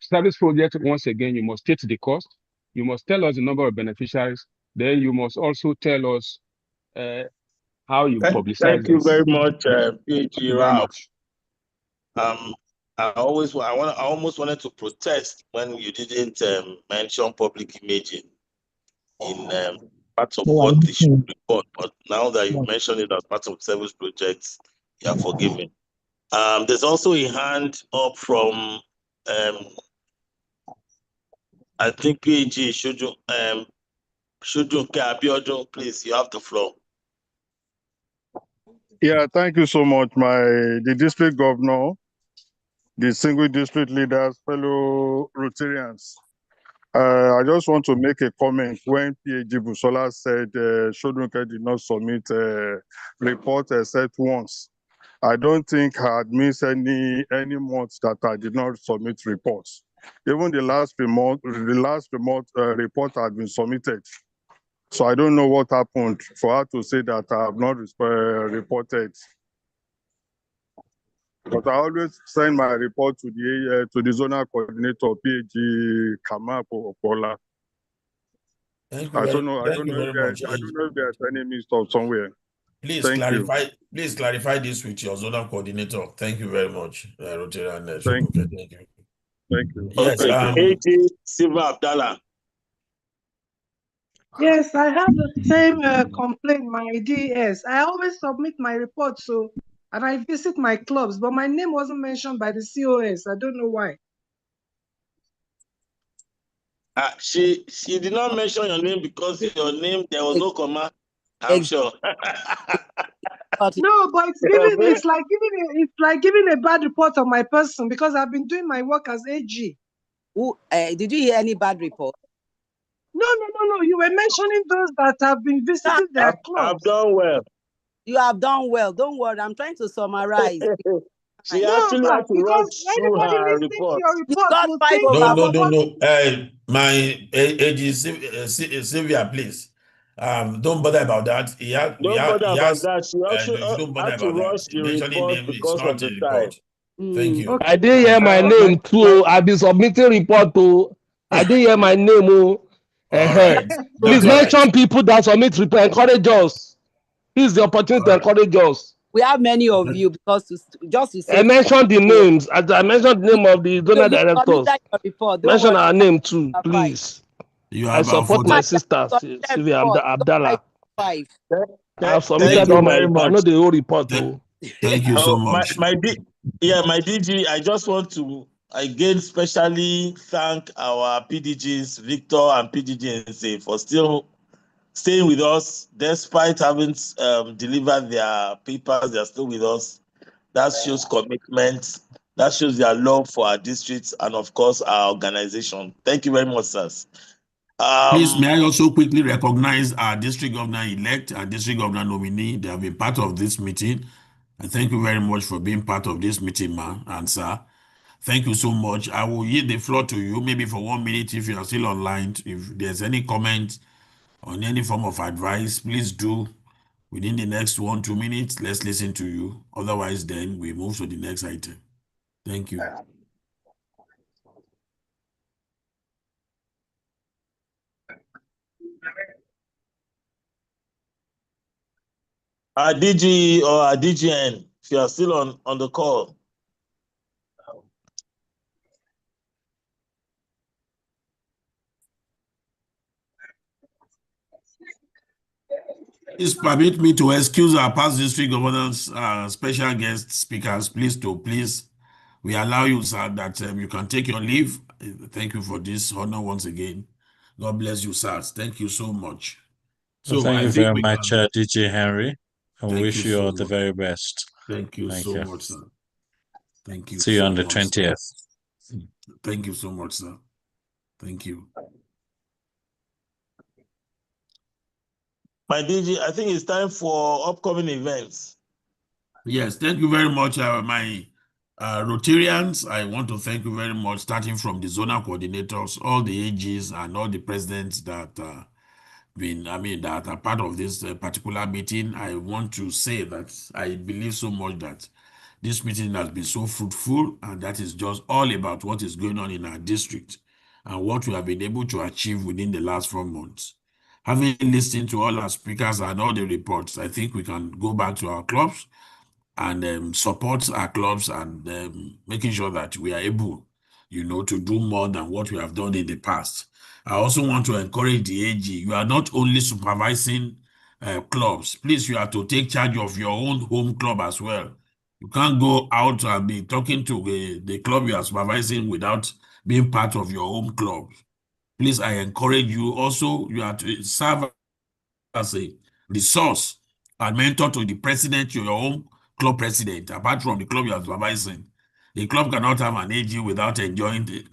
service project, once again, you must state the cost. You must tell us the number of beneficiaries. Then you must also tell us how you publicize. Thank you very much, PG Ralph. I almost wanted to protest when you didn't mention public imaging in part of what they should report. But now that you mentioned it as part of service projects, you are forgiven. There's also a hand up from I think PG Shujunke Abiodun, please, you have the floor. Yeah, thank you so much, the district governor, the single district leaders, fellow Rotarians. I just want to make a comment when PAG Busola said Shodunke did not submit a report except once. I don't think I had missed any months that I did not submit reports. Even the last remote report had been submitted. So I don't know what happened for her to say that I have not reported. But I always send my report to the zonal coordinator, PAG Kamapo Opola. I don't know if there's any mistake somewhere. Please Thank you. Please clarify this with your zonal coordinator. Thank you very much, Rotarian Thank Shojunke. Thank you. Thank you. Yes, AG Silva Abdallah. Yes, I have the same complaint, my DS. I always submit my report, and I visit my clubs, but my name wasn't mentioned by the COS. I don't know why. She did not mention your name because your name, there was no comma, I'm sure. No, but it's like giving a bad report on my person because I've been doing my work as AG. Did you hear any bad report? No. You were mentioning those that have been visiting their clubs. I've done well. You have done well. Don't worry. I'm trying to summarize. She actually had to rush through her report. You got 5 No. My AG Sylvia, please. Don't bother about that. Don't bother about that. She also don't bother had to about rush that. the Mentioning report name is because not of the a time. report. Thank you. Okay. I didn't hear my name too. I've been submitting report to. I didn't hear my name. Right. Please mention people that submit report. Encourage us. This is the opportunity to encourage us. We have many of you because just to say. I mentioned the names. As I mentioned the name of the donor directors. Mention our name too, please. I support my sister, Sylvia Abdallah. I have submitted all my report. I know the whole report. Thank you so much. My DG, I just want to again specially thank our PDGs, Victor and PDG for still staying with us despite having delivered their papers. They're still with us. That shows commitment. That shows their love for our districts and, of course, our organization. Thank you very much, sirs. Please, may I also quickly recognize our district governor-elect, our district governor nominee. They have been part of this meeting. And thank you very much for being part of this meeting, ma'am and sir. Thank you so much. I will yield the floor to you, maybe for 1 minute if you are still online. If there's any comment on any form of advice, please do. Within the next 1-2 minutes, let's listen to you. Otherwise, then we move to the next item. Thank you. Our DG or our DGN, if you are still on the call. Please permit me to excuse our past district governance special guest speakers. Please, we allow you, sir, that you can take your leave. Thank you for this honor once again. God bless you, sir. Thank you so much. So thank you very much, DJ Henry. I wish you all the very best. Thank you so much, sir. Thank you. See you on the 20th. Thank you so much, sir. Thank you. My DG, I think it's time for upcoming events. Yes, thank you very much, my Rotarians. I want to thank you very much, starting from the zonal coordinators, all the AGs, and all the presidents that that are part of this particular meeting. I want to say that I believe so much that this meeting has been so fruitful, and that is just all about what is going on in our district and what we have been able to achieve within the last 4 months. Having listened to all our speakers and all the reports, I think we can go back to our clubs and support our clubs and making sure that we are able, to do more than what we have done in the past. I also want to encourage the AG. You are not only supervising clubs. Please, you have to take charge of your own home club as well. You can't go out and be talking to the club you are supervising without being part of your own club. Please, I encourage you. Also, you are to serve as a resource and mentor to the president, your own club president, apart from the club you are supervising. The club cannot have an AG without enjoying the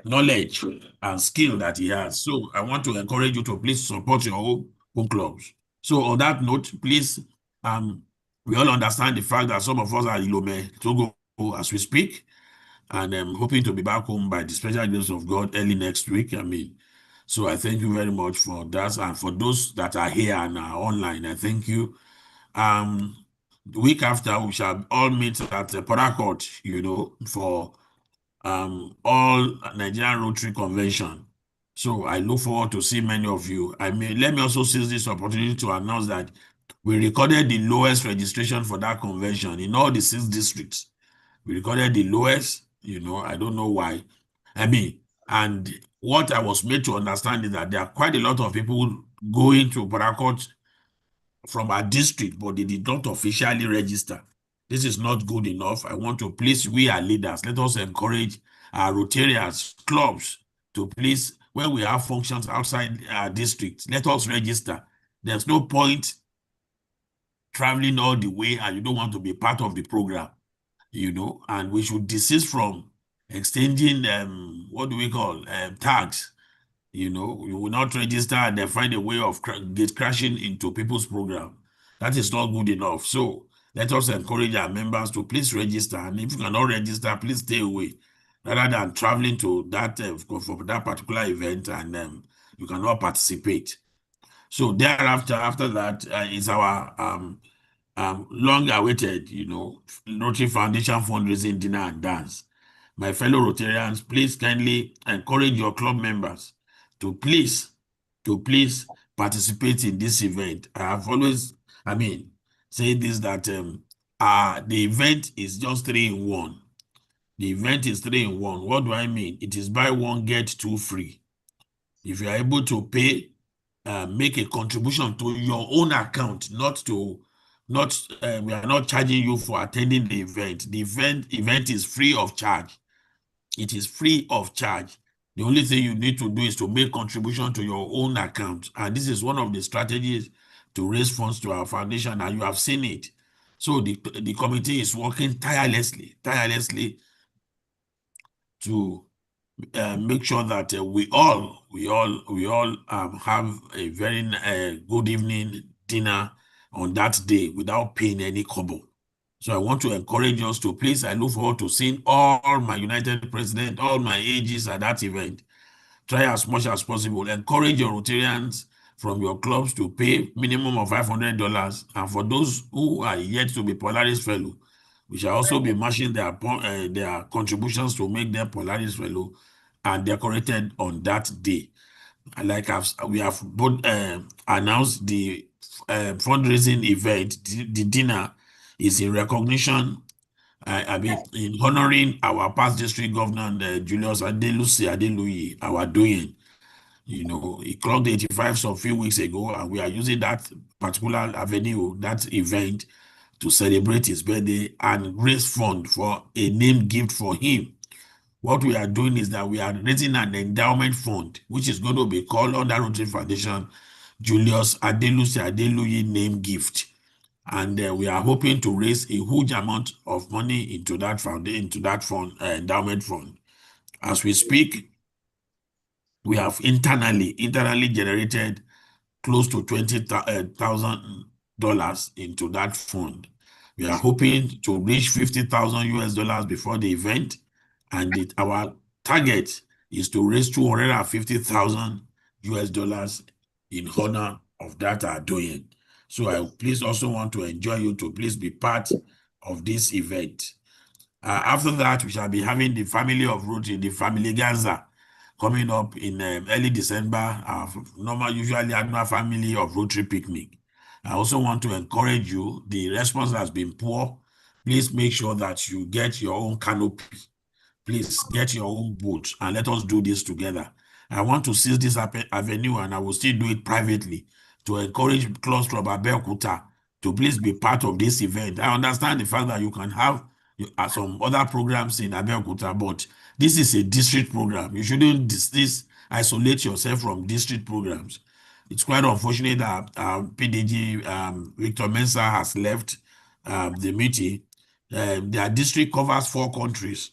knowledge and skill that he has. So I want to encourage you to please support your own clubs. So on that note, please, we all understand the fact that some of us are in Lome, Togo, as we speak, and I'm hoping to be back home by the special grace of God early next week. So I thank you very much for that. And for those that are here and are online, I thank you. The week after, we shall all meet at Port Harcourt, for all Nigerian Rotary Convention. So I look forward to see many of you. Let me also seize this opportunity to announce that we recorded the lowest registration for that convention in all the 6 districts. We recorded the lowest, I don't know why. And what I was made to understand is that there are quite a lot of people going to Port Harcourt from our district, but they did not officially register. This is not good enough. I want to please, we are leaders, let us encourage our Rotarians, clubs, to please, when we have functions outside our district, let us register. There's no point traveling all the way and you don't want to be part of the program, and we should desist from exchanging, what do we call, tags. You will not register and then find a way of get crashing into people's program. That is not good enough. So let us encourage our members to please register. And if you cannot register, please stay away rather than traveling to that for that particular event and you cannot participate. So thereafter, after that, is our long-awaited, Rotary Foundation fundraising dinner and dance. My fellow Rotarians, please kindly encourage your club members to please participate in this event. I have always, say this, that the event is just 3 in 1. The event is 3 in 1. What do I mean? It is buy one, get 2 free. If you are able to pay, make a contribution to your own account, we are not charging you for attending the event. The event is free of charge. It is free of charge. The only thing you need to do is to make contribution to your own account. And this is one of the strategies to raise funds to our foundation, and you have seen it. So the committee is working tirelessly to make sure that we all have a very good evening dinner on that day without paying any kobo. So I want to encourage us to please, I look forward to seeing all my United President, all my AGs at that event. Try as much as possible. Encourage your Rotarians from your clubs to pay minimum of $500. And for those who are yet to be Polaris Fellow, we shall also be matching their contributions to make them Polaris Fellow and decorated on that day. Like we have both announced the fundraising event, the dinner is in recognition, in honoring our past district governor, Julius Adeluyi, our doyen. He clocked 85 some few weeks ago, and we are using that particular avenue, that event, to celebrate his birthday and raise fund for a name gift for him. What we are doing is that we are raising an endowment fund, which is going to be called under Rotary Foundation Julius Adeluyi Name Gift. And we are hoping to raise a huge amount of money into that fund, endowment fund. As we speak, we have internally generated close to $20,000 into that fund. We are hoping to reach $50,000 before the event, and our target is to raise $250,000 in honor of that doing. So I please also want to enjoy you to please be part of this event. After that, we shall be having the family of Rotary, the family Gaza, coming up in early December, usually annual family of Rotary picnic. I also want to encourage you. The response has been poor. Please make sure that you get your own canopy. Please get your own boat and let us do this together. I want to seize this avenue, and I will still do it privately, to encourage Clubs Club Abeokuta to please be part of this event. I understand the fact that you can have some other programs in Abeokuta, but this is a district program. You shouldn't isolate yourself from district programs. It's quite unfortunate that PDG Victor Mensah has left the meeting. Their district covers 4 countries,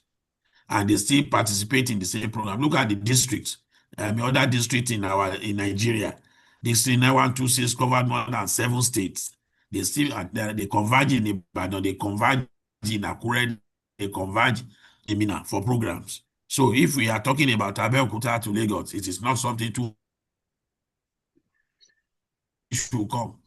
and they still participate in the same program. Look at the districts. The other district in Nigeria, District 9126 covered more than 7 states. They still they converge in Ibadan, they converge in Akure, they converge in Mina for programs. So if we are talking about Abeokuta to Lagos, it is not something to should come,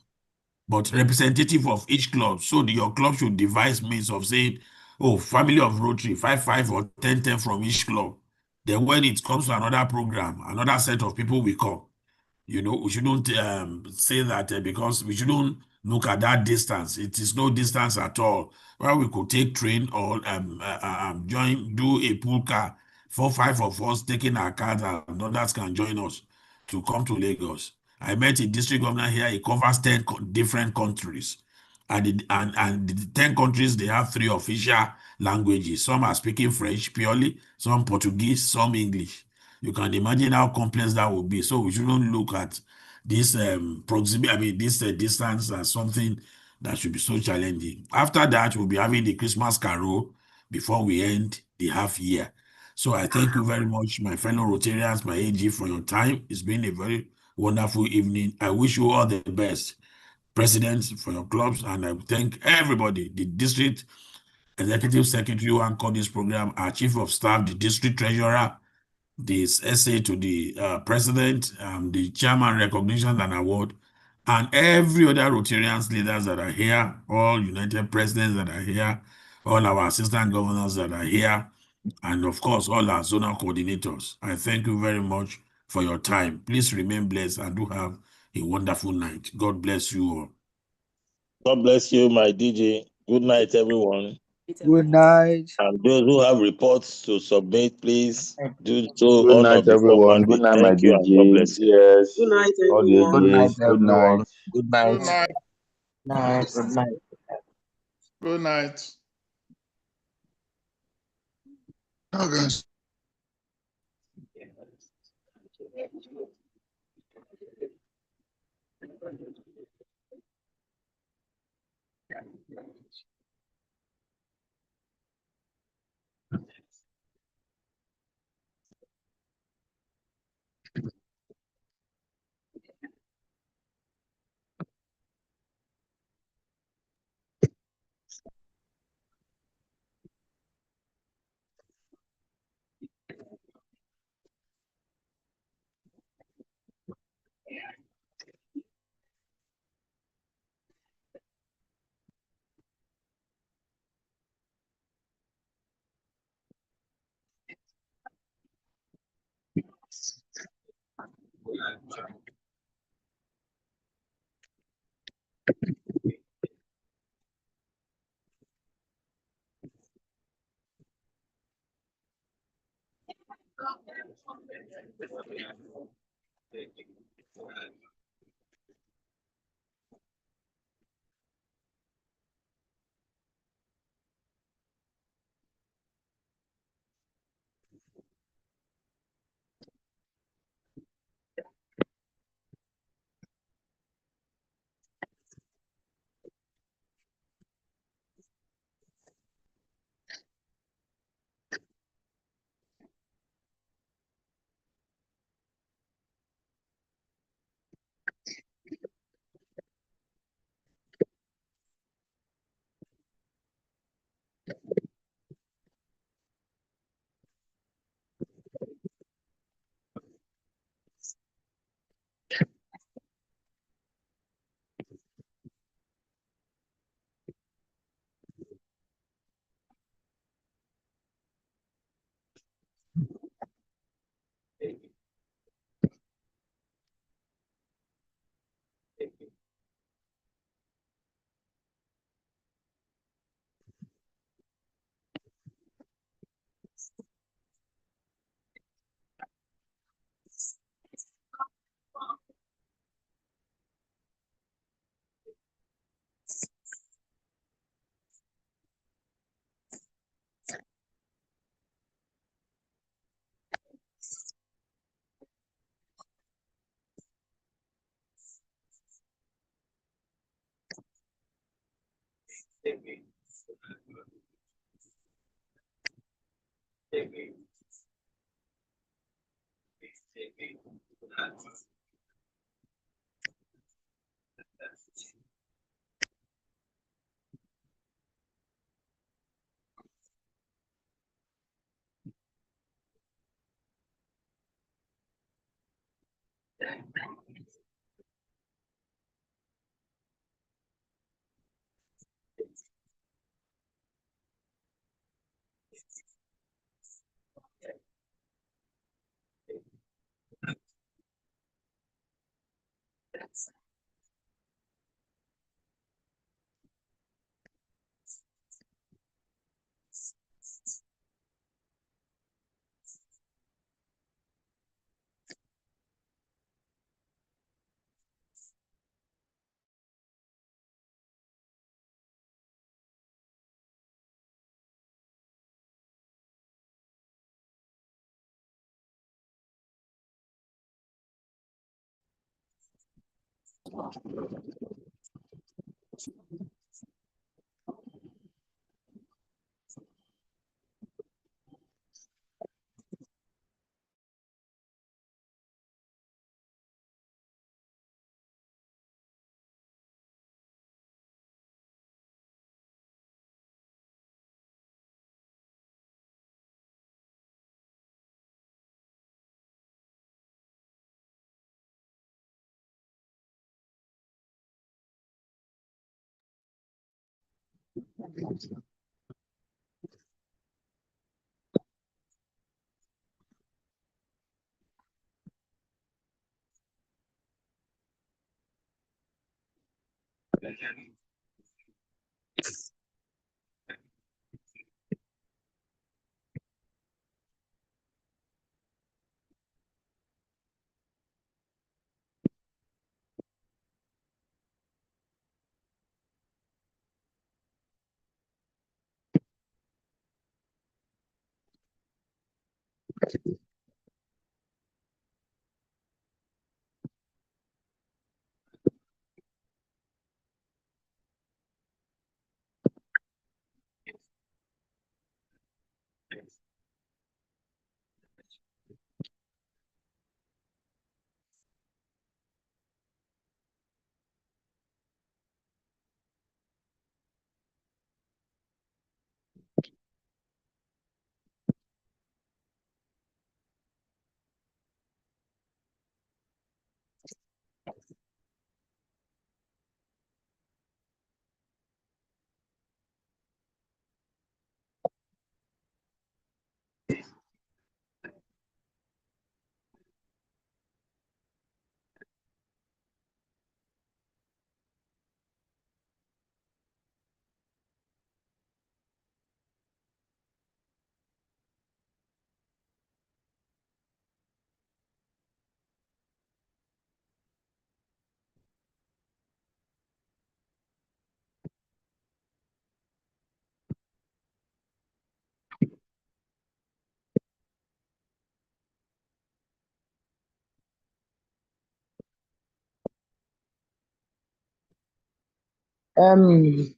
but representative of each club. So your club should devise means of saying, oh, family of Rotary, 5 or 10 from each club. Then when it comes to another program, another set of people will come. We shouldn't say that because we shouldn't look at that distance. It is no distance at all. Well, we could take train or do a pool car. 4-5 of us taking our cars, and others can join us to come to Lagos. I met a district governor here. He covers 10 different countries. And the 10 countries, they have 3 official languages. Some are speaking French purely, some Portuguese, some English. You can imagine how complex that would be. So we shouldn't look at this proximity, this distance as something that should be so challenging. After that, we'll be having the Christmas carol before we end the half year. So I thank you very much, my fellow Rotarians, my AG, for your time. It's been a very wonderful evening. I wish you all the best, presidents, for your clubs, and I thank everybody, the district executive secretary who anchored this program, our chief of staff, the district treasurer, this essay to the president, the chairman recognition and award, and every other Rotarians leaders that are here, all United Presidents that are here, all our assistant governors that are here, and of course, all our zonal coordinators. I thank you very much for your time. Please remain blessed and do have a wonderful night. God bless you all. God bless you, my DJ. Good night, everyone. Good night. And those who have reports to submit, please do so Good on or night, before everyone. Monday. Good night, my Thank you and God DJs. bless you. Yes. Good night, All the everyone. Good night, AJs. Good everyone. night. Good night. Good night. Night. Good night. Good night. Okay.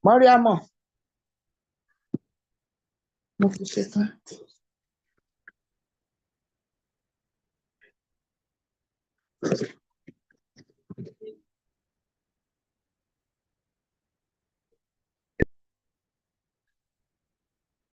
Mariam, mo fi ṣe tán.